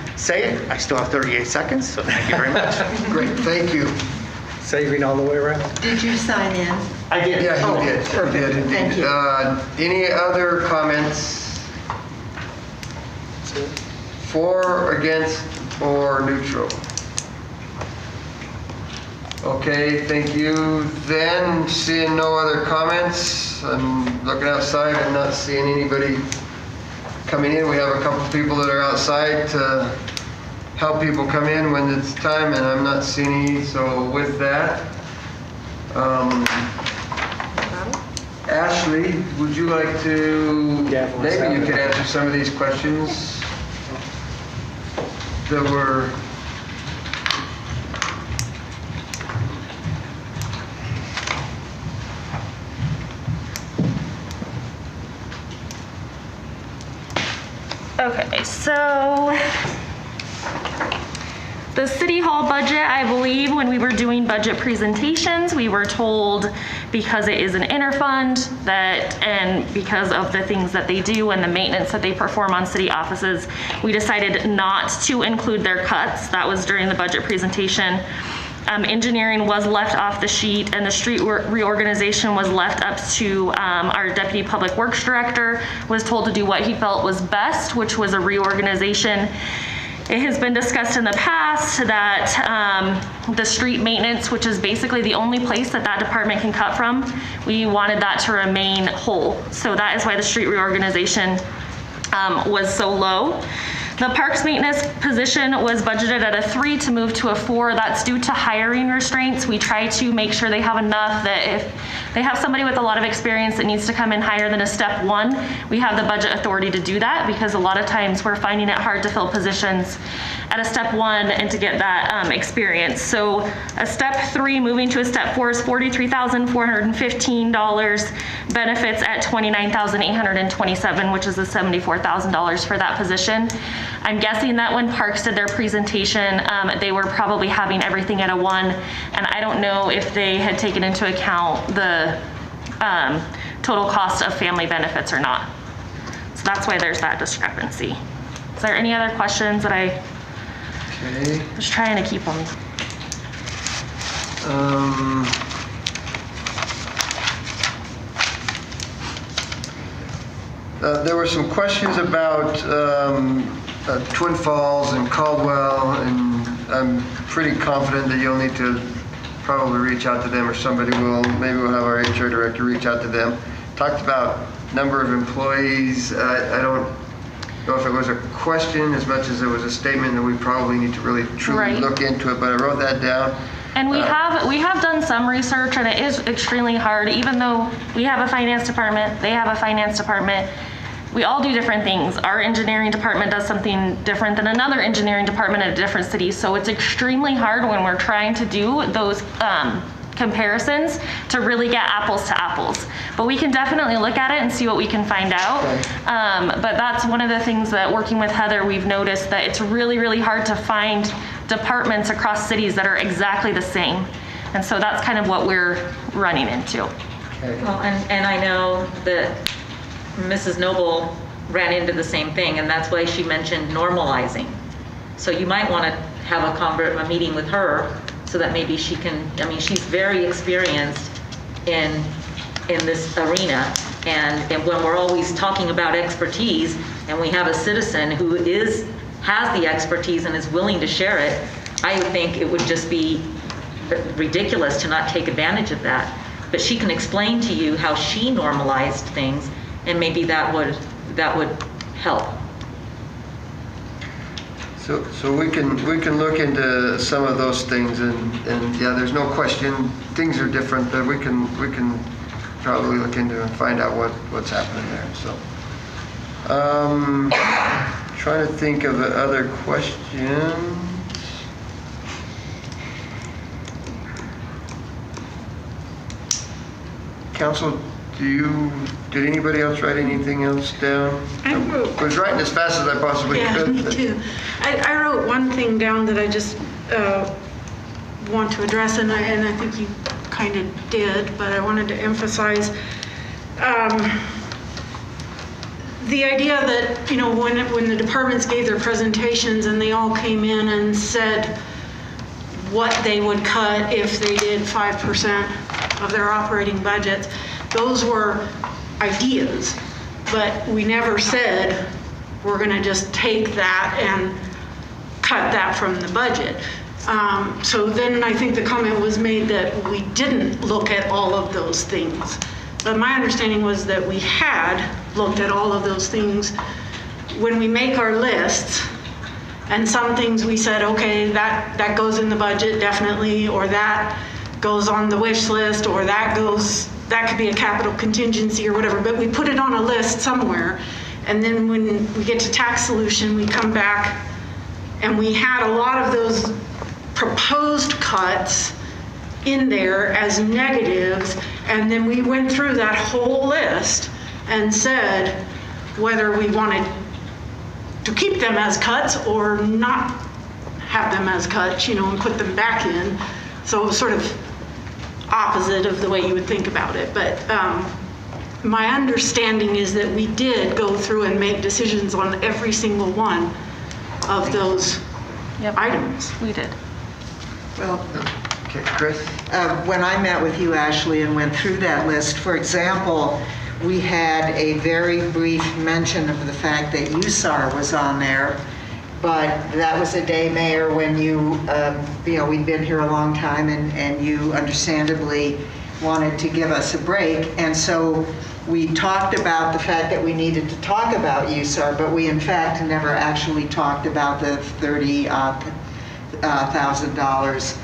I still have 38 seconds, so thank you very much. Great, thank you. Saving all the way around. Did you sign in? I did. Yeah, he did. Perfect. He did. Thank you. Any other comments? For, against, or neutral? Okay, thank you. Then, seeing no other comments, I'm looking outside and not seeing anybody coming in. We have a couple people that are outside to help people come in when it's time, and I'm not seeing any. So with that, Ashley, would you like to, maybe you could answer some of these questions that were Okay, so the city hall budget, I believe when we were doing budget presentations, we were told because it is an interfund and because of the things that they do and the maintenance that they perform on city offices, we decided not to include their cuts. That was during the budget presentation. Engineering was left off the sheet, and the street reorganization was left up to our Deputy Public Works Director, was told to do what he felt was best, which was a reorganization. It has been discussed in the past that the street maintenance, which is basically the only place that department can cut from, we wanted that to remain whole. So that is why the street reorganization was so low. The parks maintenance position was budgeted at a 3 to move to a 4. That's due to hiring restraints. We try to make sure they have enough that if they have somebody with a lot of experience that needs to come in higher than a step 1, we have the budget authority to do that, because a lot of times we're finding it hard to fill positions at a step 1 and to get that experience. So a step 3 moving to a step 4 is $43,415. Benefits at $29,827, which is a $74,000 for that position. I'm guessing that when Parks did their presentation, they were probably having everything at a 1, and I don't know if they had taken into account the total cost of family benefits or not. So that's why there's that discrepancy. Is there any other questions that I was trying to keep them? There were some questions about Twin Falls and Caldwell, and I'm pretty confident that you'll need to probably reach out to them, or somebody will. Maybe we'll have our HR director reach out to them. Talked about number of employees. I don't know if it was a question as much as it was a statement that we probably need to really truly look into it, but I wrote that down. And we have done some research, and it is extremely hard, even though we have a finance department, they have a finance department. We all do different things. Our engineering department does something different than another engineering department at a different city. So it's extremely hard when we're trying to do those comparisons to really get apples to apples. But we can definitely look at it and see what we can find out. But that's one of the things that, working with Heather, we've noticed that it's really, really hard to find departments across cities that are exactly the same. And so that's kind of what we're running into. Well, and I know that Mrs. Noble ran into the same thing, and that's why she mentioned normalizing. So you might want to have a meeting with her so that maybe she can, I mean, she's very experienced in this arena, and when we're always talking about expertise, and we have a citizen who has the expertise and is willing to share it, I would think it would just be ridiculous to not take advantage of that. But she can explain to you how she normalized things, and maybe that would help. So we can look into some of those things, and yeah, there's no question things are different, but we can probably look into and find out what's happening there. So trying to think of the other questions. Council, did anybody else write anything else down? I was writing as fast as I possibly could. Yeah, me too. I wrote one thing down that I just want to address, and I think you kind of did, but I wanted to emphasize the idea that, you know, when the departments gave their presentations and they all came in and said what they would cut if they did 5% of their operating budgets, those were ideas, but we never said we're going to just take that and cut that from the budget. So then I think the comment was made that we didn't look at all of those things. But my understanding was that we had looked at all of those things when we make our lists, and some things we said, okay, that goes in the budget definitely, or that goes on the wish list, or that could be a capital contingency or whatever, but we put it on a list somewhere. And then when we get to tax solution, we come back and we had a lot of those proposed cuts in there as negatives, and then we went through that whole list and said whether we wanted to keep them as cuts or not have them as cuts, and put them back in. So it was sort of opposite of the way you would think about it. But my understanding is that we did go through and make decisions on every single one of those items. We did. Well, Okay, Chris? when I met with you, Ashley, and went through that list, for example, we had a very brief mention of the fact that USAR was on there, but that was a day, Mayor, when we'd been here a long time, and you understandably wanted to give us a break. And so we talked about the fact that we needed to talk about USAR, but we in fact never actually talked about the $30,000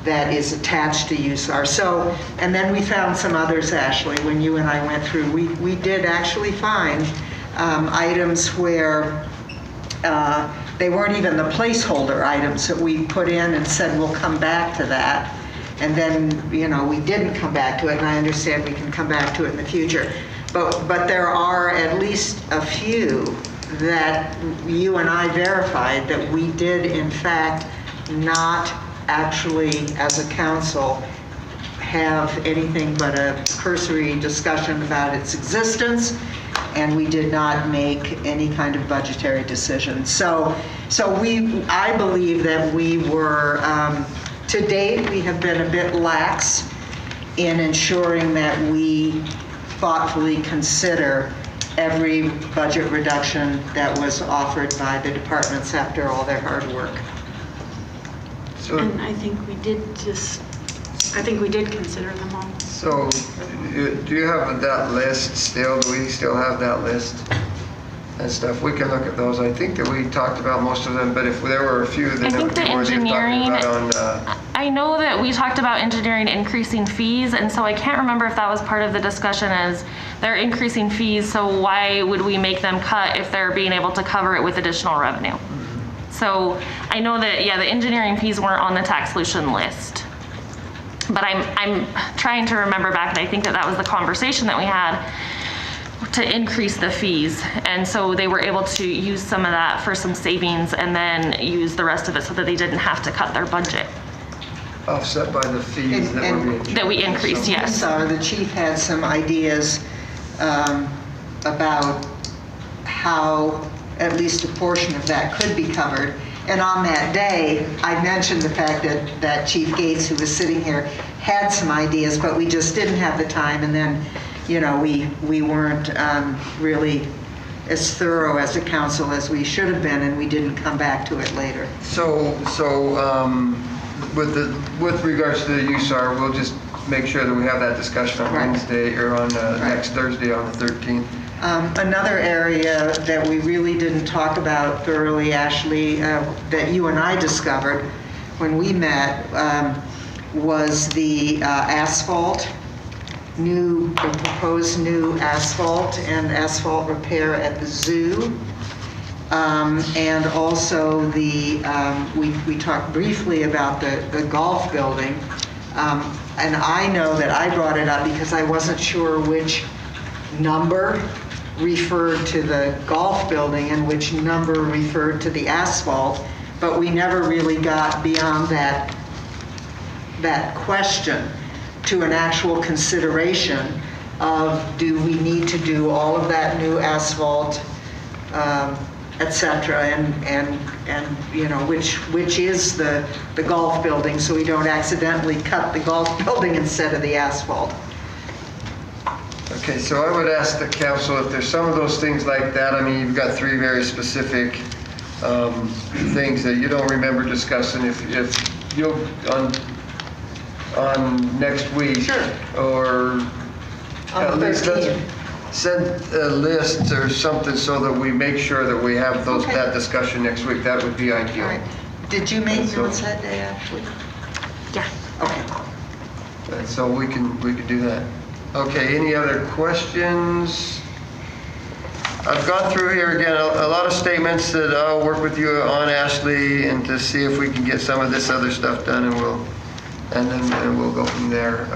that is attached to USAR. So, and then we found some others, Ashley, when you and I went through. We did actually find items where they weren't even the placeholder items that we put in and said we'll come back to that. And then, we didn't come back to it, and I understand we can come back to it in the future. But there are at least a few that you and I verified that we did in fact not actually, as a council, have anything but a cursory discussion about its existence, and we did not make any kind of budgetary decision. So I believe that we were, to date, we have been a bit lax in ensuring that we thoughtfully consider every budget reduction that was offered by the departments after all their hard work. And I think we did consider them all. So, do you have that list still? Do we still have that list and stuff? We can look at those. I think that we talked about most of them, but if there were a few that I think the engineering, I know that we talked about engineering increasing fees, and so I can't remember if that was part of the discussion as they're increasing fees, so why would we make them cut if they're being able to cover it with additional revenue? So I know that, the engineering fees weren't on the tax solution list. But I'm trying to remember back, and I think that was the conversation that we had to increase the fees. And so they were able to use some of that for some savings and then use the rest of it so that they didn't have to cut their budget. Offset by the fees that we increased, yes. The chief had some ideas about how at least a portion of that could be covered. And on that day, I mentioned the fact that Chief Gates, who was sitting here, had some ideas, but we just didn't have the time. And then, we weren't really as thorough as a council as we should have been, and we didn't come back to it later. So with regards to the USAR, we'll just make sure that we have that discussion on Wednesday or on next Thursday on the 13th. Another area that we really didn't talk about thoroughly, Ashley, that you and I discovered when we met was the asphalt, proposed new asphalt and asphalt repair at the zoo. And also we talked briefly about the golf building. And I know that I brought it up because I wasn't sure which number referred to the golf building and which number referred to the asphalt, but we never really got beyond that question to an actual consideration of do we need to do all of that new asphalt, et cetera, and which is the golf building, so we don't accidentally cut the golf building instead of the asphalt. Okay, so I would ask the council if there's some of those things like that. I mean, you've got three very specific things that you don't remember discussing. If you'll on next week, sure, or at least let's send a list or something so that we make sure that we have that discussion next week. That would be ideal. All right. Did you make notes that day, actually? Yeah. Okay. And so we could do that. Okay, any other questions? I've gone through here again a lot of statements that I'll work with you on, Ashley, and to see if we can get some of this other stuff done, and then we'll go from there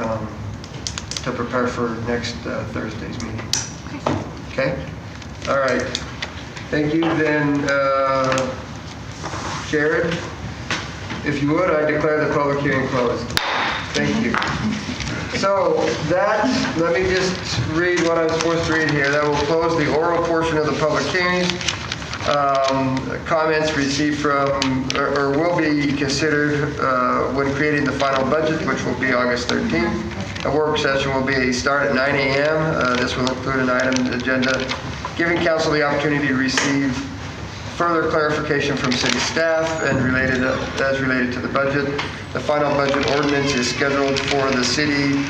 to prepare for next Thursday's meeting. Okay? All right. Thank you. Then, Jared, if you would, I declare the public hearing closed. Thank you. So that, let me just read what I'm supposed to read here. That will close the oral portion of the public hearing. Comments received from, or will be considered when creating the final budget, which will be August 13th. A work session will be start at 9 a.m. This will include an item agenda giving council the opportunity to receive further clarification from city staff and as related to the budget. The final budget ordinance is scheduled for the city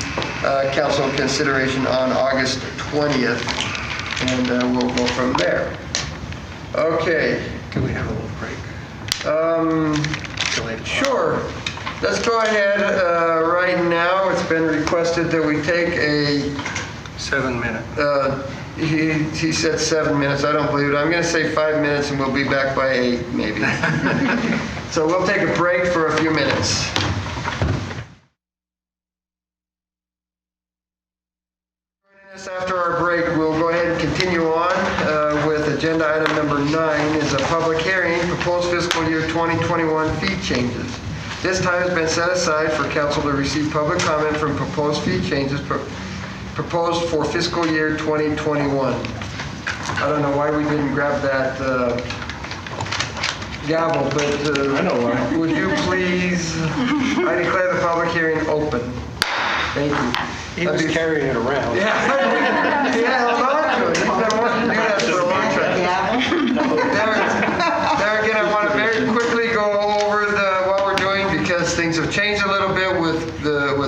council consideration on August 20th, and we'll go from there. Okay. Can we have a little break? Sure. Let's go ahead right now. It's been requested that we take a 7 minute. He said 7 minutes. I don't believe it. I'm going to say 5 minutes and we'll be back by 8 maybe. So we'll take a break for a few minutes. After our break, we'll go ahead and continue on with agenda item number 9 is a public hearing, proposed fiscal year 2021 fee changes. This time has been set aside for council to receive public comment from proposed fee changes proposed for fiscal year 2021. I don't know why we didn't grab that gavel, but I know why. Would you please, I declare the public hearing open. Thank you. He was carrying it around. Yeah, he had a lot to it. He's been wanting to do that for a long time. There again, I want to very quickly go over what we're doing because things have changed a little bit with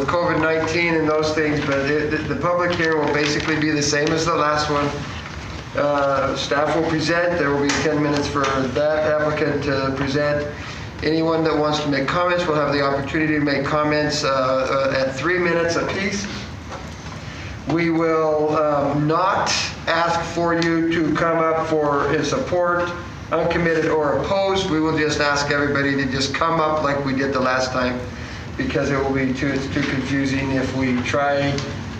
COVID-19 and those things, but the public hearing will basically be the same as the last one. Staff will present. There will be 10 minutes for that applicant to present. Anyone that wants to make comments will have the opportunity to make comments at 3 minutes apiece. We will not ask for you to come up in support, uncommitted or opposed. We will just ask everybody to just come up like we did the last time because it will be too confusing if we try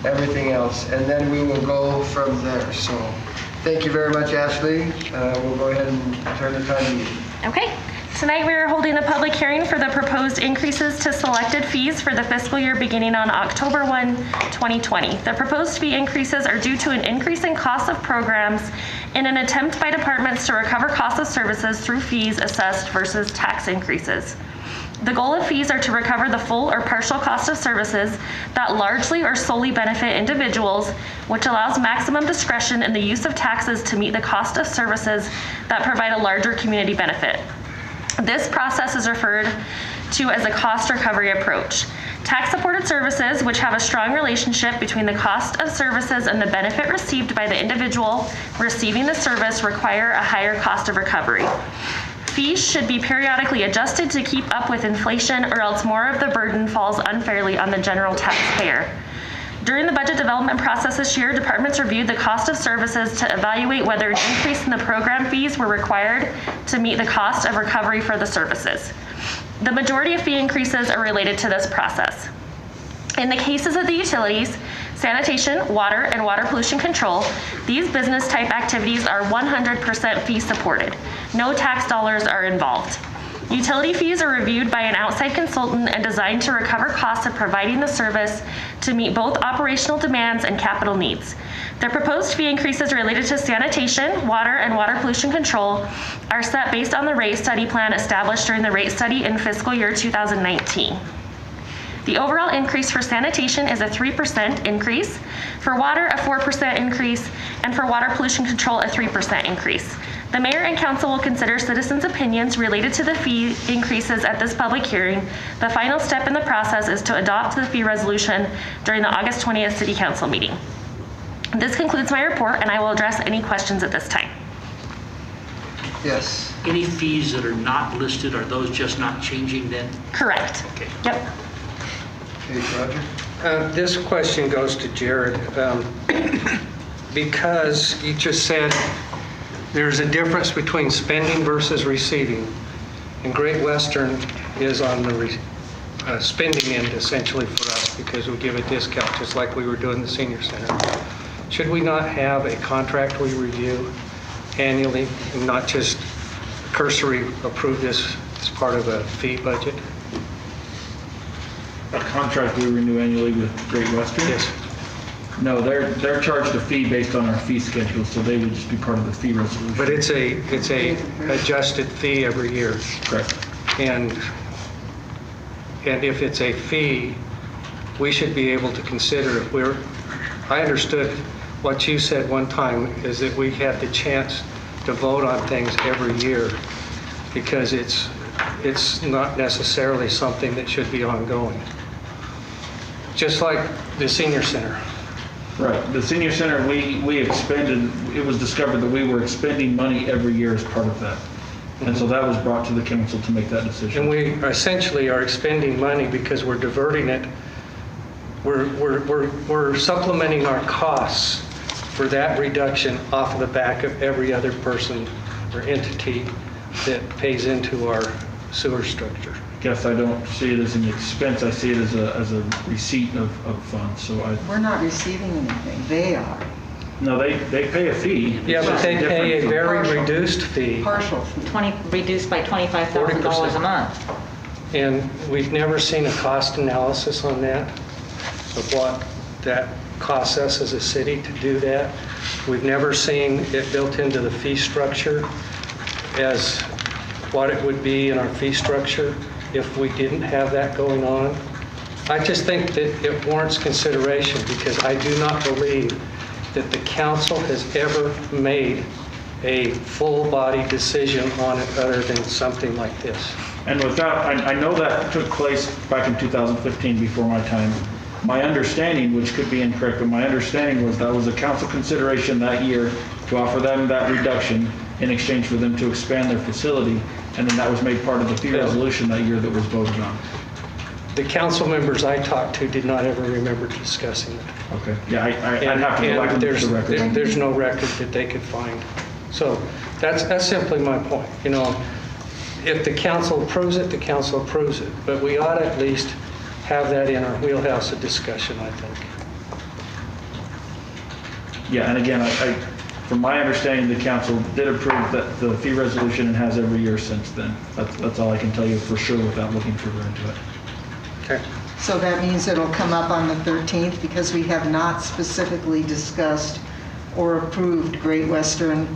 everything else. And then we will go from there. So thank you very much, Ashley. We'll go ahead and turn the time to you. Okay. Tonight we are holding a public hearing for the proposed increases to selected fees for the fiscal year beginning on October 1, 2020. The proposed fee increases are due to an increase in costs of programs in an attempt by departments to recover costs of services through fees assessed versus tax increases. The goal of fees are to recover the full or partial cost of services that largely or solely benefit individuals, which allows maximum discretion in the use of taxes to meet the cost of services that provide a larger community benefit. This process is referred to as a cost recovery approach. Tax-supported services, which have a strong relationship between the cost of services and the benefit received by the individual receiving the service, require a higher cost of recovery. Fees should be periodically adjusted to keep up with inflation, or else more of the burden falls unfairly on the general taxpayer. During the budget development process this year, departments reviewed the cost of services to evaluate whether an increase in the program fees were required to meet the cost of recovery for the services. The majority of fee increases are related to this process. In the cases of the utilities, sanitation, water, and water pollution control, these business type activities are 100% fee supported. No tax dollars are involved. Utility fees are reviewed by an outside consultant and designed to recover costs of providing the service to meet both operational demands and capital needs. The proposed fee increases related to sanitation, water, and water pollution control are set based on the rate study plan established during the rate study in fiscal year 2019. The overall increase for sanitation is a 3% increase, for water a 4% increase, and for water pollution control a 3% increase. The mayor and council will consider citizens' opinions related to the fee increases at this public hearing. The final step in the process is to adopt the fee resolution during the August 20th City Council meeting. This concludes my report, and I will address any questions at this time. Yes. Any fees that are not listed, are those just not changing then? Correct. Okay. Yep. Okay, Roger. This question goes to Jared because you just said there's a difference between spending versus receiving, and Great Western is on the spending end essentially for us because we give a discount just like we were doing the senior center. Should we not have a contract we review annually and not just cursory approve this as part of a fee budget? A contract we renew annually with Great Western? Yes. No, they're charged a fee based on our fee schedule, so they would just be part of the fee resolution. But it's a adjusted fee every year. Correct. And if it's a fee, we should be able to consider it. I understood what you said one time is that we had the chance to vote on things every year because it's not necessarily something that should be ongoing. Just like the senior center. Right. The senior center, we expended, it was discovered that we were expending money every year as part of that. And so that was brought to the council to make that decision. And we essentially are expending money because we're diverting it. We're supplementing our costs for that reduction off of the back of every other person or entity that pays into our sewer structure. Guess I don't see it as an expense, I see it as a receipt of funds, so We're not receiving anything, they are. No, they pay a fee. Yeah, but they pay a very reduced fee. Partial fee. Reduced by $25,000 a month. And we've never seen a cost analysis on that, of what that costs us as a city to do that. We've never seen it built into the fee structure as what it would be in our fee structure if we didn't have that going on. I just think that it warrants consideration because I do not believe that the council has ever made a full-body decision on it other than something like this. And without, I know that took place back in 2015 before my time. My understanding, which could be incorrect, but my understanding was that was a council consideration that year to offer them that reduction in exchange for them to expand their facility, and then that was made part of the fee resolution that year that was voted on. The council members I talked to did not ever remember discussing it. Okay. Yeah, I'd have to go back and look at the record. There's no record that they could find. So that's simply my point. You know, if the council approves it, the council approves it. But we ought to at least have that in our wheelhouse of discussion, I think. Yeah, and again, from my understanding, the council did approve that the fee resolution and has every year since then. That's all I can tell you for sure without looking further into it. Okay. So that means it'll come up on the 13th because we have not specifically discussed or approved Great Western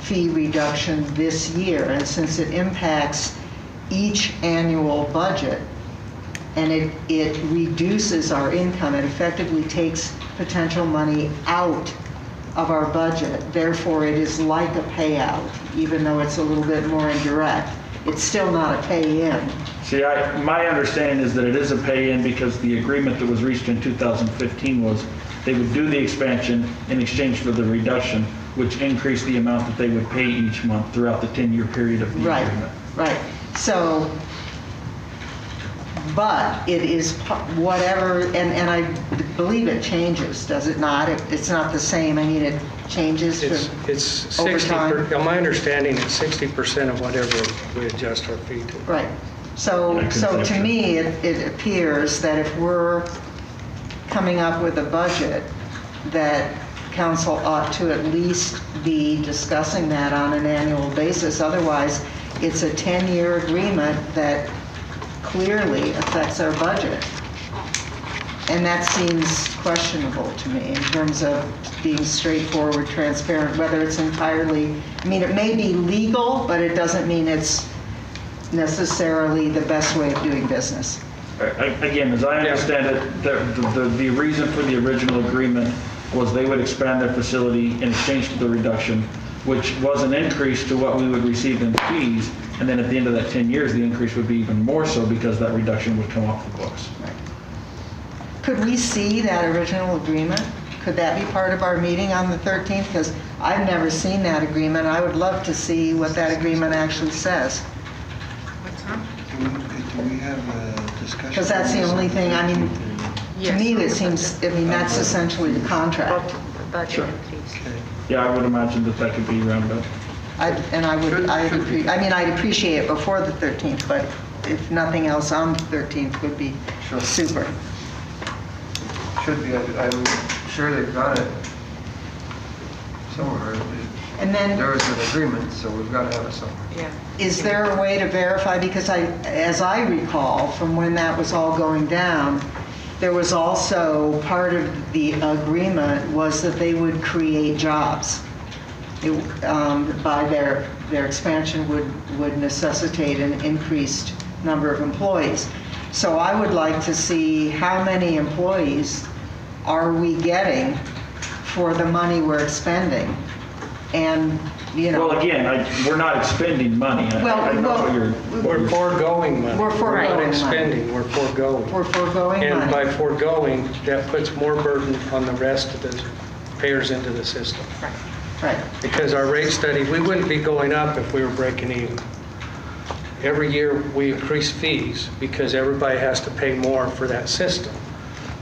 fee reduction this year. And since it impacts each annual budget and it reduces our income, it effectively takes potential money out of our budget. Therefore, it is like a payout, even though it's a little bit more indirect. It's still not a pay-in. See, my understanding is that it is a pay-in because the agreement that was reached in 2015 was they would do the expansion in exchange for the reduction, which increased the amount that they would pay each month throughout the 10-year period of the agreement. Right. So, but it is whatever, and I believe it changes, does it not? It's not the same. I mean, it changes It's over 60. time. My understanding, it's 60% of whatever we adjust our fee to. Right. So to me, it appears that if we're coming up with a budget, that council ought to at least be discussing that on an annual basis. Otherwise, it's a 10-year agreement that clearly affects our budget. And that seems questionable to me in terms of being straightforward, transparent, whether it's entirely, I mean, it may be legal, but it doesn't mean it's necessarily the best way of doing business. Again, as I understand it, the reason for the original agreement was they would expand their facility in exchange for the reduction, which was an increase to what we would receive in fees. And then at the end of that 10 years, the increase would be even more so because that reduction would come off the books. Right. Could we see that original agreement? Could that be part of our meeting on the 13th? Because I've never seen that agreement. I would love to see what that agreement actually says. Do we have a discussion? Because that's the only thing, I mean, to me, it seems, I mean, that's essentially the contract. Sure. Yeah, I would imagine that could be rounded up. I'd appreciate it before the 13th, but if nothing else on the 13th would be super. Should be, I'm sure they've got it somewhere. And then, There was an agreement, so we've got to have it somewhere. Yeah. is there a way to verify, because as I recall, from when that was all going down, there was also part of the agreement was that they would create jobs. By their expansion would necessitate an increased number of employees. So I would like to see how many employees are we getting for the money we're expending? And, Well, again, we're not expending money. I know what you're- We're foregoing money. We're foregoing not money. expending, we're foregoing. We're foregoing And money. by foregoing, that puts more burden on the rest of the payers into the system. Right. Because our rate study, we wouldn't be going up if we were breaking even. Every year, we increase fees because everybody has to pay more for that system.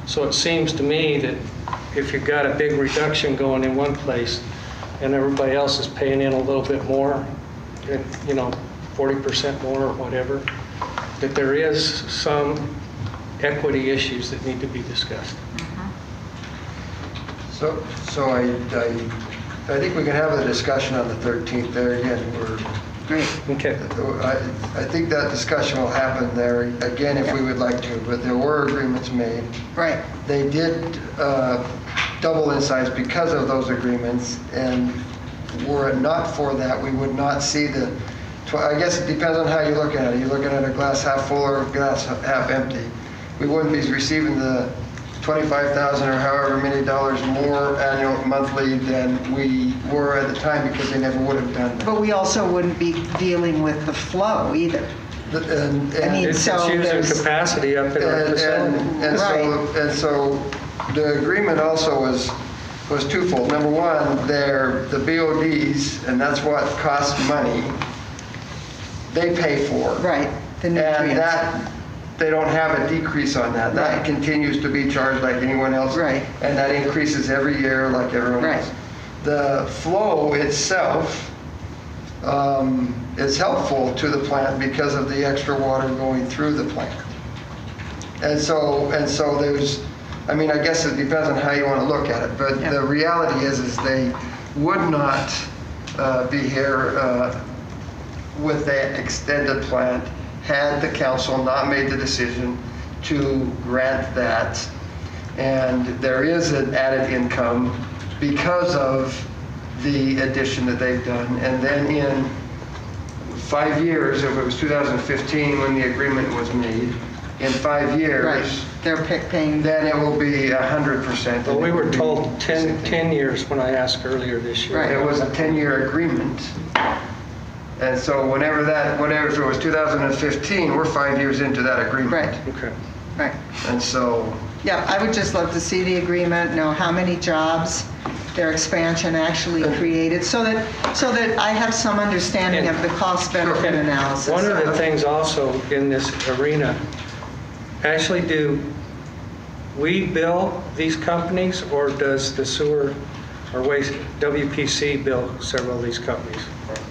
So it seems to me that if you've got a big reduction going in one place and everybody else is paying in a little bit more, 40% more or whatever, that there is some equity issues that need to be discussed. So I think we can have the discussion on the 13th. There again, Great. Okay. I think that discussion will happen there again if we would like to, but there were agreements made. Right. They did double in size because of those agreements, and were it not for that, we would not see I guess it depends on how you look at it. You're looking at a glass half full or a glass half empty. We wouldn't be receiving the $25,000 or however many dollars more monthly than we were at the time because they never would have done that. But we also wouldn't be dealing with the flow either. It's using capacity up in our facility. And so the agreement also was twofold. Number one, the BODs, and that's what costs money, they pay for. Right. The nutrients. And that, they don't have a decrease on that. That continues to be charged like anyone else. Right. And that increases every year like everyone else. The flow itself is helpful to the plant because of the extra water going through the plant. And so there's, I guess it depends on how you want to look at it, but the reality is they would not be here with that extended plant had the council not made the decision to grant that. And there is an added income because of the addition that they've done. And then in 5 years, if it was 2015 when the agreement was made, in 5 years, they're paying. Then it will be 100%. Well, we were told 10 years when I asked earlier this year. It was a 10-year agreement. And so whenever if it was 2015, we're 5 years into that agreement. Right. Okay. Right. And so. Yeah, I would just love to see the agreement, know how many jobs their expansion actually created, so that I have some understanding of the cost-benefit analysis. One of the things also in this arena, actually, do we bill these companies, or does the sewer or waste WPC bill several of these companies?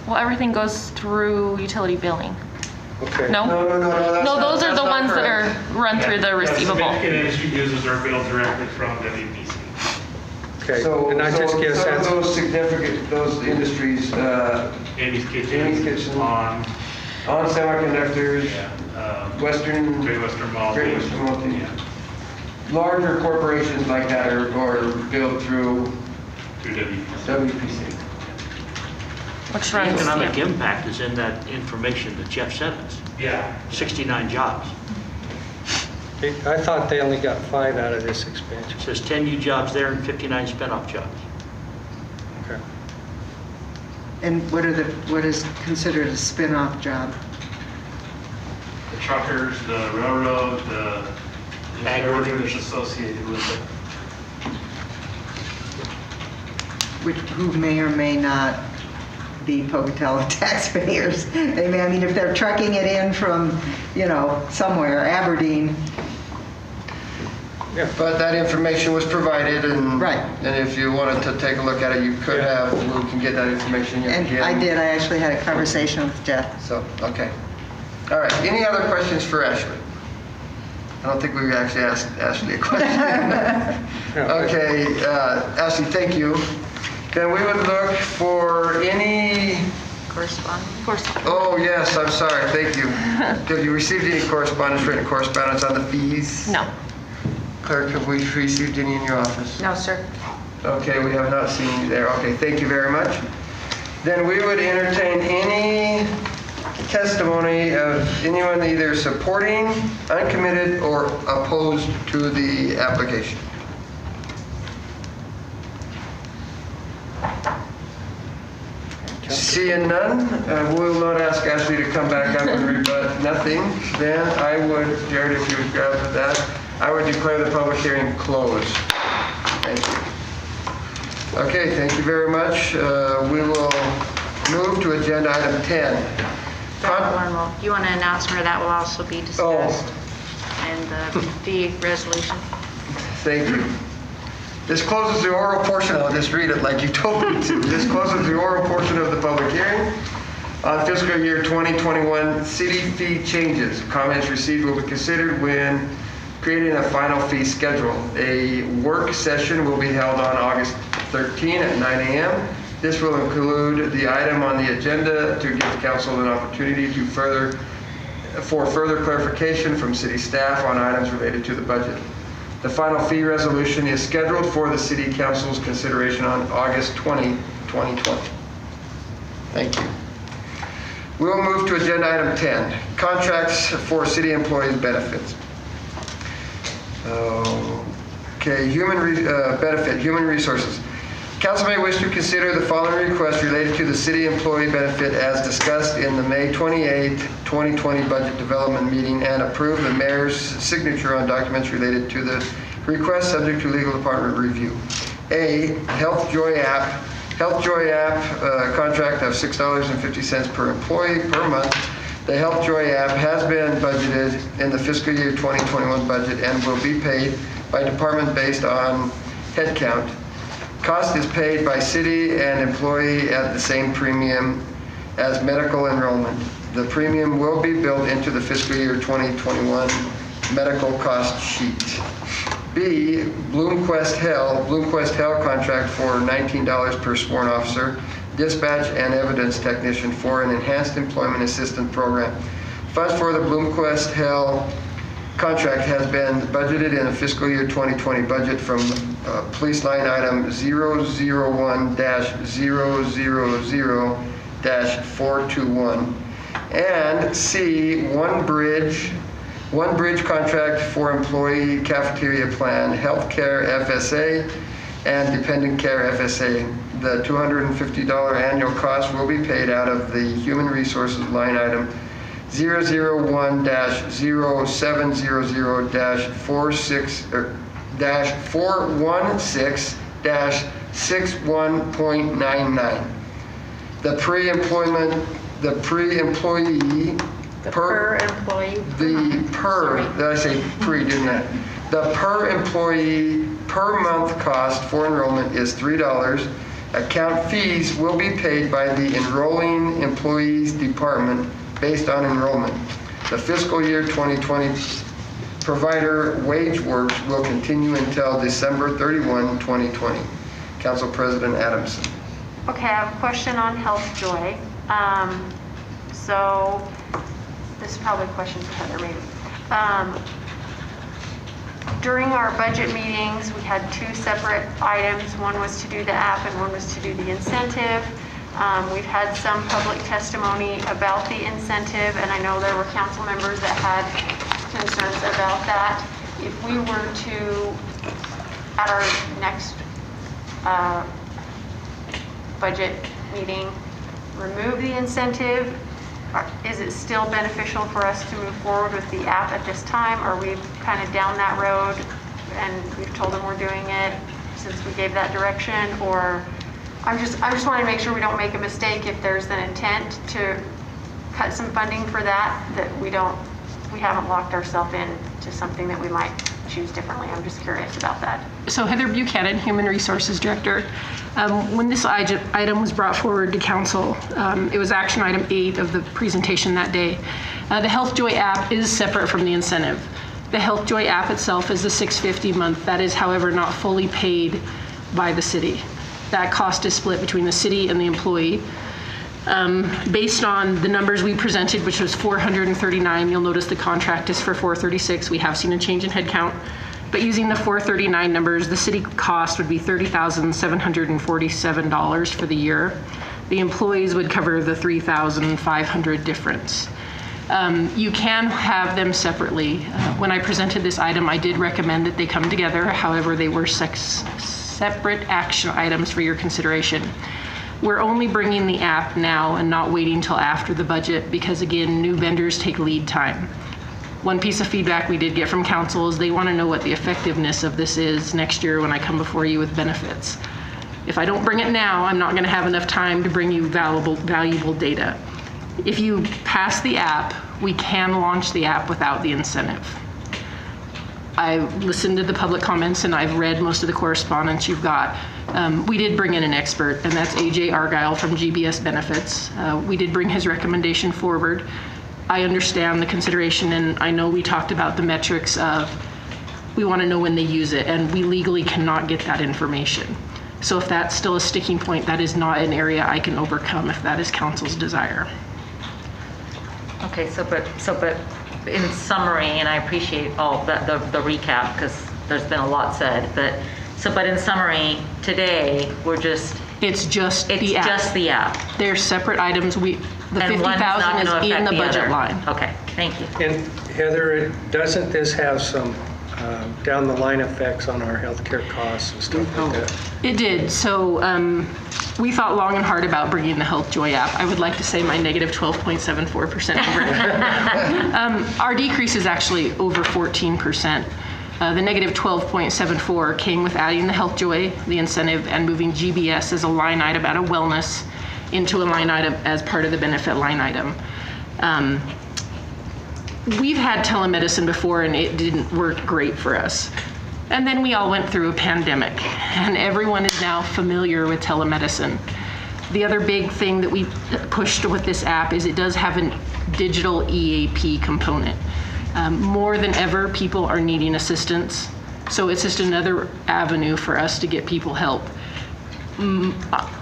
Well, everything goes through utility billing. Okay. No? No, those are the ones that are run through the receivable. Significant energy users are billed directly from WPC. Okay. So, and I just guess some of that's those industries, Amy's Kitchen, on semiconductors, Great Western Malting. Larger corporations like that are billed through WPC. Which The runs, economic yeah. impact is in that information that Jeff sent us. Yeah. 69 jobs. I thought they only got 5 out of this expansion. It says 10 new jobs there and 59 spin-off jobs. Okay. And what is considered a spin-off job? The truckers, the railroad, the everything that's associated with it. Who may or may not be Pocatello taxpayers. They may, if they're trucking it in from, somewhere, Aberdeen. Yeah, but that information was provided, and Right. And if you wanted to take a look at it, you could have. We can get that information. And I did. I actually had a conversation with Jeff. So, okay. All right. Any other questions for Ashley? I don't think we actually asked Ashley a question. Okay, Ashley, thank you. Then we would look for any, Correspondence? oh yes, I'm sorry, thank you. Have you received any correspondence, written correspondence on the fees? No. Clerk, have we received any in your office? No, sir. Okay, we have not seen you there. Okay, thank you very much. Then we would entertain any testimony of anyone either supporting, uncommitted, or opposed to the application. Seeing none, we will not ask Ashley to come back up and rebut nothing. Then I would, Jared, if you would grab that, I would declare the public hearing closed. Thank you. Okay, thank you very much. We will move to agenda item 10. You want to announce where that will also be discussed in the fee resolution? Thank you. This closes the oral portion. I'll just read it like you told me to. This closes the oral portion of the public hearing on fiscal year 2021 city fee changes. Comments received will be considered when creating a final fee schedule. A work session will be held on August 13 at 9 a.m. This will include the item on the agenda to give council an opportunity to further clarification from city staff on items related to the budget. The final fee resolution is scheduled for the City Council's consideration on August 20, 2020. Thank you. We will move to agenda item 10, contracts for city employees' benefits. Okay, human resources. Council may wish to consider the following request related to the city employee benefit as discussed in the May 28, 2020 budget development meeting and approve the mayor's signature on documents related to the request subject to legal department review. A, Health Joy app contract of $6.50 per employee per month. The Health Joy app has been budgeted in the fiscal year 2021 budget and will be paid by department based on headcount. Cost is paid by city and employee at the same premium as medical enrollment. The premium will be built into the fiscal year 2021 medical cost sheet. B, Bloomquist Hell contract for $19 per sworn officer, dispatch and evidence technician for an enhanced employment assistance program. Funds for the Bloomquist Hell contract has been budgeted in the fiscal year 2020 budget from police line item 001-000-421. And C, One Bridge contract for employee cafeteria plan, healthcare FSA, and dependent care FSA. The $250 annual cost will be paid out of the human resources line item 001-416-61.99. The per employee per month cost for enrollment is $3. Account fees will be paid by the enrolling employees department based on enrollment. The fiscal year 2020 provider wage works will continue until December 31, 2020. Council President Adamson. Okay, I have a question on Health Joy. So this is probably a question for Heather maybe. During our budget meetings, we had two separate items. One was to do the app and one was to do the incentive. We've had some public testimony about the incentive, and I know there were council members that had concerns about that. If we were to, at our next budget meeting, remove the incentive, is it still beneficial for us to move forward with the app at this time? Are we kind of down that road and we've told them we're doing it since we gave that direction? Or I just want to make sure we don't make a mistake if there's an intent to cut some funding for that we haven't locked ourselves into something that we might choose differently. I'm just curious about that. So Heather Buchanan, Human Resources Director. When this item was brought forward to council, it was action item 8 of the presentation that day. The Health Joy app is separate from the incentive. The Health Joy app itself is the $650 a month. That is, however, not fully paid by the city. That cost is split between the city and the employee. Based on the numbers we presented, which was 439, you'll notice the contract is for 436. We have seen a change in headcount. But using the 439 numbers, the city cost would be $30,747 for the year. The employees would cover the $3,500 difference. You can have them separately. When I presented this item, I did recommend that they come together. However, they were separate action items for your consideration. We're only bringing the app now and not waiting until after the budget because, again, new vendors take lead time. One piece of feedback we did get from council is they want to know what the effectiveness of this is next year when I come before you with benefits. If I don't bring it now, I'm not going to have enough time to bring you valuable data. If you pass the app, we can launch the app without the incentive. I listened to the public comments and I've read most of the correspondence you've got. We did bring in an expert, and that's AJ Argyle from GBS Benefits. We did bring his recommendation forward. I understand the consideration, and I know we talked about the metrics of we want to know when they use it, and we legally cannot get that information. So if that's still a sticking point, that is not an area I can overcome if that is council's desire. Okay, but in summary, and I appreciate all the recap because there's been a lot said, but in summary, today it's just the app. They're separate items. The and 50,000 is in the budget line. Okay, thank you. And Heather, doesn't this have some down the line effects on our healthcare costs and stuff like that? It did. So we thought long and hard about bringing the Health Joy app. I would like to say my negative 12.74% over. Our decrease is actually over 14%. The negative 12.74 came with adding the Health Joy, the incentive, and moving GBS as a line item out of wellness into a line item as part of the benefit line item. We've had telemedicine before and it didn't work great for us. And then we all went through a pandemic and everyone is now familiar with telemedicine. The other big thing that we pushed with this app is it does have a digital EAP component. More than ever, people are needing assistance. So it's just another avenue for us to get people help.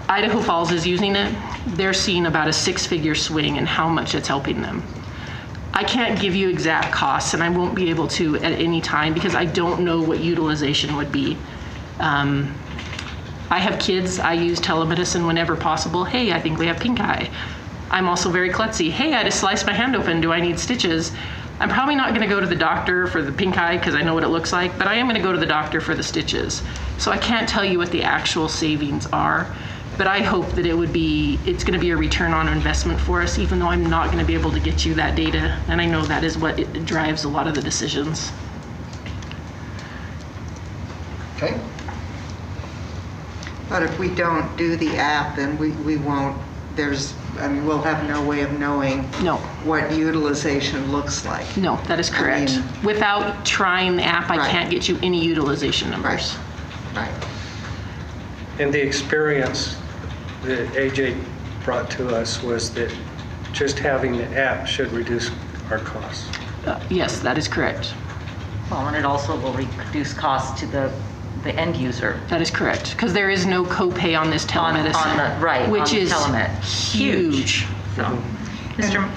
Idaho Falls is using it. They're seeing about a 6-figure swing in how much it's helping them. I can't give you exact costs, and I won't be able to at any time because I don't know what utilization would be. I have kids. I use telemedicine whenever possible. Hey, I think we have pink eye. I'm also very klutzy. Hey, I just sliced my hand open. Do I need stitches? I'm probably not going to go to the doctor for the pink eye because I know what it looks like, but I am going to go to the doctor for the stitches. So I can't tell you what the actual savings are, but I hope that it's going to be a return on investment for us, even though I'm not going to be able to get you that data. And I know that is what it drives a lot of the decisions. Okay. But if we don't do the app, then we won't, we'll have no way of knowing what utilization looks like. No, that is correct. Without trying the app, I can't get you any utilization numbers. Right. And the experience that AJ brought to us was that just having the app should reduce our costs. Yes, that is correct. Well, and it also will reduce costs to the end user. That is correct, because there is no copay on this telemedicine, which is huge. So, Mr.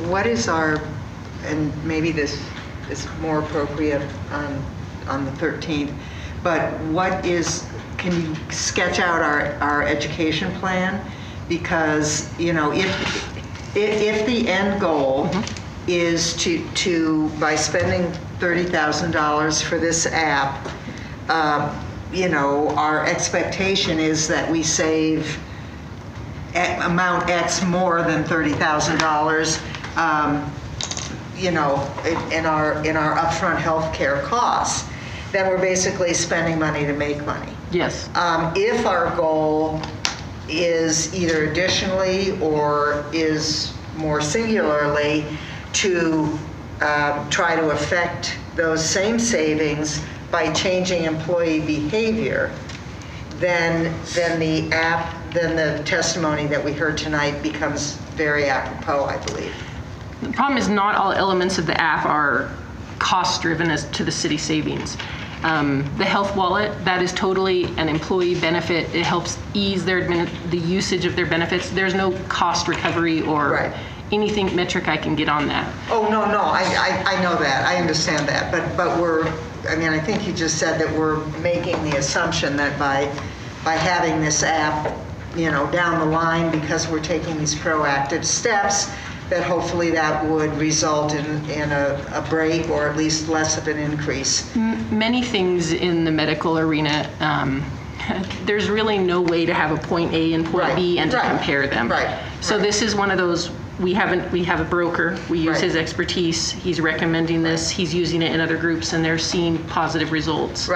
What is and maybe this is more appropriate on the 13th, but can you sketch out our education plan? Because, if the end goal is to by spending $30,000 for this app, our expectation is that we save amount X more than $30,000, in our upfront health care costs, then we're basically spending money to make money. Yes. If our goal is either additionally or is more singularly to try to affect those same savings by changing employee behavior, then the testimony that we heard tonight becomes very apropos, I believe. The problem is not all elements of the app are cost-driven as to the city savings. The health wallet, that is totally an employee benefit. It helps ease the usage of their benefits. There's no cost recovery or anything metric I can get on that. Oh, no, I know that, I understand that, but I think you just said that we're making the assumption that by having this app, down the line, because we're taking these proactive steps, that hopefully that would result in a break or at least less of an increase. Many things in the medical arena, there's really no way to have a point A and point B and to compare them. So this is one of those, we have a broker, we use his expertise, he's recommending this, he's using it in other groups and they're seeing positive results.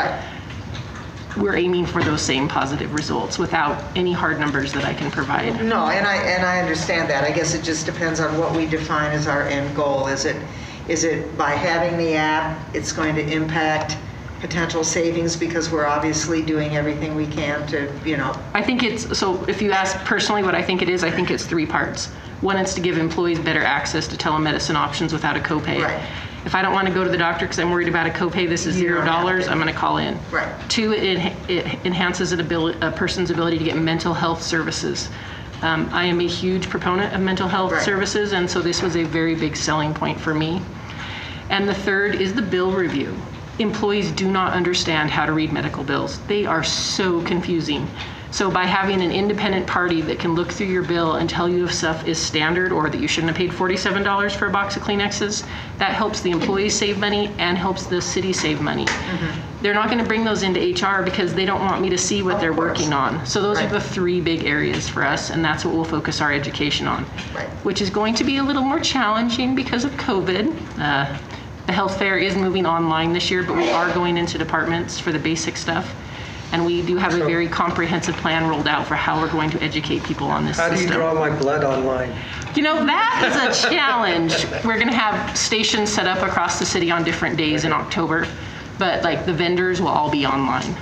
We're aiming for those same positive results without any hard numbers that I can provide. No, and I understand that. I guess it just depends on what we define as our end goal. Is it by having the app, it's going to impact potential savings because we're obviously doing everything we can to, I think so if you ask personally what I think it is, I think it's 3 parts. One is to give employees better access to telemedicine options without a copay. If I don't want to go to the doctor because I'm worried about a copay, this is $0, I'm going to call in. 2, it enhances a person's ability to get mental health services. I am a huge proponent of mental health services, and so this was a very big selling point for me. And the 3rd is the bill review. Employees do not understand how to read medical bills. They are so confusing. So by having an independent party that can look through your bill and tell you if stuff is standard or that you shouldn't have paid $47 for a box of Kleenexes, that helps the employees save money and helps the city save money. They're not going to bring those into HR because they don't want me to see what they're working on. So those are the 3 big areas for us, and that's what we'll focus our education on, which is going to be a little more challenging because of COVID. The health fair is moving online this year, but we are going into departments for the basic stuff. And we do have a very comprehensive plan rolled out for how we're going to educate people on this system. How do you draw my blood online? That is a challenge. We're going to have stations set up across the city on different days in October, but the vendors will all be online.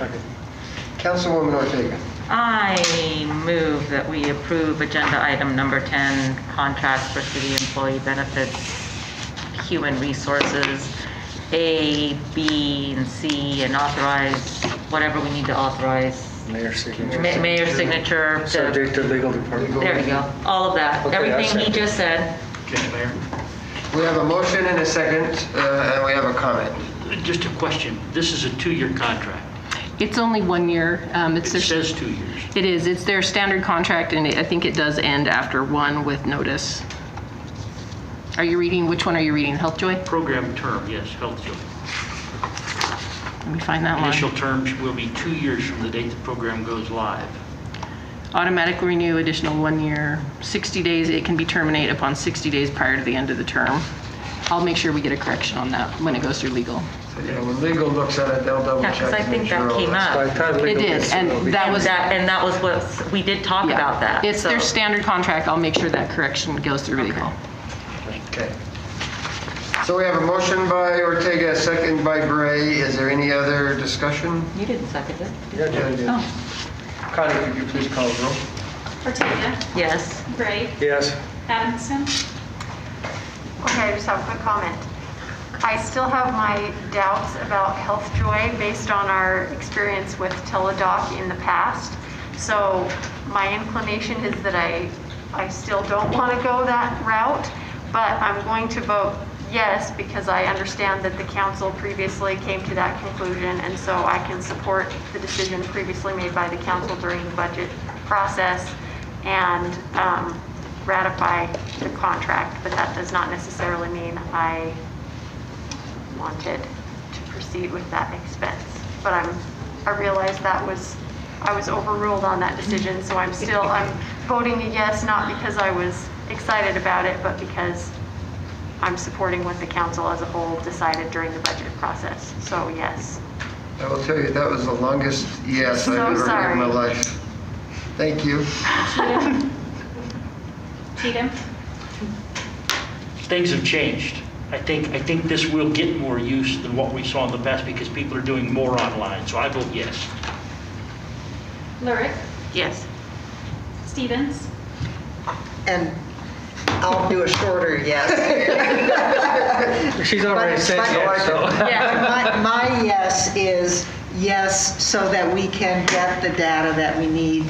Councilwoman Ortega. I move that we approve agenda item number 10, contracts for city employee benefits, human resources, A, B, and C, and authorize whatever we need to authorize. Mayor's signature. Mayor's signature. Subject to legal department. There we go. All of that. Everything he just said. Okay, Mayor. We have a motion and a second, and we have a comment. Just a question. This is a 2-year contract. It's only 1 year. It says 2 years. It is. It's their standard contract, and I think it does end after 1 with notice. Which one are you reading? HealthJoy? Program term, yes, HealthJoy. Let me find that one. Initial terms will be 2 years from the date the program goes live. Automatically renew, additional 1 year, 60 days. It can be terminated upon 60 days prior to the end of the term. I'll make sure we get a correction on that when it goes through legal. So, when legal looks at it, they'll double check. Yeah, because I think that came up. It did, and that was what we did talk about that. It's their standard contract. I'll make sure that correction goes through legal. Okay. So we have a motion by Ortega, a second by Gray. Is there any other discussion? You didn't second it. Yeah, I did. Connie, could you please call the roll? Ortega. Yes. Gray. Yes. Adamson. Okay, I just have a quick comment. I still have my doubts about HealthJoy based on our experience with Teladoc in the past. So my inclination is that I still don't want to go that route, but I'm going to vote yes because I understand that the council previously came to that conclusion, and so I can support the decision previously made by the council during the budget process and ratify the contract, but that does not necessarily mean I wanted to proceed with that expense. But I realize I was overruled on that decision, so I'm voting a yes, not because I was excited about it, but because I'm supporting what the council as a whole decided during the budget process. So yes. I will tell you, that was the longest yes I've ever heard in my life. Thank you. Cheatham. Things have changed. I think this will get more use than what we saw in the past because people are doing more online. So I vote yes. Lurick. Yes. Stevens. And I'll do a shorter yes. She's already said yes, so. But my yes is yes, so that we can get the data that we need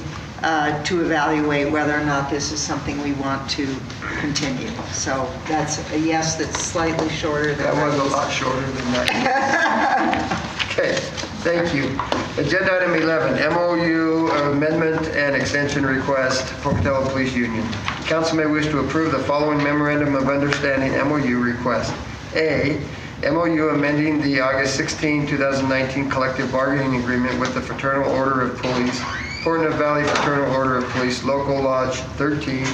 to evaluate whether or not this is something we want to continue. So that's a yes that's slightly shorter than That was a lot shorter than that. Okay, thank you. Agenda item 11, MOU amendment and extension request, Pocatello Police Union. Council may wish to approve the following memorandum of understanding MOU request. A, MOU amending the August 16, 2019 collective bargaining agreement with the Fraternal Order of Police, Fort Neff Valley Fraternal Order of Police, Local Lodge 13,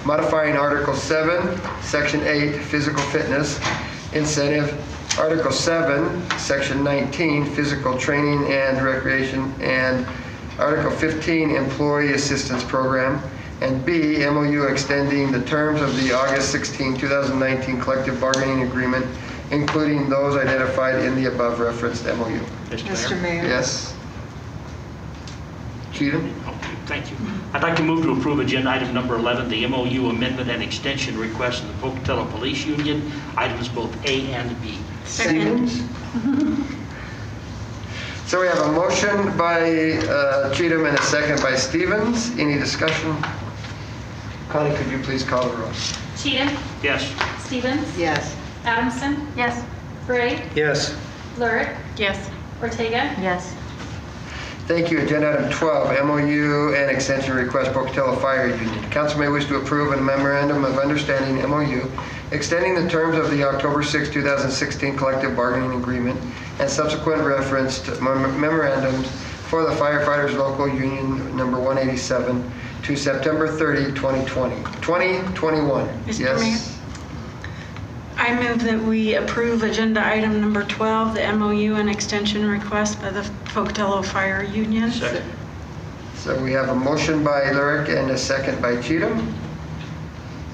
modifying Article 7, Section 8, physical fitness incentive, Article 7, Section 19, physical training and recreation, and Article 15, employee assistance program, and B, MOU extending the terms of the August 16, 2019 collective bargaining agreement, including those identified in the above referenced MOU. Mr. Mayor. Yes. Cheatham? Okay, thank you. I'd like to move to approve agenda item number 11, the MOU amendment and extension request of the Pocatello Police Union, items both A and B. Stevens? So we have a motion by Cheatham and a second by Stevens. Any discussion? Connie, could you please call the roll? Cheatham? Yes. Stevens? Yes. Adamson? Yes. Bray? Yes. Lurick? Yes. Ortega? Yes. Thank you. Agenda item 12, MOU and extension request, Pocatello Fire Union. Council may wish to approve a memorandum of understanding, MOU, extending the terms of the October 6, 2016 collective bargaining agreement and subsequent referenced memorandums for the firefighters local union number 187 to September 30, 2021. Mr. Yes. Mayor? I move that we approve agenda item number 12, the MOU and extension request by the Pocatello Fire Union. Second. So we have a motion by Lurick and a second by Cheatham.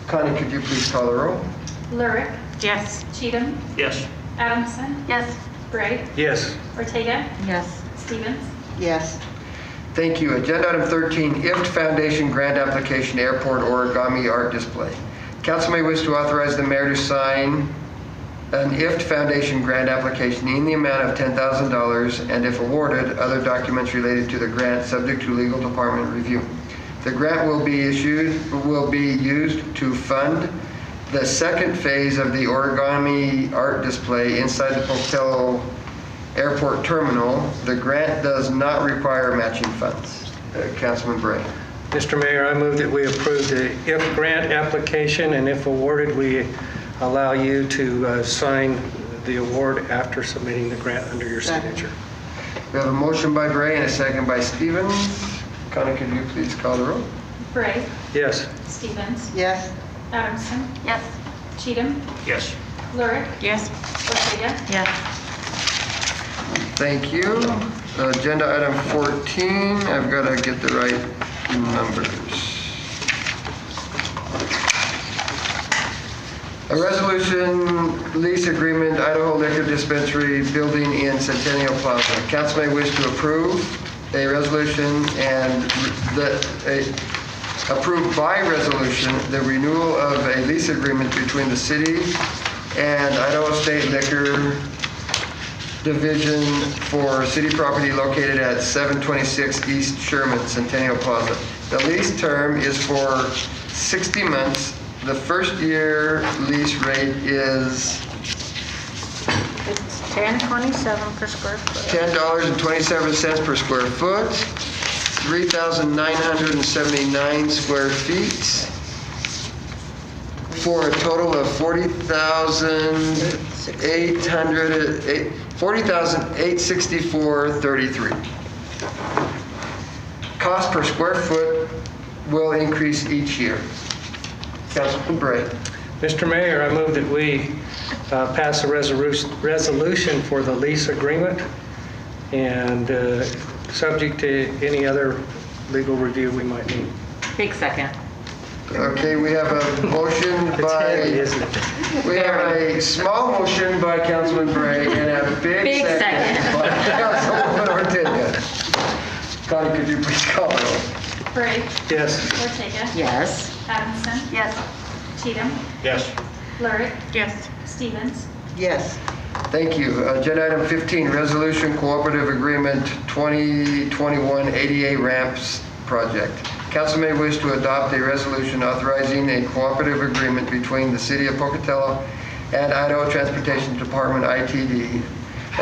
Connie, could you please call the roll? Lurick? Yes. Cheatham? Yes. Adamson? Yes. Bray? Yes. Ortega? Yes. Stevens? Yes. Thank you. Agenda item 13, IFT Foundation Grant Application Airport Origami Art Display. Council may wish to authorize the mayor to sign an IFT Foundation grant application in the amount of $10,000 and if awarded, other documents related to the grant subject to legal department review. The grant will be used to fund the second phase of the origami art display inside the Pocatello Airport Terminal. The grant does not require matching funds. Councilman Bray. Mr. Mayor, I move that we approve the IF grant application, and if awarded, we allow you to sign the award after submitting the grant under your signature. We have a motion by Bray and a second by Stevens. Connie, could you please call the roll? Bray? Yes. Stevens? Yes. Adamson? Yes. Cheatham? Yes. Lurick? Yes. Ortega? Yes. Thank you. Agenda item 14, I've got to get the right numbers. A resolution lease agreement, Idaho Liquor Dispensary building in Centennial Plaza. Council may wish to approve a resolution and approve by resolution the renewal of a lease agreement between the city and Idaho State Liquor Division for city property located at 726 East Sherman, Centennial Plaza. The lease term is for 60 months. The first year lease rate is It's $10.27 per square foot. $10.27 per square foot, 3,979 square feet, for a total of $40,864.33. Cost per square foot will increase each year. Councilman Bray. Mr. Mayor, I move that we pass a resolution for the lease agreement and subject to any other legal review we might need. Big second. Okay, we have a motion by, we have a small motion by Councilman Bray and a big second by Councilwoman Ortega. Connie, could you please call the roll? Bray? Yes. Ortega? Yes. Adamson? Yes. Cheatham, Yes. Lurick, Yes. Stevens. Yes. Thank you. Agenda item 15, resolution cooperative agreement 2021 ADA ramps project. Council may wish to adopt a resolution authorizing a cooperative agreement between the City of Pocatello and Idaho Transportation Department, ITD.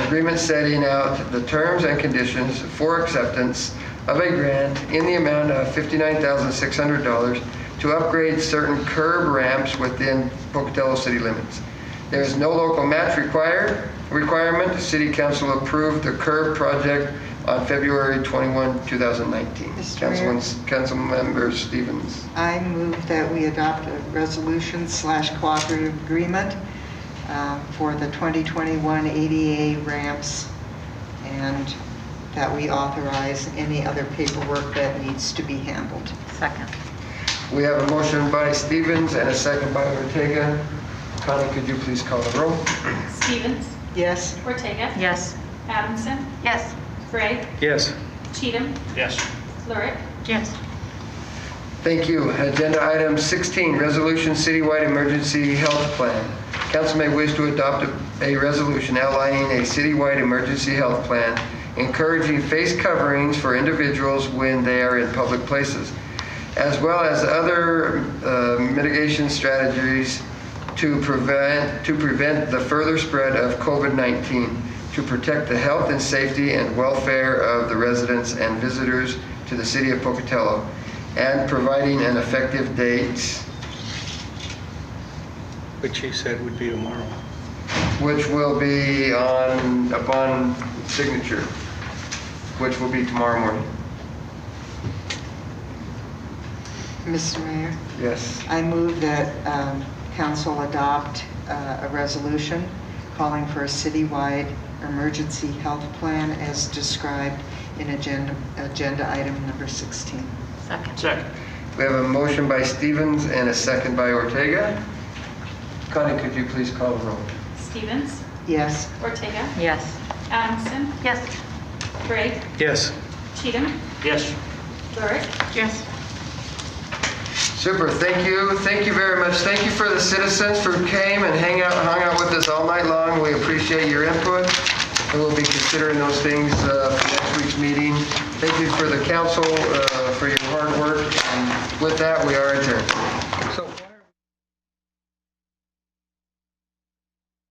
Agreement setting out the terms and conditions for acceptance of a grant in the amount of $59,600 to upgrade certain curb ramps within Pocatello city limits. There is no local match requirement. City Council approved the curb project on February 21, 2019. Councilmember Stevens. I move that we adopt a resolution/cooperative agreement for the 2021 ADA ramps, and that we authorize any other paperwork that needs to be handled. Second. We have a motion by Stevens and a second by Ortega. Connie, could you please call the roll? Stevens, Yes. Ortega. Yes. Adamson, Yes. Gray, Yes. Cheatham, Yes. Lurick. Yes. Thank you. Agenda item 16, resolution citywide emergency health plan. Council may wish to adopt a resolution outlining a citywide emergency health plan, encouraging face coverings for individuals when they are in public places, as well as other mitigation strategies to prevent the further spread of COVID-19, to protect the health and safety and welfare of the residents and visitors to the City of Pocatello, and providing an effective date, Which you said would be tomorrow. which will be upon signature, which will be tomorrow morning. Mr. Mayor, Yes. I move that council adopt a resolution calling for a citywide emergency health plan as described in agenda item number 16. Second. Second. We have a motion by Stevens and a second by Ortega. Connie, could you please call the roll? Stevens, Yes. Ortega, Yes. Adamson, Yes. Gray, Yes. Cheatham, Yes. Lurick. Yes. Super, thank you. Thank you very much. Thank you for the citizens who came and hung out with us all night long. We appreciate your input. And we'll be considering those things for next week's meeting. Thank you for the council for your hard work. And with that, we are adjourned.